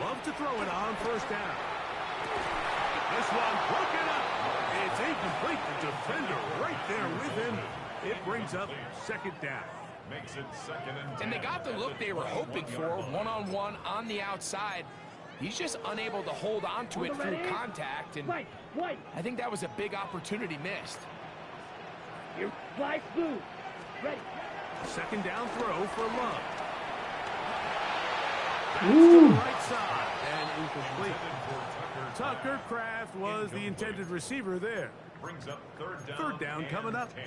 Love to throw it on 1st down. This one broken up. It's incomplete. The defender right there with him. It brings up 2nd down. Makes it 2nd and 10. And they got the look they were hoping for, one-on-one on the outside. He's just unable to hold on to it through contact, and I think that was a big opportunity missed. Flash blue. Ready. 2nd down throw for Love. That's to the right side and incomplete. Tucker Kraft was the intended receiver there. Brings up 3rd down coming up. 10.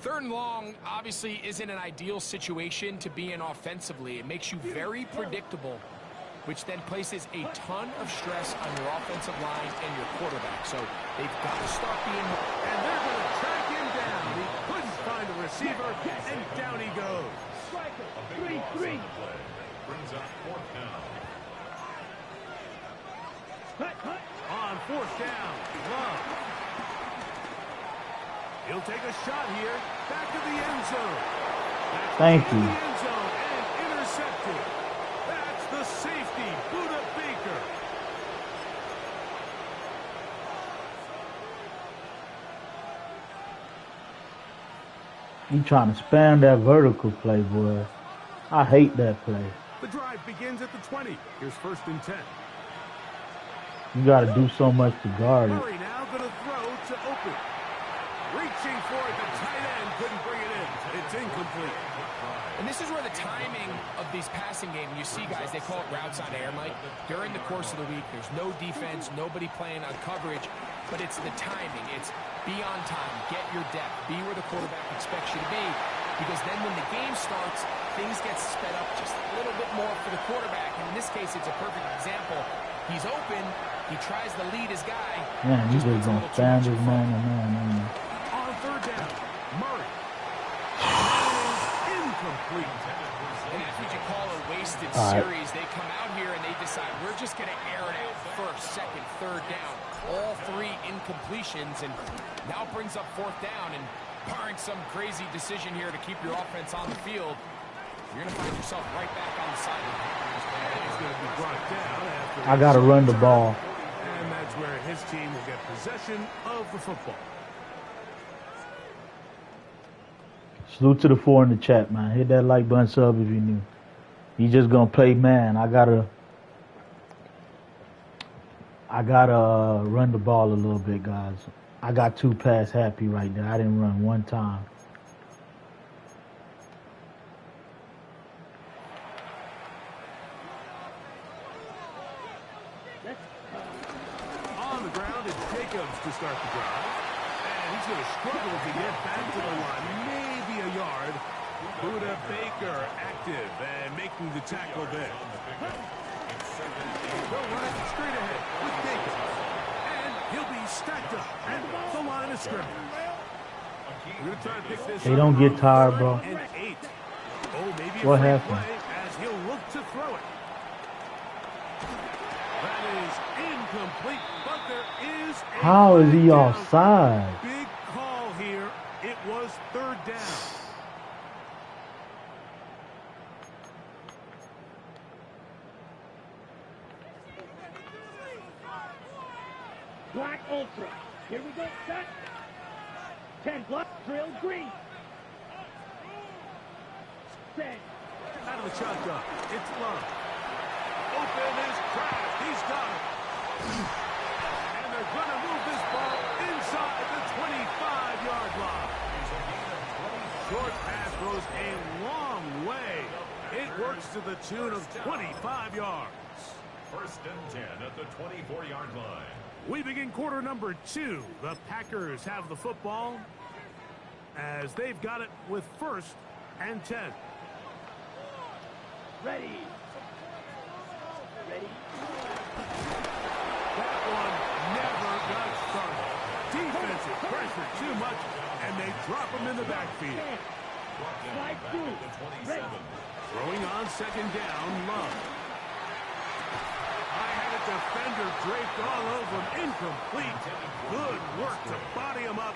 3rd and long obviously isn't an ideal situation to be in offensively. It makes you very predictable. which then places a ton of stress on your offensive line and your quarterback. So they've got to start being more. And they're going to track him down. He couldn't find a receiver, and down he goes. 3-3. Brings up fourth down. On fourth down, Love. He'll take a shot here. Back to the end zone. Thank you. In the end zone and intercepted. That's the safety, Buda Baker. You trying to spam that vertical play, boy. I hate that play. The drive begins at the 20. Here's 1st and 10. You got to do so much to guard it. Murray now going to throw to open. Reaching for it, the tight end couldn't bring it in. It's incomplete. And this is where the timing of these passing games, you see guys, they call it routes on air, Mike. During the course of the week, there's no defense, nobody playing on coverage, but it's the timing. It's be on time, get your depth, be where the quarterback expects you to be, because then when the game starts, things get sped up just a little bit more for the quarterback. And in this case, it's a perfect example. He's open, he tries to lead his guy. Man, you just gonna spam this man. On 3rd down, Murray. Incomplete. And that's what you call a wasted series. They come out here and they decide, we're just going to air it out 1st, 2nd, 3rd down. All 3 incompletions, and now brings up 4th down. And barring some crazy decision here to keep your offense on the field, you're going to find yourself right back on the sideline. He's going to be brought down after I got to run the ball. And that's where his team will get possession of the football. Salute to the 4 in the chat, man. Hit that like button, sub if you new. You just gonna play, man. I gotta run the ball a little bit, guys. I got 2 pass happy right there. I didn't run one time. On the ground, it's Jacobs to start the drive. And he's going to struggle to get back to the line. Maybe a yard. Buda Baker active and making the tackle there. They'll run it straight ahead with Jacobs. And he'll be stacked up at the line of scrimmage. We're going to try to pick this They don't get tired, bro. And 8. Oh, maybe What a free happened? play as he'll look to throw it. That is incomplete, but there is a How is he down. offside? Big call here. It was 3rd down. Black Ultra. Here we go. Set. 10 black. Drill green. Set. Out of the shotgun. It's Love. Open is Kraft. He's got it. And they're going to move this ball inside the 25-yard line. Short pass goes a long way. It works to the tune of 25 yards. 1st and 10 at the 24-yard line. We begin quarter number 2. The Packers have the football as they've got it with 1st and 10. Ready. Ready. That one never got started. Defensive pressure too much, and they drop him in the backfield. Slide through. Ready. Throwing on 2nd down, Love. I had a defender draped all over him. Incomplete. Good work to body him up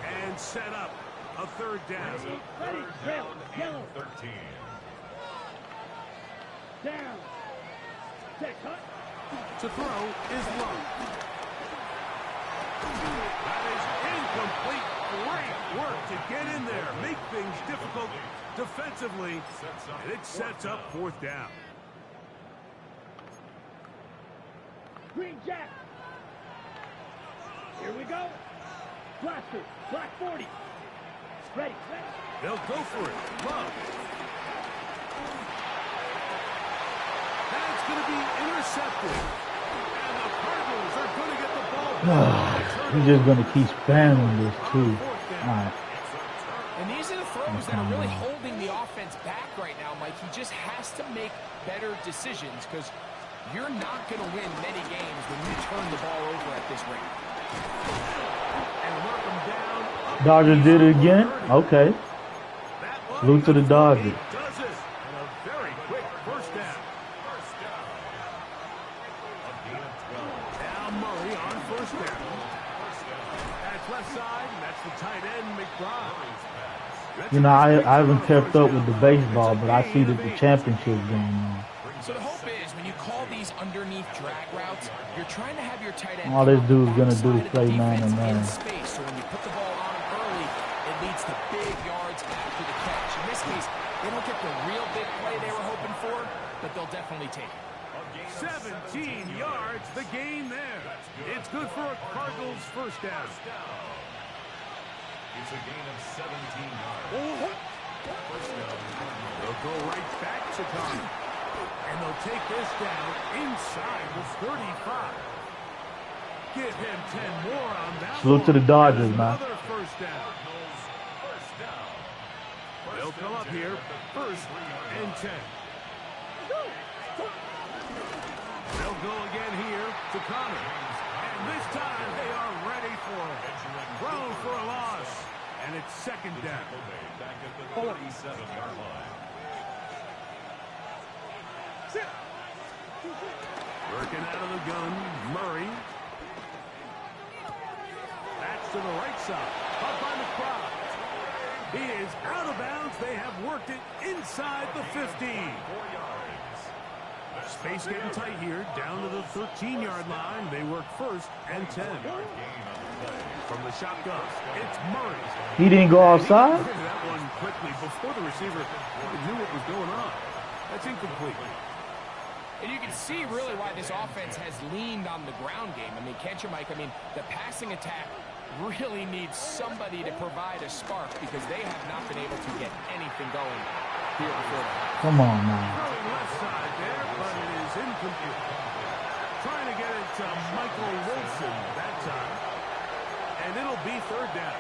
and set up a 3rd down. Ready. Trail. Yellow. 13. Down. Set. Cut. To throw is Love. That is incomplete. Great work to get in there. Make things difficult defensively. And it sets up 4th down. Green Jack. Here we go. Blaster. Black 40. Ready. Ready. They'll go for it. Love. That's going to be intercepted. And the Cardinals are going to get the ball back. He's just gonna keep spamming this too. All right. And these are the throws that are really holding the offense back right now, Mike. He just has to make better decisions because You're not going to win many games when you turn the ball over at this rate. And work them down. Dodgers did it again. Okay. Salute to the Dodgers. Does it. And a very quick first down. Now Murray on first down. That's left side, and that's the tight end, McBride. You know, I haven't kept up with the baseball, but I see that the championship going on. So the hope is when you call these underneath drag routes, you're trying to have your tight end. All this dude's gonna do is play man and in man. space. So when you put the ball on him early, it leads to big yards after the catch. In this case, they don't get the real big play they were hoping for, but they'll definitely take it. 17 yards, the gain there. It's good for a Cardinals first down. It's a gain of 17 yards. First down. They'll go right back to Connor. And they'll take this down inside the 35. Give him 10 more on that. Salute to the Dodgers, man. Another first down. They'll come up here, first and 10. They'll go again here to Connor. And this time they are ready for it. Thrown for a loss. And it's second down. Back at the 47-yard line. Working out of the gun, Murray. That's to the right side. Up by McBride. He is out of bounds. They have worked it inside the 15. 4 yards. Space getting tight here. Down to the 13-yard line. They work first and 10. From the shotgun, it's Murray. He didn't go outside? He that one quickly before the receiver knew what was going on. That's incomplete. And you can see really why this offense has leaned on the ground game. I mean, can't you, Mike? I mean, the passing attack really needs somebody to provide a spark because they have not been able to get anything going here before that. Come on, man. Throwing left side there, but it is incomplete. Trying to get it to Michael Wilson that time. And it'll be third down.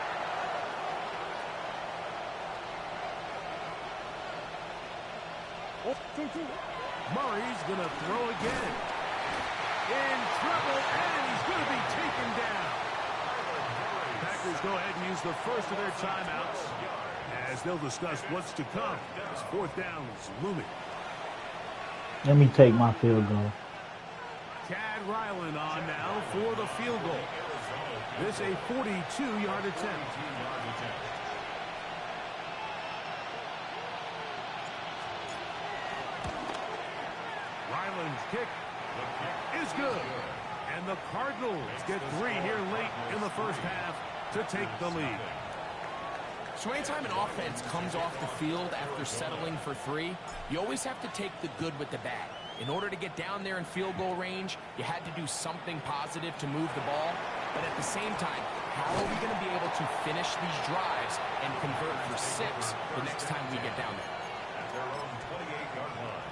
Murray's going to throw again. In trouble, and he's going to be taken down. Packers go ahead and use the first of their timeouts as they'll discuss what's to come. As fourth down is looming. Let me take my field goal. Chad Ryland on now for the field goal. This a 42-yard attempt. Ryland's kick is good. And the Cardinals get 3 here late in the first half to take the lead. So anytime an offense comes off the field after settling for 3, you always have to take the good with the bad. In order to get down there in field goal range, you had to do something positive to move the ball. But at the same time, how are we going to be able to finish these drives and convert for 6 the next time we get down there? At their own 28-yard line.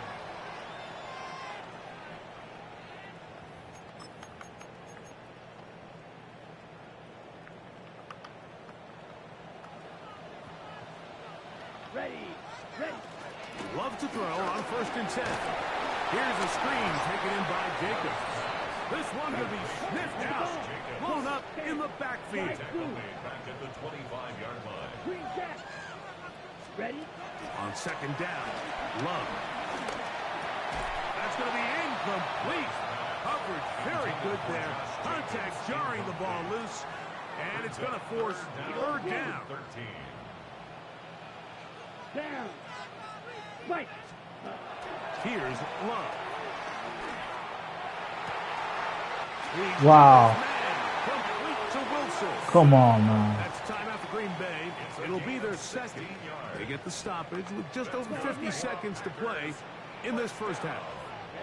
Ready. Love to throw on first and 10. Here's a screen taken in by Jacobs. This one will be sniffed out. Blown up in the backfield. Back at the 25-yard line. Green jack. Ready. On second down, Love. That's going to be incomplete. Coverage very good there. Contact jarring the ball loose. And it's going to force third down. 13. Down. Right. Here's Love. Wow. Complete to Wilson. Come on, man. That's timeout for Green Bay. It'll be their second. They get the stoppage with just over 50 seconds to play in this first half.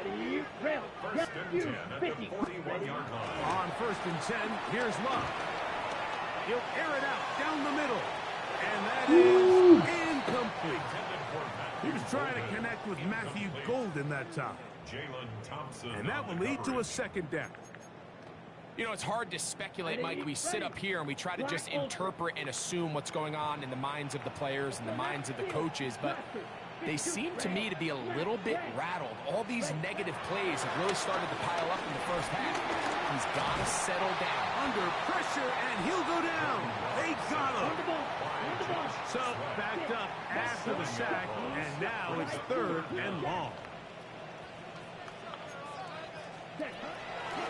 Ready. Rail. First and 10 at the 41-yard line. On first and 10, here's Love. He'll air it out down the middle. And that is incomplete. He was trying to connect with Matthew Golden that time. Jalen Thompson. And that will lead to a second down. You know, it's hard to speculate, Mike. We sit up here and we try to just interpret and assume what's going on in the minds of the players and the minds of the coaches. But they seem to me to be a little bit rattled. All these negative plays have really started to pile up in the first half. He's got to settle down. Under pressure, and he'll go down. They got him. So, backed up after the sack, and now it's 3rd and long.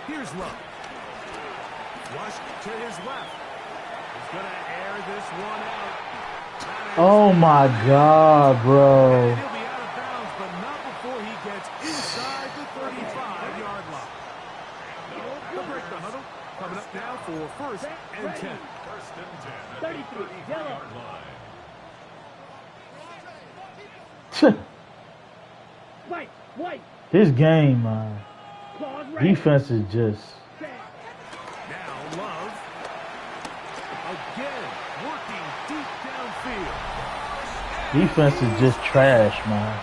Here's Love. Rush to his left. He's going to air this one out. Oh my God, bro. He'll be out of bounds, but not before he gets inside the 35-yard line. They'll break the huddle. Coming up now for 1st and 10. 1st and 10 at the 33-yard line. This game, defense is just. Now Love. Again, working deep downfield. Defense is just trash, man.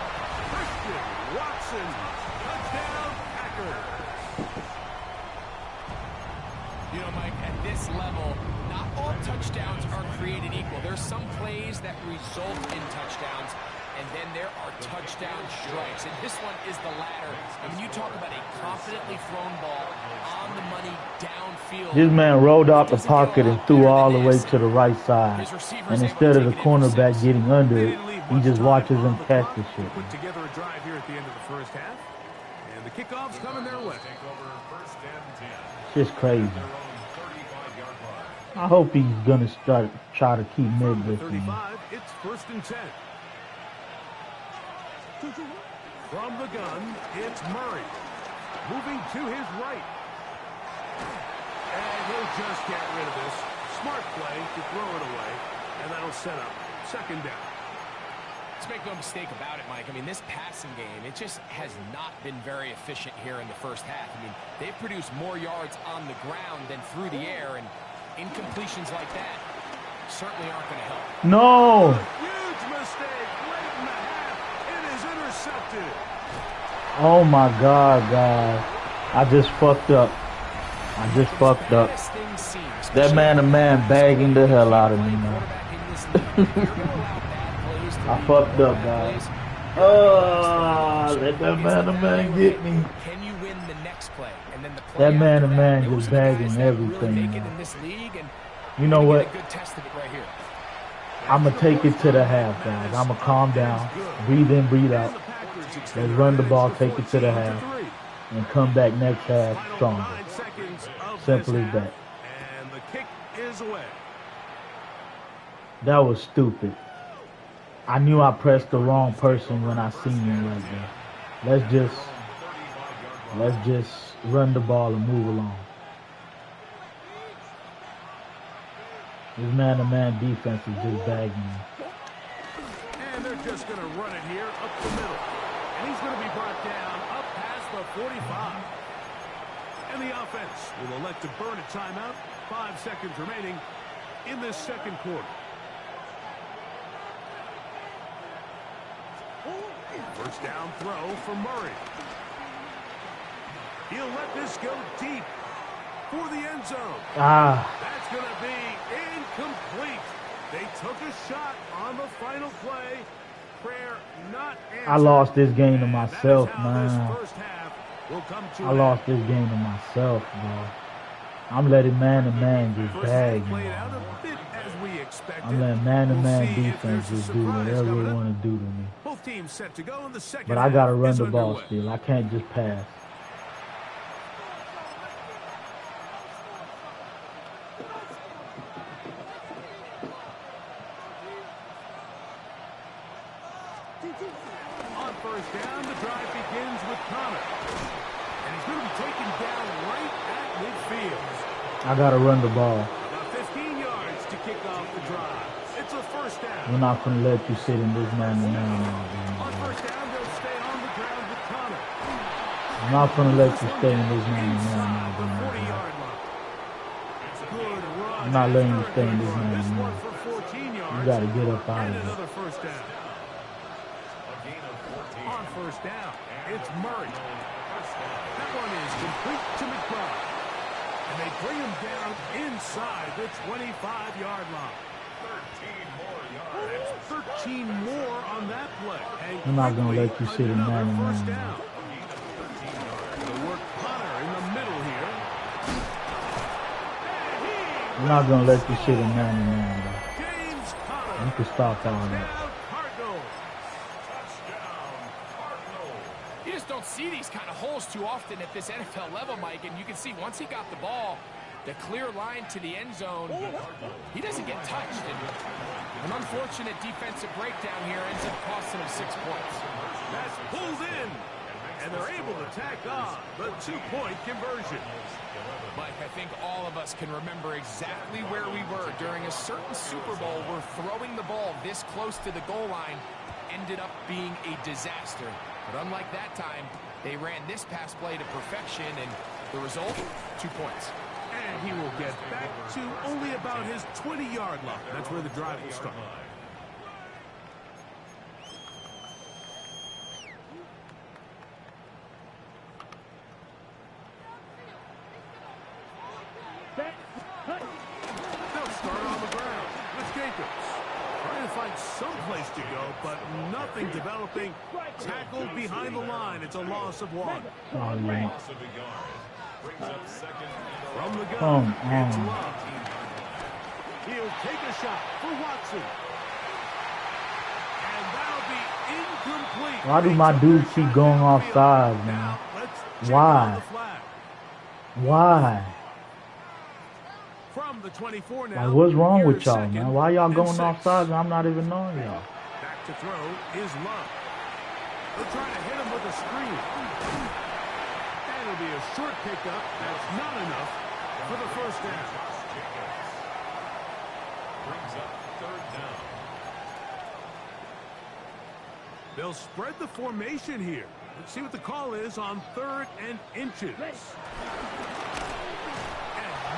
Christian Watson. Touchdown, Packers. You know, Mike, at this level, not all touchdowns are created equal. There's some plays that result in touchdowns, and then there are touchdown strikes. And this one is the latter. And when you talk about a confidently thrown ball on the money downfield. This man rolled out the pocket and threw all the way to the right side. And instead of the cornerback getting under it, he just watches him catch the shit. Put together a drive here at the end of the first half. And the kickoff's coming their way. It's just crazy. I hope he's going to try to keep mid this game. 35, it's 1st and 10. From the gun, it's Murray. Moving to his right. And he'll just get rid of this. Smart play to throw it away. And that'll set up 2nd down. Let's make no mistake about it, Mike. I mean, this passing game, it just has not been very efficient here in the first half. I mean, they've produced more yards on the ground than through the air, and incompletions like that certainly aren't going to help. No! Huge mistake late in the half. It is intercepted. Oh my God, guys. I just fucked up. That man-to-man bagging the hell out of me, man. I fucked up, guys. Let that man-to-man get me. Can you win the next play? And then the play That man-to-man after that, just those are the guys bagging that everything, really make it man. in this league, and You know what? a good test of it right here. I'm going to take it to the half, guys. I'm going to calm down, breathe in, breathe out. Let's run the ball, take it to the half, and come back next half stronger. Simple as that. And the kick is away. That was stupid. I knew I pressed the wrong person when I seen him right there. Let's just run the ball and move along. This man-to-man defense is just bagging me. And they're just going to run it here up the middle. And he's going to be brought down up past the 45. And the offense will elect to burn a timeout. 5 seconds remaining in this 2nd quarter. First down throw for Murray. He'll let this go deep for the end zone. That's going to be incomplete. They took a shot on the final play. Prayer not answered. I lost this game to myself, man. I lost this game to myself, bro. I'm letting man-to-man just bag me. I'm letting man-to-man defense just do whatever they want to do to me. Both teams set to go in the second. But I got to run the ball still. I can't just pass. On first down, the drive begins with Connor. And he's going to be taken down right at midfield. I got to run the ball. About 15 yards to kick off the drive. It's a first down. We're not going to let you sit in this man-to-man. On first down, they'll stay on the ground with Connor. I'm not going to let you stay in this man-to-man. 40-yard line. Good run. I'm not letting you stay in this man-to-man. For 14 yards. You got to get up out of And it. another first down. On first down, it's Murray. That one is complete to McBride. And they bring him down inside the 25-yard line. 13 more yards. That's 13 more on that play. And I'm not going to let you sit in another man first man. down. The work punter in the middle here. I'm not going to let you sit in man man, bro. James Conner. You can stop all that. You just don't see these kind of holes too often at this NFL level, Mike, and you can see once he got the ball, the clear line to the end zone, he doesn't get touched. And an unfortunate defensive breakdown here ends up costing him 6 points. That's pulled in, and they're able to tack on the 2-point conversion. Mike, I think all of us can remember exactly where we were during a certain Super Bowl where throwing the ball this close to the goal line ended up being a disaster. But unlike that time, they ran this pass play to perfection, and the result, 2 points. And he will get back to only about his 20-yard line. That's where the drive will start. They'll start on the ground with Jacobs. Trying to find some place to go, but nothing developing. Tackled behind the line. It's a loss of 1. Oh, yeah. From the gun, it's Love. He'll take a shot for Watson. And that'll be incomplete. Why do my dudes keep going offside, man? Why? Why? From the 24 now. Like, what's wrong with y'all, man? Why y'all going offside and I'm not even knowing y'all? Back to throw is Love. They'll try to hit him with a screen. That'll be a short pickup. That's not enough for the first down. Brings up 3rd down. They'll spread the formation here. Let's see what the call is on 3rd and inches. And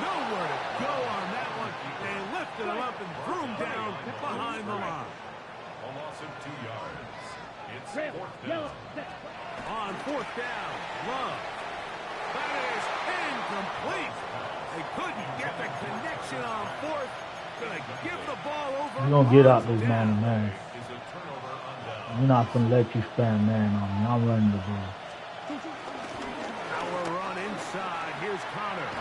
nowhere to go on that one. They lifted him up and threw him down behind the line. A loss of 2 yards. It's 4th down. On 4th down, Love. That is incomplete. They couldn't get the connection on 4th. Gonna give the ball over. You're going to get out this man to man. Is a turnover on down. I'm not going to let you spam man on me. I'm running the ball. Our run inside. Here's Conner.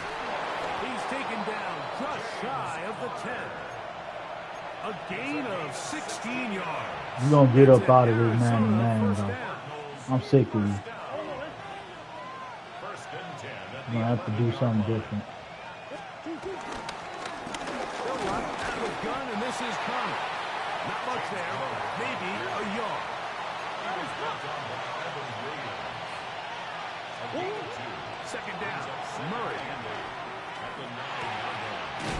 He's taken down just shy of the 10. A gain of 16 yards. You're going to get up out of this man to man, bro. I'm sick of you. I'm going to have to do something different. Still out of the gun, and this is Conner. Not much there. Maybe a yard. Second down. Murray.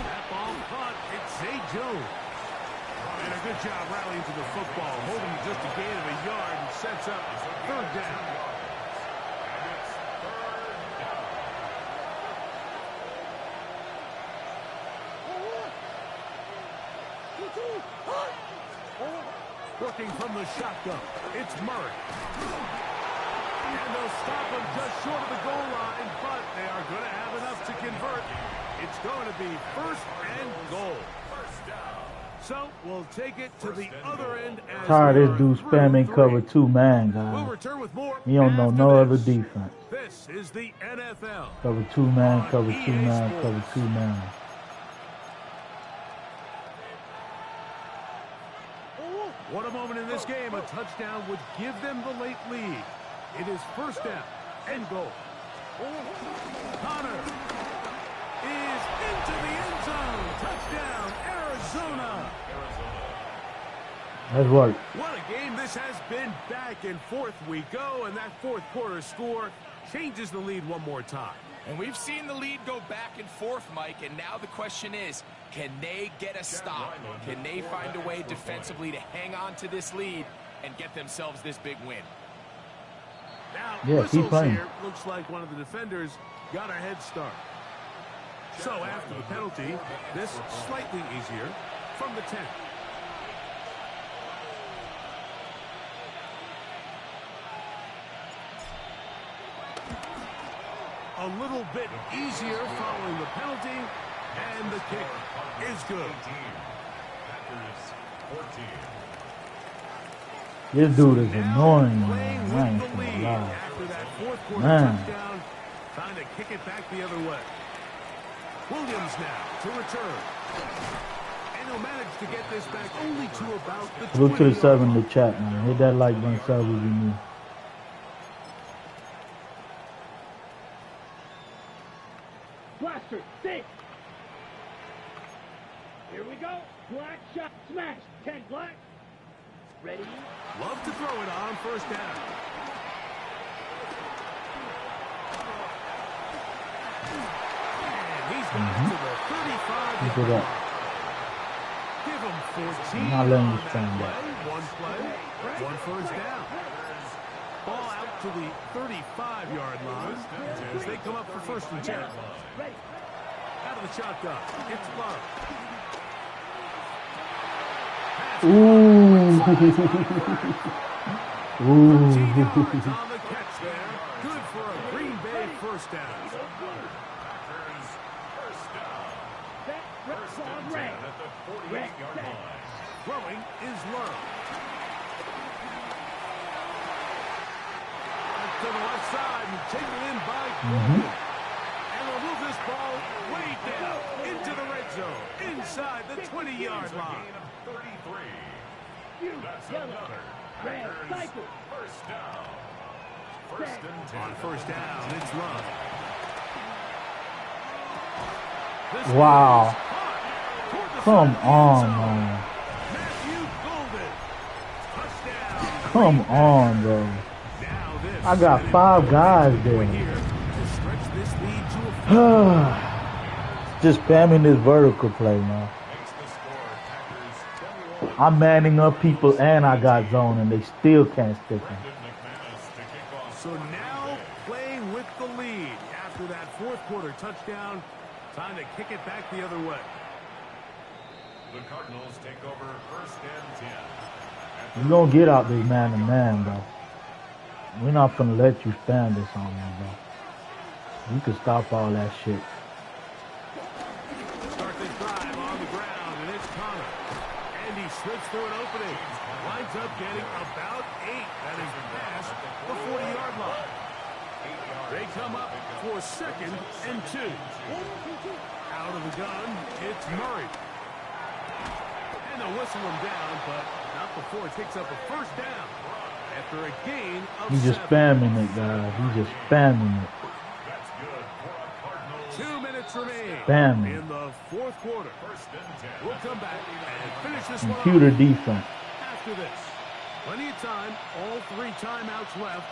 That ball caught. It's Zay Jones. And a good job rallying to the football, holding just a gain of a yard and sets up 3rd down. Working from the shotgun, it's Murray. And they'll stop him just short of the goal line, but they are going to have enough to convert. It's going to be 1st and goal. So we'll take it to the other end. Tired of this dude spamming cover 2 man, guys. We'll return with more. He don't know no other defense. This is the NFL. Cover 2 man, cover 2 man, cover 2 man. What a moment in this game. A touchdown would give them the late lead. It is 1st down and goal. Conner is into the end zone. Touchdown, Arizona. That's work. What a game this has been. Back and forth we go, and that 4th quarter score changes the lead one more time. And we've seen the lead go back and forth, Mike, and now the question is, can they get a stop? Can they find a way defensively to hang on to this lead and get themselves this big win? Now, Yeah, keep playing. Here. Looks like one of the defenders got a head start. So after the penalty, this slightly easier from the 10. A little bit easier following the penalty, and the kick is good. This dude is annoying, man. I ain't gonna lie. After that fourth quarter Man. touchdown, trying to kick it back the other way. Williams now to return. And he'll manage to get this back only to about the 20. Look to the 7 in the chat, man. Hit that like button, sub if you new. Blaster, six. Here we go. Black shot, smash. 10 black. Ready? Love to throw it on first down. And he's got it to the 35. Look at that. Give him 14. I'm not letting you on stand that that. play. One play, one first down. Ball out to the 35-yard line as they come up for first and 10. Out of the shotgun, it's Love. Ooh. Ooh. 14 yards on the catch there. Good for a Green Bay first down. First and 10 at the 48-yard line. Throwing is Love. To the left side and taken in by Coleman. And will move this ball way down into the red zone, inside the 20-yard line. 33. That's another. Red Packers cycle. first down. First and 10. On first down, it's Love. This Wow. is caught toward the Come side of the on, end zone. man. Matthew Golden. Touchdown. Come on, bro. Now this I got 5 guys there. here to stretch this lead to a Just spamming this vertical play, man. Makes the score. Packers 21. I'm manning up people and I got zone and they still can't stick him. McManus to kick off. So now playing with the lead after that fourth quarter touchdown. Time to kick it back the other way. The Cardinals take over first and 10. You're gonna get out there man to man, bro. We're not gonna let you spam this on me, bro. You can stop all that shit. Start this drive on the ground, and it's Connor. And he slips through an opening. Winds up getting about 8. That is past the 40-yard line. They come up for second and 2. Out of the gun, it's Murray. And they'll whistle him down, but not before it takes up a first down. After a gain of He's just 7. spamming it, guys. He's just spamming it. That's good for a Cardinals. 2 minutes remain Spamming. in the fourth quarter. First and 10. We'll come back and finish this one Computer off defense. after this. Plenty of time, all 3 timeouts left.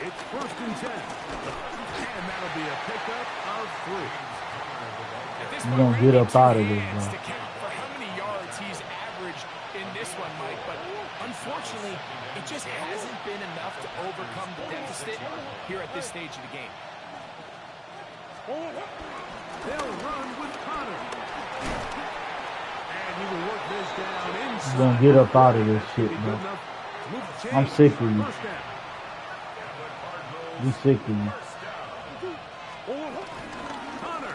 It's first and 10. And that'll be a pickup of 3. At this You're point, gonna get we're up out of two this, hands bro. to count for how many yards he's averaged in this one, Mike. But unfortunately, it just hasn't been enough to overcome the deficit here at this stage of the game. They'll run with Connor. And he will work this down inside. He's gonna get up out of this shit, Good bro. enough to move the I'm chains sick for of you. first down. We sick of you. Connor.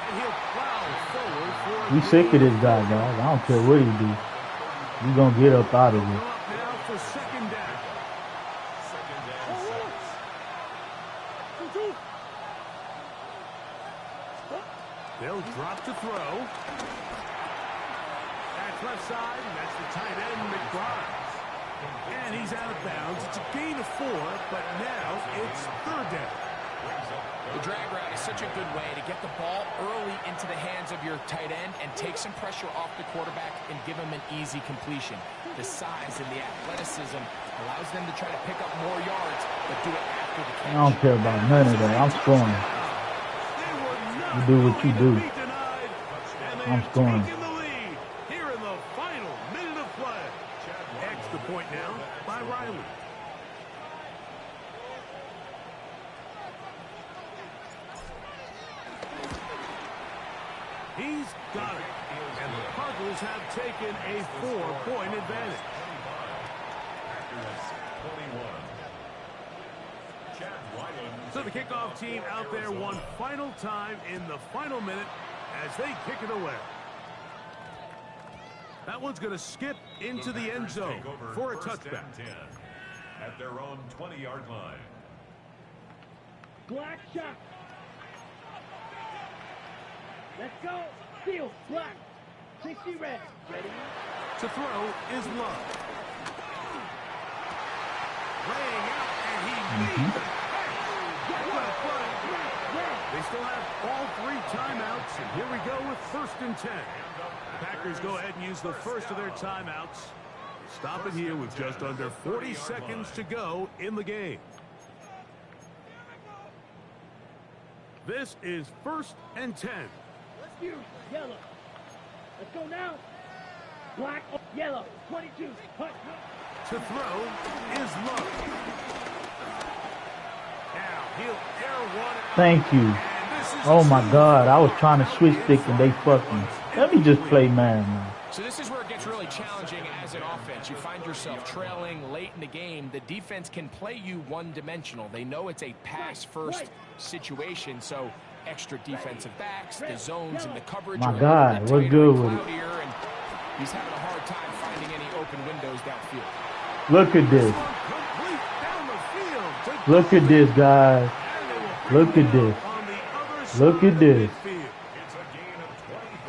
And he'll plow forward for We sick of this guy, guys. I don't care what he do. We gonna get up out of Go here. up now for second down. Second and 6. They'll drop to throw. That's left side, and that's the tight end, McBride. And he's out of bounds. It's a gain of 4, but now it's third down. The drag route is such a good way to get the ball early into the hands of your tight end and take some pressure off the quarterback and give him an easy completion. The size and the athleticism allows them to try to pick up more yards, but do it after the catch. I don't care about none of that. I'm scoring. You do what you do. I'm scoring. Taking the lead here in the final minute of play. Extra point now by Riley. He's got it. And the Cardinals have taken a 4-point advantage. Packers 21. Chad Wyland. So the kickoff team out there one final time in the final minute as they kick it away. That one's going to skip into the end zone for a touchback. At their own 20-yard line. Black shot. Let's go. Field, black. 60 red. Ready? To throw is Love. Laying out, and he made it. What a play. They still have all 3 timeouts, and here we go with 1st and 10. The Packers go ahead and use the first of their timeouts. Stop it here with just under 40 seconds to go in the game. This is 1st and 10. Let's use yellow. Let's go now. Black, yellow, 22. Hut. To throw is Love. Now he'll air one. Thank you. Oh my God, I was trying to switch stick and they fucked me. Let me just play man. So this is where it gets really challenging as an offense. You find yourself trailing late in the game. The defense can play you one-dimensional. They know it's a pass-first situation, so extra defensive backs, the zones, and the coverage. My God, what's good with it? And he's having a hard time finding any open windows downfield. Look at this. Look at this, guys. Look at this. Look at this.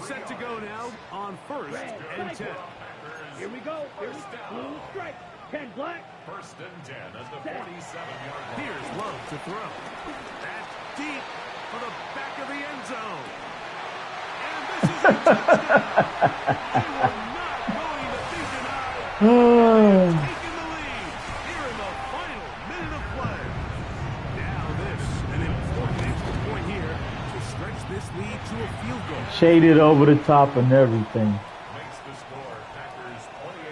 Set to go now on 1st and 10. Here we go. Here's blue strike. 10 black. 1st and 10 at the 47-yard line. Here's Love to throw. That's deep for the back of the end zone. And this is a touchdown. They were not going to be denied. Taking the lead here in the final minute of play. Now this, an important extra point here to stretch this lead to a field goal. Shaded over the top and everything. Makes the score Packers 28.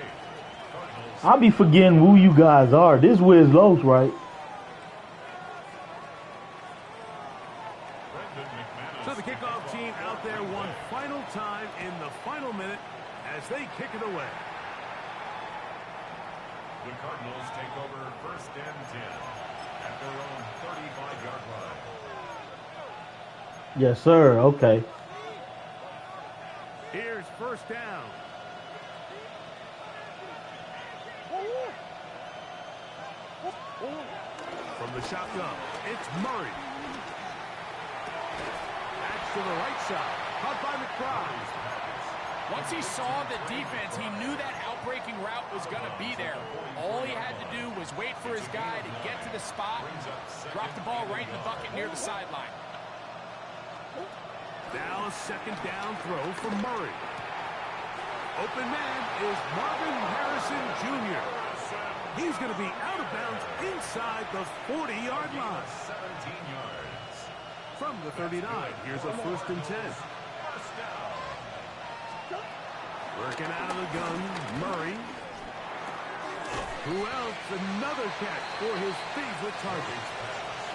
Cardinals. I'll be forgetting who you guys are. This Wiz Los, right? So the kickoff team out there one final time in the final minute as they kick it away. The Cardinals take over 1st and 10 at their own 35-yard line. Yes, sir. Okay. Here's 1st down. From the shotgun, it's Murray. That's to the right side. Caught by McBride. Once he saw the defense, he knew that outbreaking route was going to be there. All he had to do was wait for his guy to get to the spot, drop the ball right in the bucket near the sideline. Now a 2nd down throw for Murray. Open man is Marvin Harrison Jr. He's going to be out of bounds inside the 40-yard line. 17 yards. From the 39, here's a 1st and 10. Working out of the gun, Murray. Who else? Another catch for his favorite target.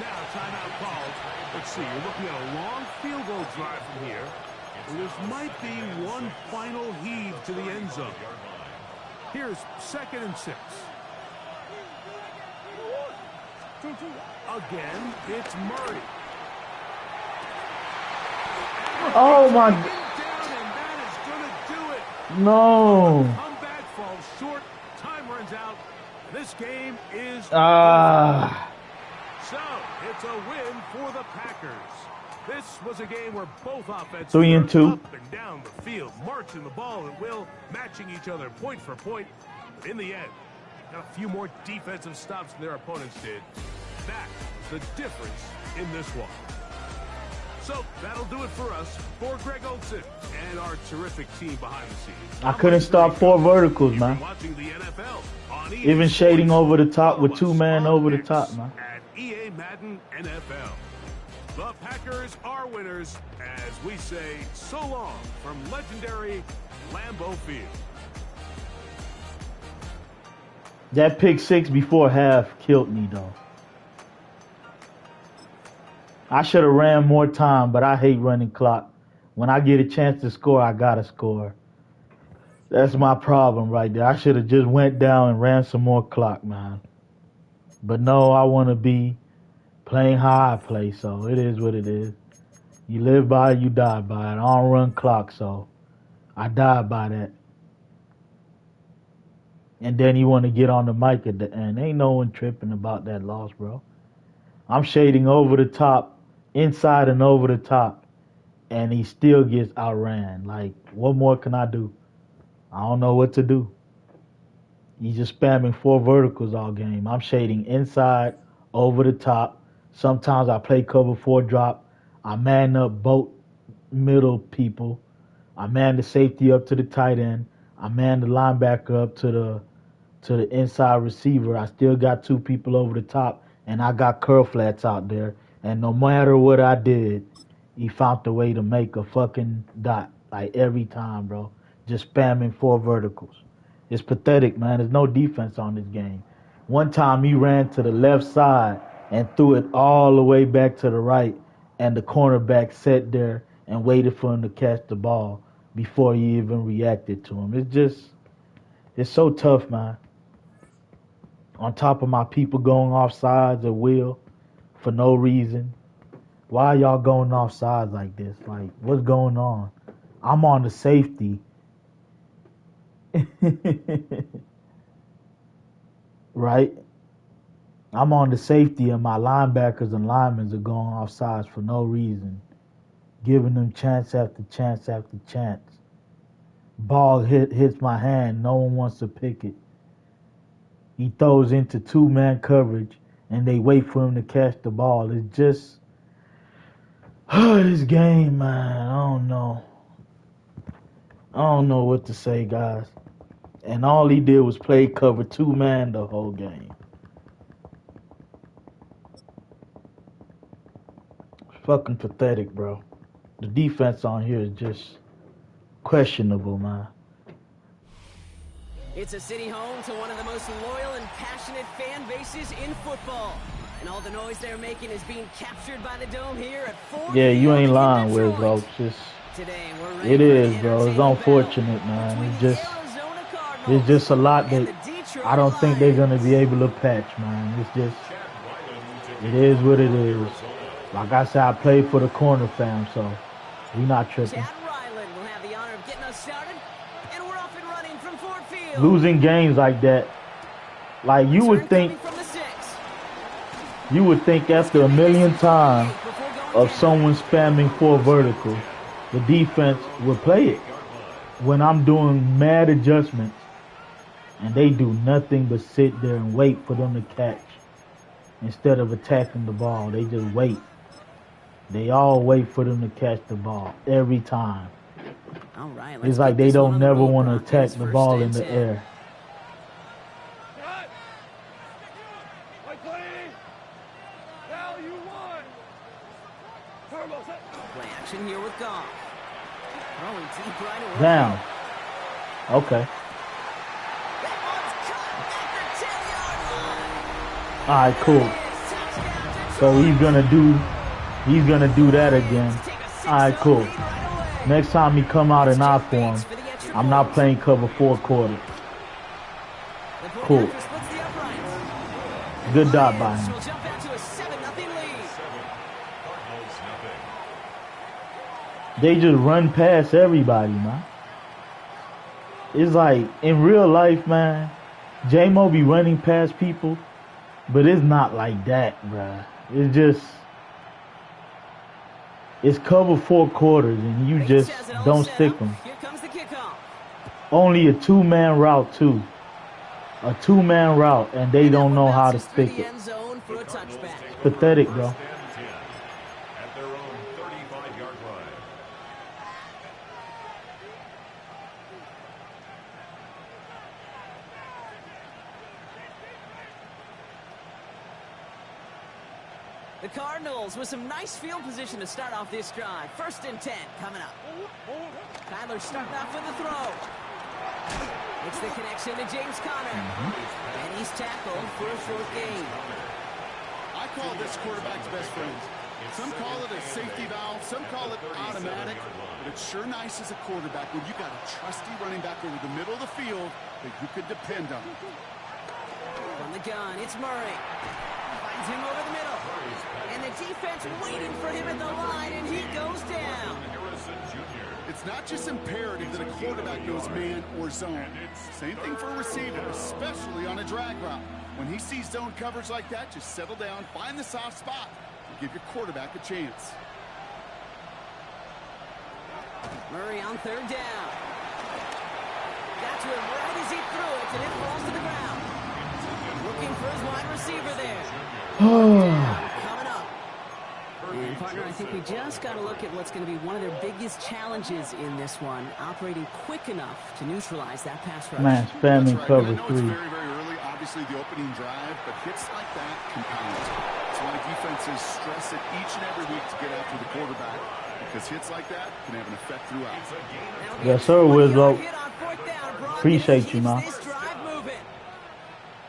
Now timeout called. Let's see, you're looking at a long field goal drive from here. This might be one final heave to the end zone. Here's 2nd and 6. Again, it's Murray. Oh my. Down, and that is going to do it. No. Comeback falls short. Time runs out. This game is so it's a win for the Packers. This was a game where both offenses 3 and 2. up and down the field, marching the ball at will, matching each other point for point. But in the end, got a few more defensive stops than their opponents did. That's the difference in this one. So that'll do it for us. For Greg Olson and our terrific team behind the scenes. I couldn't stop 4 verticals, man. Watching the NFL on EA Even shading Sports. over the top with 2 man Follow us over the on top, X man. At EA Madden NFL. The Packers are winners as we say so long from legendary Lambeau Field. That pick 6 before half killed me, though. I should have ran more time, but I hate running clock. When I get a chance to score, I gotta score. That's my problem right there. I should have just went down and ran some more clock, man. But no, I want to be playing how I play, so it is what it is. You live by it, you die by it. I don't run clock, so I die by that. And then you want to get on the mic at the end. Ain't no one tripping about that loss, bro. I'm shading over the top, inside and over the top, and he still gets outran. Like, what more can I do? I don't know what to do. He's just spamming 4 verticals all game. I'm shading inside, over the top. Sometimes I play cover 4 drop. I man up both middle people. I man the safety up to the tight end. I man the linebacker up to the inside receiver. I still got 2 people over the top, and I got curl flats out there. And no matter what I did, he found a way to make a fucking dot. Like every time, bro. Just spamming 4 verticals. It's pathetic, man. There's no defense on this game. One time he ran to the left side and threw it all the way back to the right, and the cornerback sat there and waited for him to catch the ball before he even reacted to him. It's so tough, man. On top of my people going off sides at will for no reason. Why are y'all going off sides like this? Like, what's going on? I'm on the safety. Right? I'm on the safety, and my linebackers and linemen are going off sides for no reason. Giving them chance after chance after chance. Ball hits my hand. No one wants to pick it. He throws into 2-man coverage, and they wait for him to catch the ball. It's just, this game, man. I don't know what to say, guys. And all he did was play cover 2-man the whole game. Fucking pathetic, bro. The defense on here is just questionable, man. It's a city home to one of the most loyal and passionate fan bases in football. And all the noise they're making is being captured by the dome here at Ford. Yeah, you ain't lying, Wiz, bro. It is, bro. It's unfortunate, man. It's just a lot that I don't think they're going to be able to patch, man. It is what it is. Like I said, I played for the corner fam, so we not tripping. Losing games like that, like you would think after a million times of someone spamming 4 verticals, the defense would play it. When I'm doing mad adjustments and they do nothing but sit there and wait for them to catch instead of attacking the ball, they just wait. They all wait for them to catch the ball every time. All right, it's like they don't never want to attack the ball in the air. Play action here with Goff. Throwing deep right away. Down. Okay. All right, cool. So he's gonna do that again. All right, cool. Next time he come out in our form, I'm not playing cover 4 quarters. Cool. Good dot by him. They just run past everybody, man. It's like, in real life, man, J-Mo be running past people, but it's not like that, bruh. It's just... It's cover 4 quarters, and you just don't stick them. Only a 2-man route, too. A 2-man route, and they don't know how to stick it. Pathetic, bro. The Cardinals with some nice field position to start off this drive. 1st and 10 coming up. Kyler starting off with the throw. It's the connection to James Conner. And he's tackled for a short gain. I call this quarterback's best friend. Some call it a safety valve, some call it automatic, but it's sure nice as a quarterback when you got a trusty running back over the middle of the field that you could depend on. From the gun, it's Murray. Finds him over the middle. And the defense waiting for him at the line, and he goes down. It's It's not just imperative that a quarterback knows man or zone. Same thing for a receiver, especially on a drag route. When he sees zone coverage like that, just settle down, find the soft spot, and give your quarterback a chance. Murray on third down. Got to him right as he threw it, and it falls to the ground. Looking for his wide receiver there. Coming up. And partner, I think we just got to look at what's going to be one of their biggest challenges in this one, operating quick enough to neutralize that pass rush. Man, spamming Right. cover I know 3. it's very, very early, obviously the opening drive, but hits like that compound. That's why defenses stress it each and every week to get after the quarterback, because hits like that can have an effect throughout. Yes, sir, Wizzo. Appreciate you, man.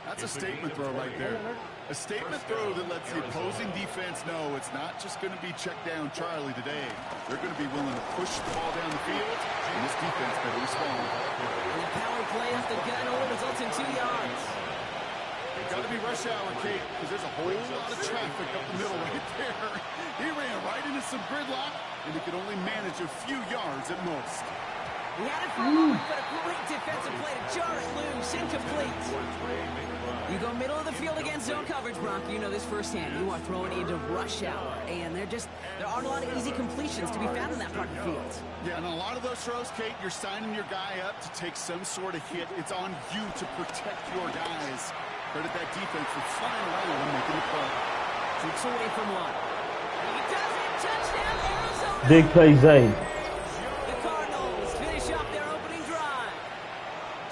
That's a statement throw right there. A statement throw that lets the opposing defense know it's not just going to be check down Charlie today. They're going to be willing to push the ball down the field, and this defense better respond. And the power play off the gun only results in 2 yards. It's got to be rush hour, Kate, because there's a whole lot of traffic up the middle right there. He ran right into some gridlock, and he could only manage a few yards at most. He had it for a moment, but a great defensive play to jar it loose, incomplete. You go middle of the field against zone coverage, Brock. You know this firsthand. You are throwing into rush hour, and there aren't a lot of easy completions to be found in that part of the field. Yeah, and a lot of those throws, Kate, you're signing your guy up to take some sort of hit. It's on you to protect your guys. Credit that defense for flying around and making the play. Keeps away from one. He does it. Touchdown, Arizona. Big play, Zay. The Cardinals finish up their opening drive.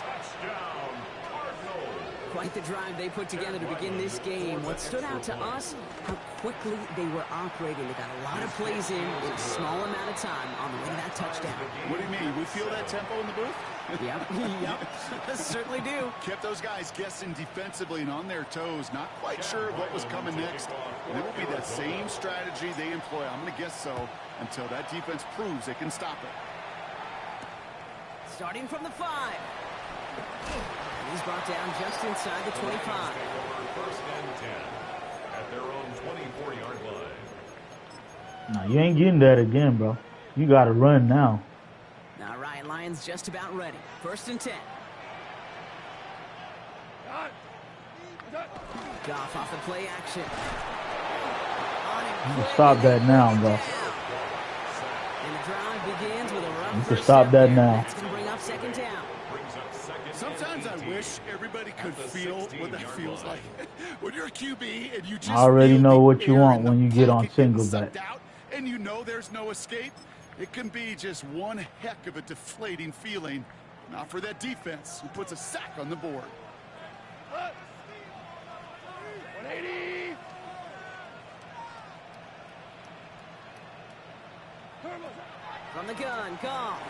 Touchdown, Cardinals. Quite the drive they put together to begin this game. What stood out to us, how quickly they were operating. They got a lot of plays in a small amount of time on the way to that touchdown. What do you mean? We feel that tempo in the booth? Yep. Certainly do. Kept those guys guessing defensively and on their toes, not quite sure what was coming next. And it will be that same strategy they employ, I'm going to guess so, until that defense proves they can stop it. Starting from the 5. He's brought down just inside the 25. First and 10 at their own 24-yard line. No, you ain't getting that again, bro. You got to run now. All right, Lions just about ready. First and 10. Goff off the play action. You can stop that now, bro. And the drive begins with a run. You can stop that now. That's going to bring up second down. Sometimes I wish everybody could feel what that feels like. When you're a QB and you just I already know what you want when you get on single back. And you know there's no escape. It can be just one heck of a deflating feeling. Not for that defense who puts a sack on the board. 180. From the gun, Goff.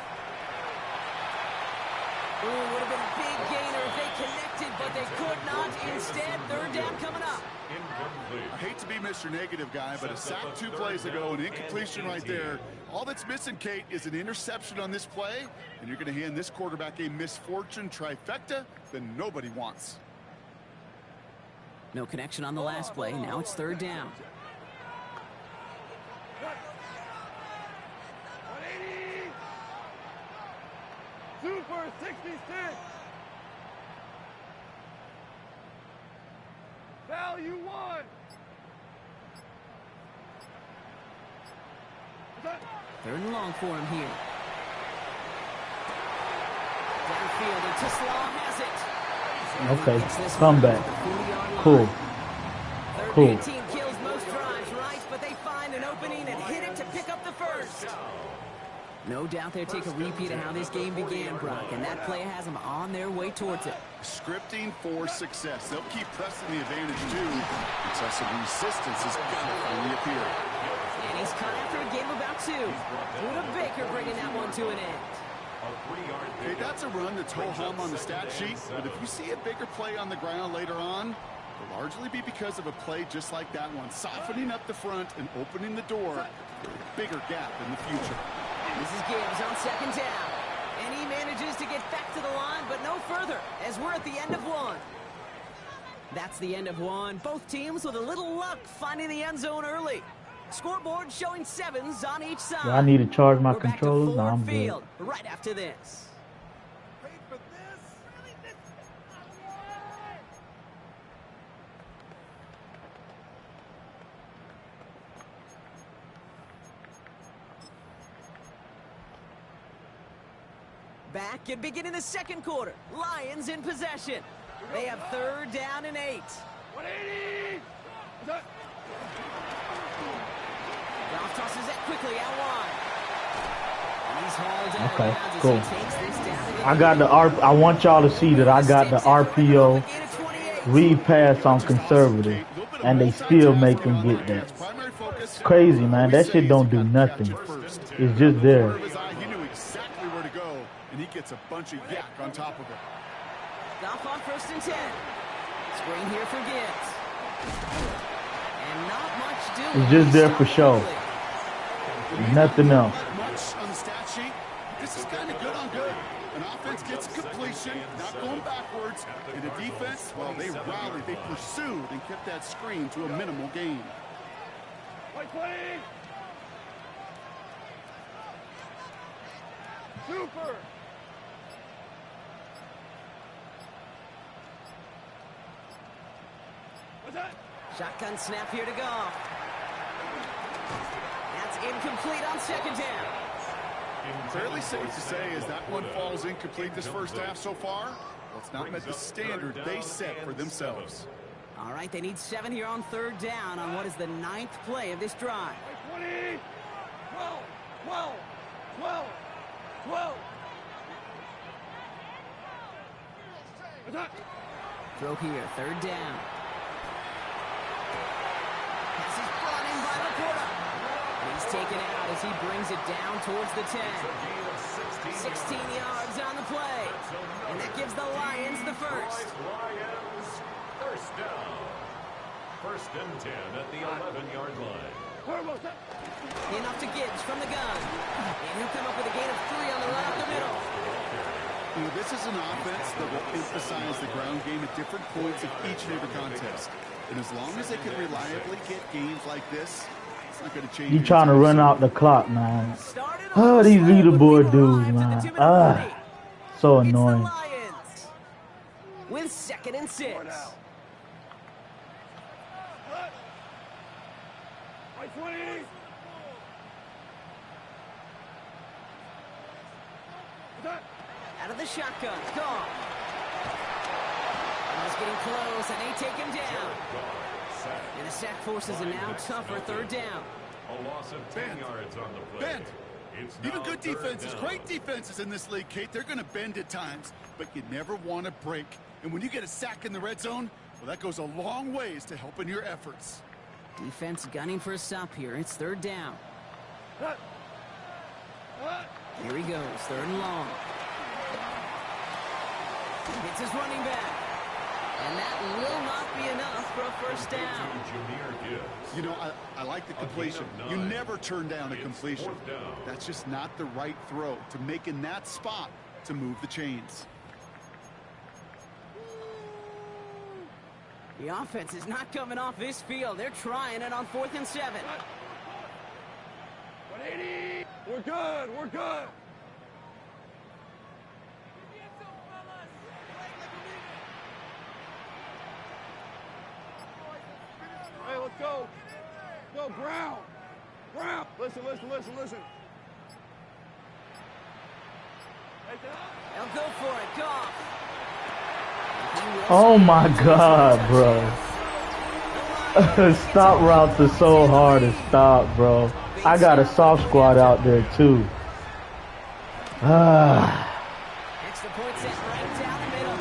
Ooh, would have been a big gainer if they connected, but they could not. Instead, third down coming up. I hate to be Mr. Negative guy, but a sack 2 plays ago, an incompletion right there. All that's missing, Kate, is an interception on this play, and you're going to hand this quarterback a misfortune trifecta that nobody wants. No connection on the last play. Now it's third down. 180. Super 66. Value 1. Third and long for him here. Downfield, and Tisslaw has it. Okay, comeback. Cool. Third and 18 kills most drives, right? But they find an opening and hit it to pick up the first. No doubt they'll take a repeat of how this game began, Brock, and that play has them on their way towards it. Scripting for success. They'll keep pressing the advantage, too, until some resistance is going to finally appear. And he's caught after a game of about 2. Buda Baker bringing that one to an end. Hey, that's a run that's ho-hum on the stat sheet, but if you see a bigger play on the ground later on, it'll largely be because of a play just like that one, softening up the front and opening the door for a bigger gap in the future. This is Gibbs on second down. And he manages to get back to the line, but no further, as we're at the end of 1. That's the end of 1. Both teams with a little luck finding the end zone early. Scoreboard showing 7s on each side. Do I need to charge my We're back to controllers? No, Ford I'm Field good. right after this. Back and beginning the second quarter. Lions in possession. They have 3rd down and 8. 180! Goff tosses it quickly out wide. And he's hauled out Okay, of bounds as cool. he takes this down to the I got the I want y'all to see that I got the RPO read pass on conservative, and they still make them get that. It's crazy, man. That shit don't do nothing. It's just there. He knew exactly where to go, and he gets a bunch of yak on top of it. Goff on 1st and 10. Screen here for Gibbs. And not much doing. It's just there for show. Nothing else. Much on the stat sheet. This is kind of good on good. An offense gets completion, not going backwards. And a defense, well, they rallied, they pursued, and kept that screen to a minimal gain. Super! What's that? Shotgun snap here to Goff. That's incomplete on 2nd down. Fairly safe to say as that one falls incomplete this first half so far. Well, it's not met the standard they set for themselves. All right, they need 7 here on 3rd down on what is the 9th play of this drive. 20! 12! 12! 12! 12! What's that? Throw here, 3rd down. This is brought in by Laporta. He's taken out as he brings it down towards the 10. 16 yards on the play. And that gives the Lions the first. Lions, 1st down. 1st and 10 at the 11-yard line. Enough to Gibbs from the gun. And he'll come up with a gain of 3 on the run up the middle. You know, this is an offense that will emphasize the ground game at different points of each and every contest. And as long as they can reliably get games like this, it's not going to change. You trying to run out the clock, man. Oh, these leaderboard dudes, man. Ah, so annoying. With 2nd and 6. Right 20! Out of the shotgun. Goff. He's getting close, and they take him down. And the sack forces a now tougher 3rd down. A loss of 10 yards on the play. Bend. Even good defenses, great defenses in this league, Kate, they're going to bend at times, but you never want to break. And when you get a sack in the red zone, well, that goes a long ways to helping your efforts. Defense gunning for a stop here. It's 3rd down. Here he goes, 3rd and long. It's his running back. And that will not be enough for a 1st down. You know, I like the completion. You never turn down a completion. That's just not the right throw to make in that spot to move the chains. The offense is not coming off this field. They're trying it on 4th and 7. 180! We're good! We're good! Hey, let's go! Go, Brown! Brown! Listen. They'll go for it. Goff. Oh my God, bro. Stop routes are so hard to stop, bro. I got a soft squad out there too. Extra point set right down the middle.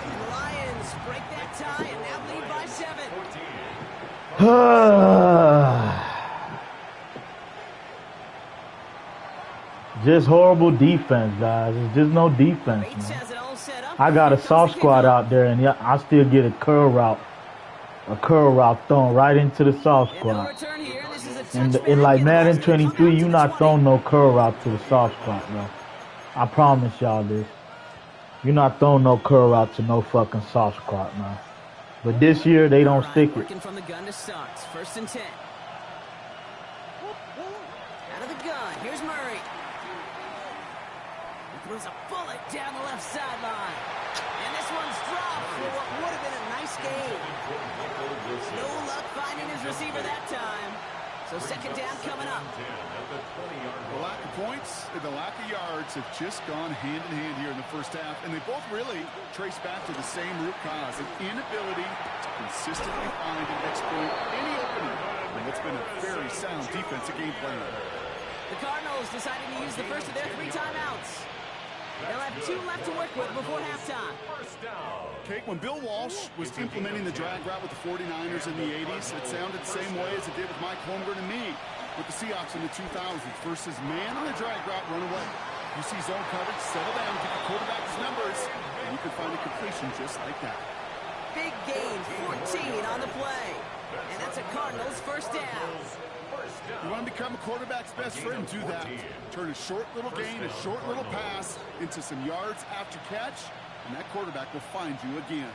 And the Lions break that tie and now lead by 7. Just horrible defense, guys. It's just no defense, man. I got a soft squad out there, and I still get a curl route thrown right into the soft squad. And in like Madden 23, you're not throwing no curl route to the soft squad, bro. I promise y'all this. You're not throwing no curl route to no fucking soft squad, man. But this year, they don't stick it. Working from the gun to start. 1st and 10. Throws a bullet down the left sideline. And this one's dropped for what would have been a nice gain. No luck finding his receiver that time. So second down coming up. The lack of points and the lack of yards have just gone hand in hand here in the first half, and they both really trace back to the same root cause, an inability to consistently find and exploit any opening in what's been a very sound defensive game plan. The Cardinals decided to use the first of their 3 timeouts. They'll have 2 left to work with before halftime. Kate, when Bill Walsh was implementing the drag route with the 49ers in the 80s, it sounded the same way as it did with Mike Holmgren and me with the Seahawks in the 2000s versus man on the drag route, run away. You see zone coverage, settle down, get the quarterback his numbers, and you can find a completion just like that. Big gain, 14 on the play. And that's a Cardinals first down. You want to become a quarterback's best friend, do that. Turn a short little gain, a short little pass into some yards after catch, and that quarterback will find you again.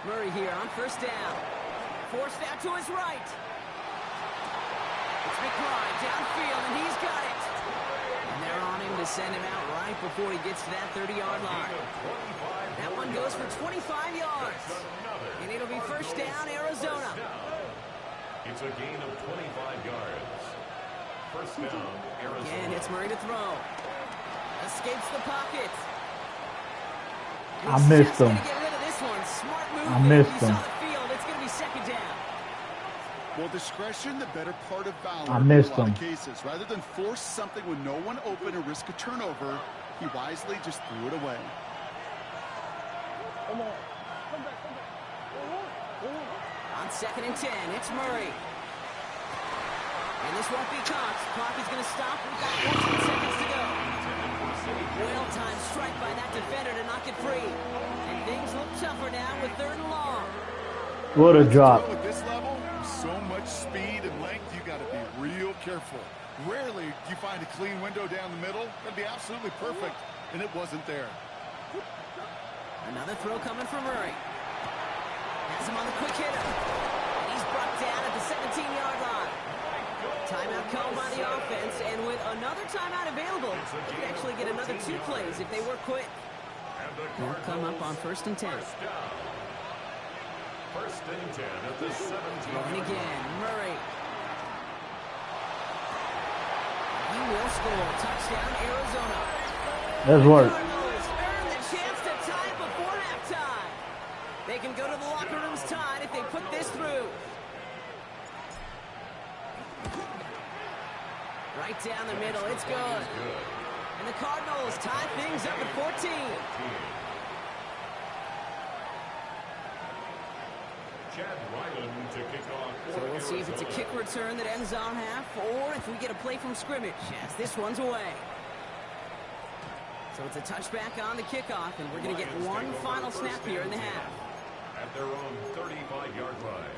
Murray here on first down. Forced out to his right. It's McBride downfield, and he's got it. And they're on him to send him out right before he gets to that 30-yard line. That one goes for 25 yards. And it'll be first down, Arizona. It's a gain of 25 yards. First down, Arizona. Again, it's Murray to throw. Escapes the pocket. I missed him. Get rid of this one. Smart move. I missed him. him. Saw the field. It's going to be second down. Well, discretion, the better part of valor I missed in a lot him. of cases. Rather than force something with no one open and risk a turnover, he wisely just threw it away. Come on. Come back. On second and 10, it's Murray. And this won't be caught. Clock is going to stop. We've got 14 seconds to go. Well-timed strike by that defender to knock it free. And things look tougher now with third and long. What a drop. At this level, with so much speed and length, you got to be real careful. Rarely do you find a clean window down the middle. That'd be absolutely perfect, and it wasn't there. Another throw coming from Murray. Has him on the quick hitter. And he's brought down at the 17-yard line. Timeout called by the offense, and with another timeout available, they could actually get another 2 plays if they work quick. They'll come up on first and 10. First and 10 at the 17. And again, Murray. He will score. Touchdown, Arizona. Let's work. Cardinals earn the chance to tie it before halftime. They can go to the locker rooms tied if they put this through. Right down the middle, it's good. And the Cardinals tie things up at 14. Chad Ryland to kick off. So we'll see if it's a kick return that ends on half, or if we get a play from scrimmage, as this one's away. So it's a touchback on the kickoff, and we're going to get one final snap here in the half. At their own 35-yard line.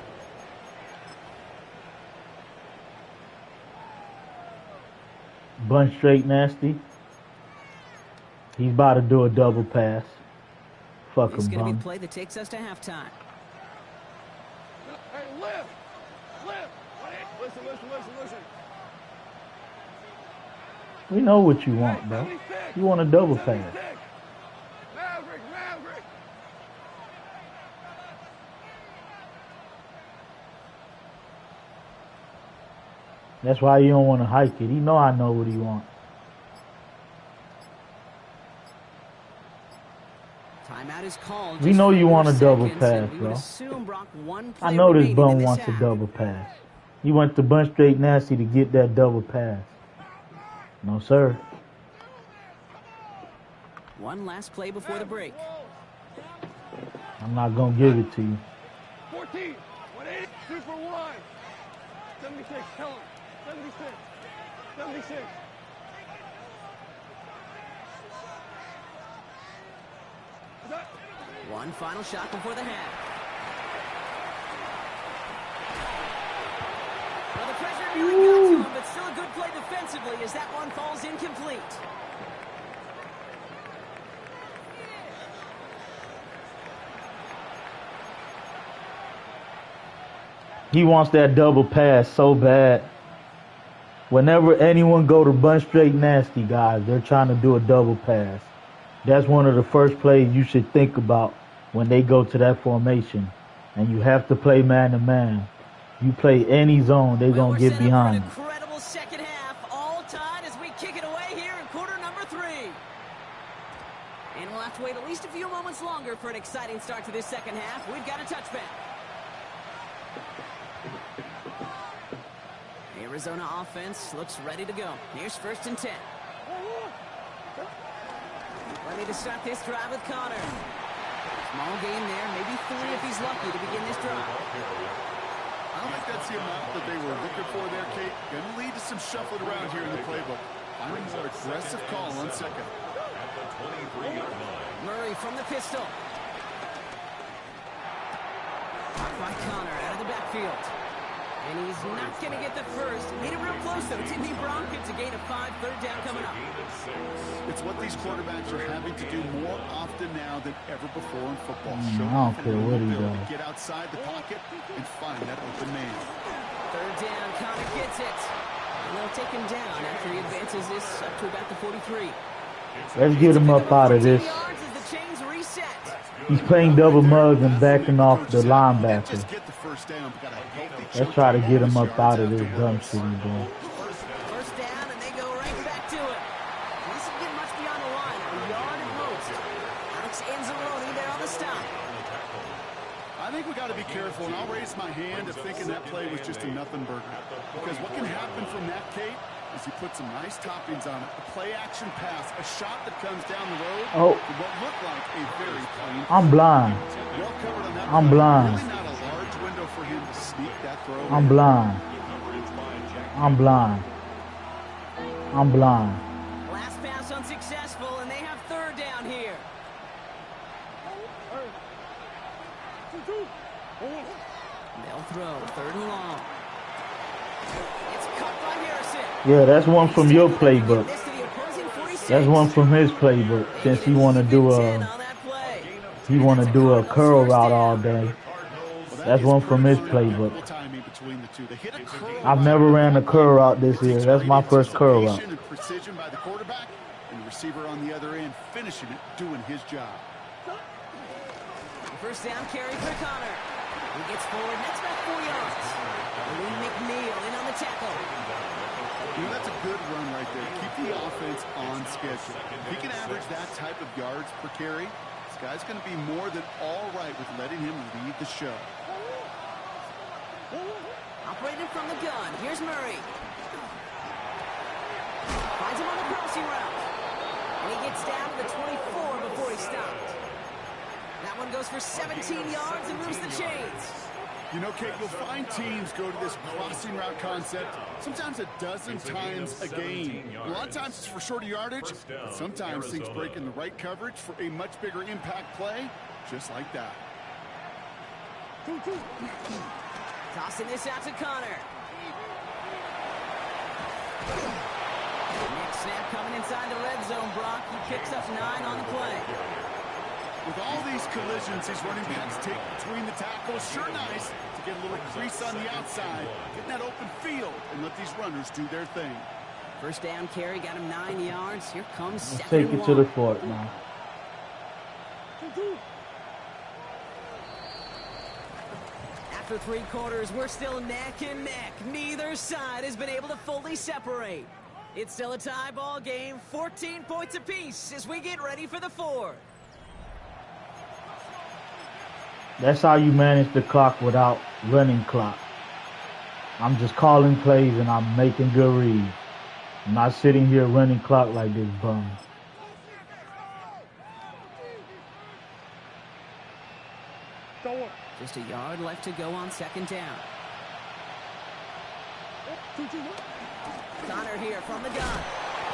Bunch straight nasty. He's about to do a double pass. Fuck It's him, going to be bum. the play that takes us to halftime. Hey, lift. Listen. We know what you want, bro. You want a double pass. Maverick. That's why you don't want to hike it. He know I know what he wants. Timeout is called. We just know for you want a 4 double seconds, and pass, we bro. would assume Brock one play I know this remaining bum in wants a half. double pass. He went to bunch straight nasty to get that double pass. No, sir. One last play before the break. I'm not going to give it to you. 14. 180. 2 for 1. 76. Tell him. 76. One final shot before the half. Well, the pressure nearly got to him, but still a good play defensively as that one falls incomplete. He wants that double pass so bad. Whenever anyone go to bunch straight nasty, guys, they're trying to do a double pass. That's one of the first plays you should think about when they go to that formation. And you have to play man-to-man. You play any zone, they're going to get behind you. Incredible second half, all tied as we kick it away here in quarter number 3. And we'll have to wait at least a few moments longer for an exciting start to this second half. We've got a touchback. Arizona offense looks ready to go. Here's 1st and 10. Ready to start this drive with Connor. Small gain there, maybe 3 if he's lucky to begin this drive. I don't think that's the amount that they were looking for there, Kate. Going to lead to some shuffling around here in the playbook. Finding a more aggressive call on second. Murray from the pistol. Blocked by Connor out of the backfield. And he's not going to get the first. Made it real close, though. Didn't he, Bronk? It's a gain of 5, 3rd down coming up. It's what these quarterbacks are having to do more often now than ever before in football. I don't care what he does. Get outside the pocket and find that open man. 3rd down, Connor gets it. And they'll take him down after he advances this up to about the 43. Let's get him up out of this. He's playing double mug and backing off the linebacker. Let's try to get him up out of this dumb shit he's doing. 1st down, and they go right back to it. He doesn't get much beyond the line, a yard at most. Alex Anzalone there on the stop. I think we got to be careful, and I'll raise my hand of thinking that play was just a nothing burger. Because what can happen from that, Kate, is you put some nice toppings on it. A play-action pass, a shot that comes down the road. Oh. What looked like a very plain. I'm blind. Well covered on that I'm play. blind. Really not a large window for him to sneak that throw. I'm blind. I'm blind. I'm blind. Last pass unsuccessful, and they have 3rd down here. They'll throw 3rd and long. It's cut by Harrison. Yeah, that's one from your playbook. That's one from his playbook. Since he want to do a curl route all day. That's one from his playbook. I've never ran a curl route this year. That's my first curl route. Precision by the quarterback and the receiver on the other end finishing it, doing his job. 1st down carry for Connor. He gets forward, that's about 4 yards. Lee McNeil in on the tackle. You know, that's a good run right there. Keep the offense on schedule. If he can average that type of yards per carry, this guy's going to be more than all right with letting him lead the show. Operating from the gun. Here's Murray. Finds him on the crossing route. And he gets down to the 24 before he stopped. That one goes for 17 yards and moves the chains. You know, Kate, you'll find teams go to this crossing route concept sometimes a dozen times a game. A lot of times it's for shorter yardage, but sometimes things break in the right coverage for a much bigger impact play, just like that. Tossing this out to Connor. Next snap coming inside the red zone, Brock. He picks up 9 on the play. With all these collisions these running backs take between the tackles, sure nice to get a little crease on the outside, get in that open field, and let these runners do their thing. 1st down carry, got him 9 yards. Here comes 2nd and 1. Take it to the fort now. After 3 quarters, we're still neck and neck. Neither side has been able to fully separate. It's still a tie ball game, 14 points apiece as we get ready for the 4th. That's how you manage the clock without running clock. I'm just calling plays and I'm making good reads. I'm not sitting here running clock like this bum. Just a yard left to go on 2nd down. Connor here from the gun.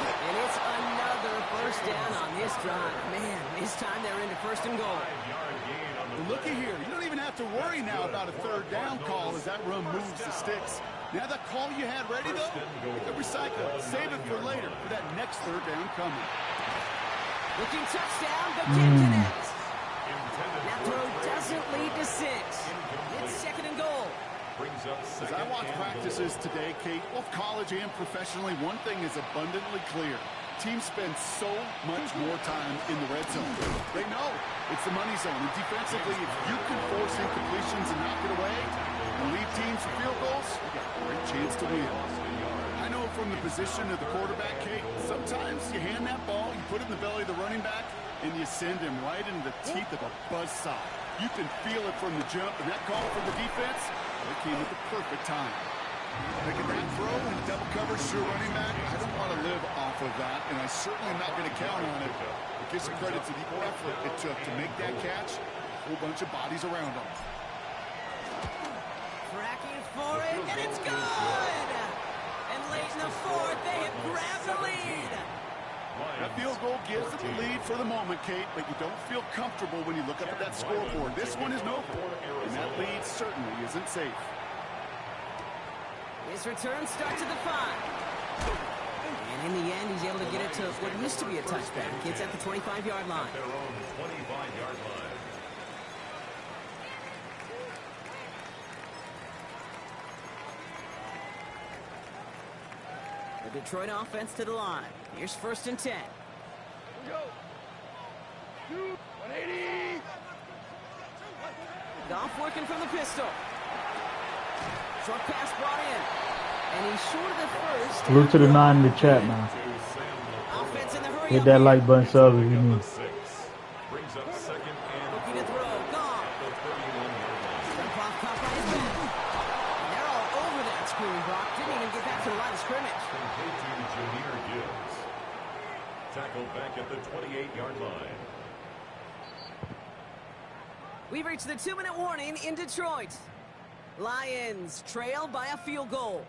And it's another 1st down on this drive. Man, this time they're into 1st and goal. But looky here, you don't even have to worry now about a 3rd down call as that run moves the sticks. Now that call you had ready, though, you can recycle it. Save it for later for that next 3rd down coming. Looking touchdown, but can't connect. That throw doesn't lead to 6. It's 2nd and goal. As I watch practices today, Kate, both college and professionally, one thing is abundantly clear. Teams spend so much more time in the red zone. They know it's the money zone. And defensively, if you can force incompletions and knock it away and leave teams for field goals, you got a great chance to win. I know from the position of the quarterback, Kate, sometimes you hand that ball, you put it in the belly of the running back, and you send him right into the teeth of a buzzsaw. You can feel it from the jump, and that call from the defense, it came at the perfect time. Making that throw and double coverage to a running back, I don't want to live off of that, and I certainly am not going to count on it. But give some credit to the effort it took to make that catch, a whole bunch of bodies around him. Tracking for it, and it's good! And late in the fourth, they have grabbed the lead. That field goal gives them the lead for the moment, Kate, but you don't feel comfortable when you look up at that scoreboard. This one isn't over, and that lead certainly isn't safe. His return starts at the 5. And in the end, he's able to get it to what used to be a touchback. Gets at the 25-yard line. Their own 25-yard line. The Detroit offense to the line. Here's 1st and 10. Here we go. 180. Goff working from the pistol. Short pass brought in. And he's short of the first. Salute to the 9 in the chat, man. Offense in the hurry. Hit that like button sub if you need. Brings up 2nd and Looking to throw. Goff. Jump off caught by his back. And they're all over that screen, Brock. Didn't even get back to the line of scrimmage. complete to Jahmyr Gibbs. Tackled back at the 28-yard line. We've reached the 2-minute warning in Detroit. Lions trail by a field goal.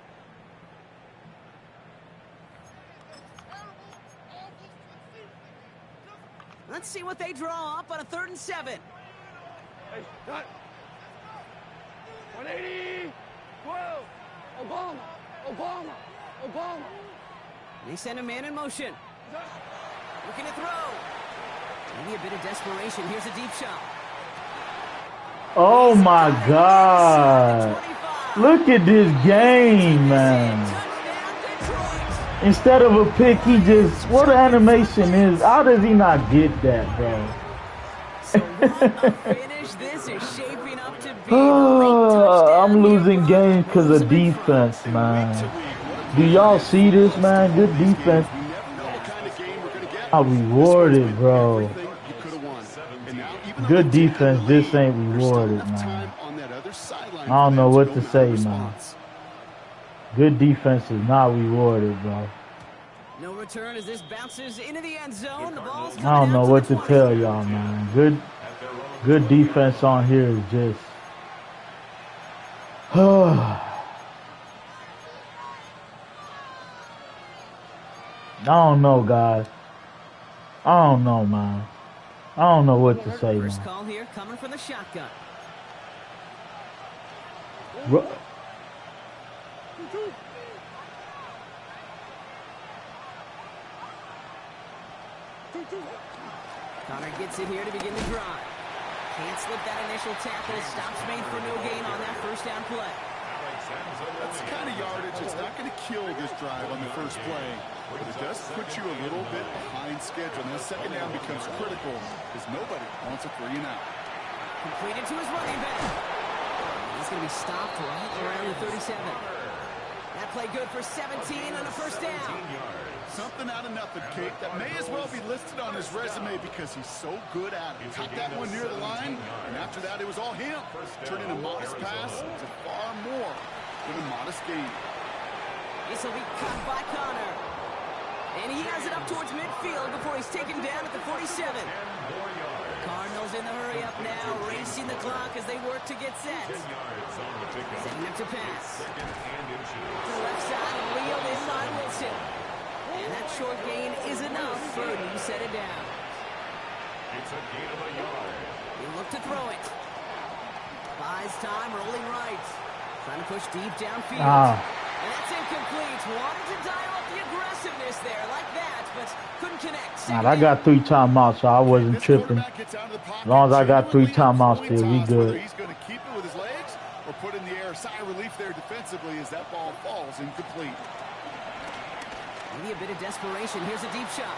Let's see what they draw up on a 3rd and 7. Hey, cut. 180. 12. Obama. They send a man in motion. Looking to throw. Maybe a bit of desperation. Here's a deep shot. Oh my God. Look at this game, man. Instead of a pick, he just, what animation is, how does he not get that, bro? So what a finish this is shaping up to be. I'm losing games because of defense, man. Do y'all see this, man? Good defense. I'm rewarded, bro. Good defense, this ain't rewarded, man. I don't know what to say, man. Good defense is not rewarded, bro. No return as this bounces into the end zone. The ball's I don't know what to tell y'all, man. Good defense on here is just... I don't know, guys. I don't know, man. I don't know what to say, First man. call here coming from the shotgun. Connor gets it here to begin the drive. Can't slip that initial tackle. Stops made for no gain on that first down play. That's the kind of yardage that's not going to kill this drive on the first play, but it does put you a little bit behind schedule. And that 2nd down becomes critical because nobody wants a 3 and out. Completed to his running back. He's going to be stopped right around the 37. That play good for 17 on a first down. Something out of nothing, Kate. That may as well be listed on his resume because he's so good at it. Caught that one near the line, and after that, it was all him. Turning a modest pass to far more than a modest gain. This will be caught by Connor. And he has it up towards midfield before he's taken down at the 47. Cardinals in the hurry up now, racing the clock as they work to get set. Setting up to pass. To the left side, wheeled in by Wilson. And that short gain is enough for him to set it down. It's a gain of a yard. He looked to throw it. Buys time, rolling right. Trying to push deep downfield. And that's incomplete. Wanted to dial up the aggressiveness there like that, but couldn't connect. I got 3 timeouts, so I wasn't tripping. As long as I got 3 timeouts still, we good. He's going to keep it with his legs or put in the air side release. defensively as that ball falls incomplete. Maybe a bit of desperation. Here's a deep shot.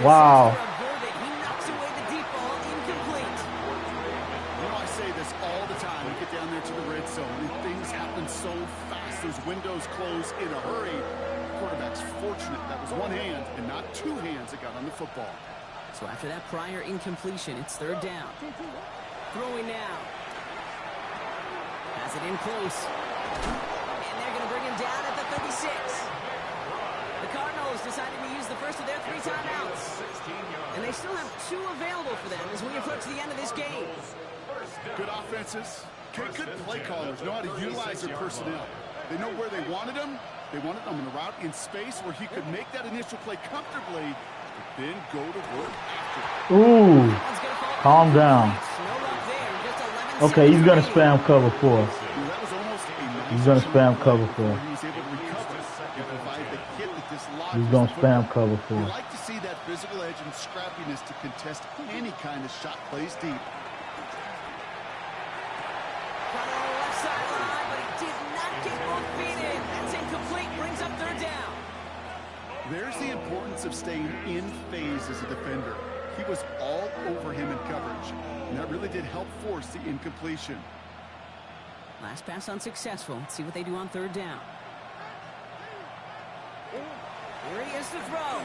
Wow. He knocks away the deep ball, incomplete. You know, I say this all the time. You get down there to the red zone, and things happen so fast. Those windows close in a hurry. The quarterback's fortunate that was one hand and not two hands that got on the football. So after that prior incompletion, it's third down. Throwing now. Has it in close. And they're going to bring him down at the 36. The Cardinals decided to use the first of their 3 timeouts. And they still have 2 available for them as we approach the end of this game. Good offenses. Good play callers know how to utilize their personnel. They know where they wanted them. They wanted them in a route in space where he could make that initial play comfortably, but then go to work after. Ooh. Calm down. Okay, he's going to spam cover 4. He's going to spam cover 4. He's going to spam cover 4. You like to see that physical edge and scrappiness to contest any kind of shot plays deep. There's the importance of staying in phase as a defender. He was all over him in coverage, and that really did help force the incompletion. Last pass unsuccessful. Let's see what they do on third down. Here he is to throw.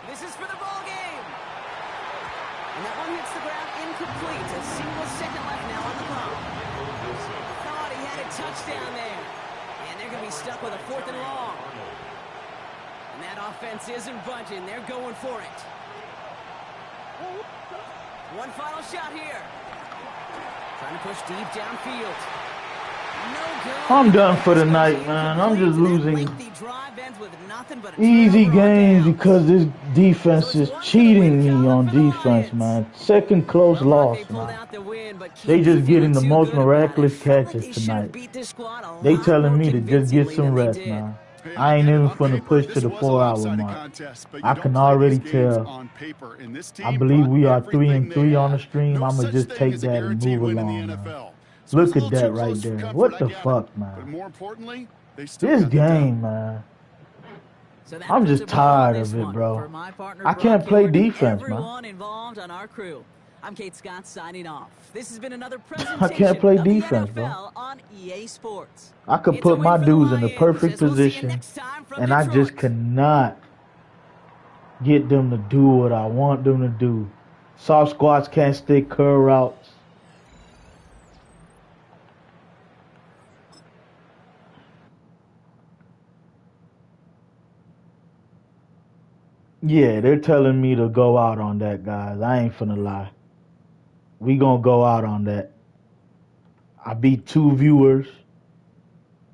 This is for the ball game. And that one hits the ground incomplete. A single second left now on the clock. Thought he had a touchdown there. And they're going to be stuck with a 4th and long. And that offense isn't budging. They're going for it. One final shot here. Trying to push deep downfield. No good. I'm done for the night, man. I'm just losing easy games because this defense is cheating me on defense, man. Second close loss, man. They just getting the most miraculous catches tonight. They telling me to just get some rest, man. I ain't even finna push to the 4-hour mark. I can already tell. I believe we are 3-3 on the stream. I'ma just take that and move along, man. Look at that right there. What the fuck, man? This game, man. I'm just tired of it, bro. I can't play defense, man. I'm Kate Scott signing off. This has been another I can't play defense, bro. On EA Sports. I could put my dudes in the perfect position, and I just cannot get them to do what I want them to do. Soft squats can't stick curl routes. Yeah, they're telling me to go out on that, guys. I ain't finna lie. We gonna go out on that. I beat 2 viewers,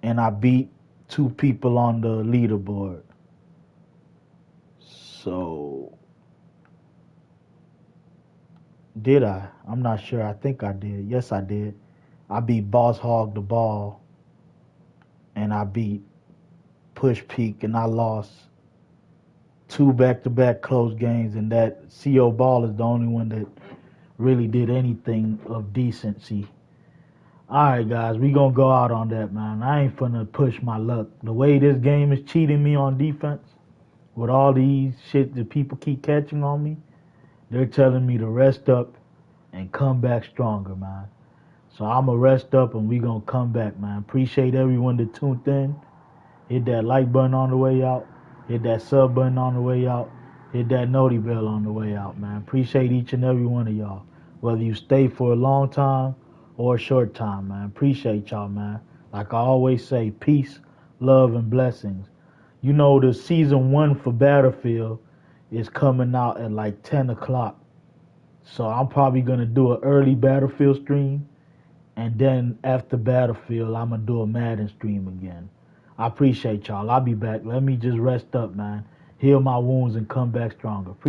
and I beat 2 people on the leaderboard. So, did I? I'm not sure. I think I did. Yes, I did. I beat Boss Hog the Ball, and I beat Push Peak, and I lost 2 back-to-back close games, and that CO Ball is the only one that really did anything of decency. Alright, guys, we gonna go out on that, man. I ain't finna push my luck. The way this game is cheating me on defense, with all these shit that people keep catching on me, they're telling me to rest up and come back stronger, man. So I'ma rest up and we gonna come back, man. Appreciate everyone that tuned in. Hit that like button on the way out. Hit that sub button on the way out. Hit that noti bell on the way out, man. Appreciate each and every one of y'all. Whether you stay for a long time or a short time, man. Appreciate y'all, man. Like I always say, peace, love, and blessings. You know the season 1 for Battlefield is coming out at like 10 o'clock. So I'm probably going to do an early Battlefield stream. And then after Battlefield, I'm going to do a Madden stream again. I appreciate y'all. I'll be back. Let me just rest up, man. Heal my wounds and come back stronger.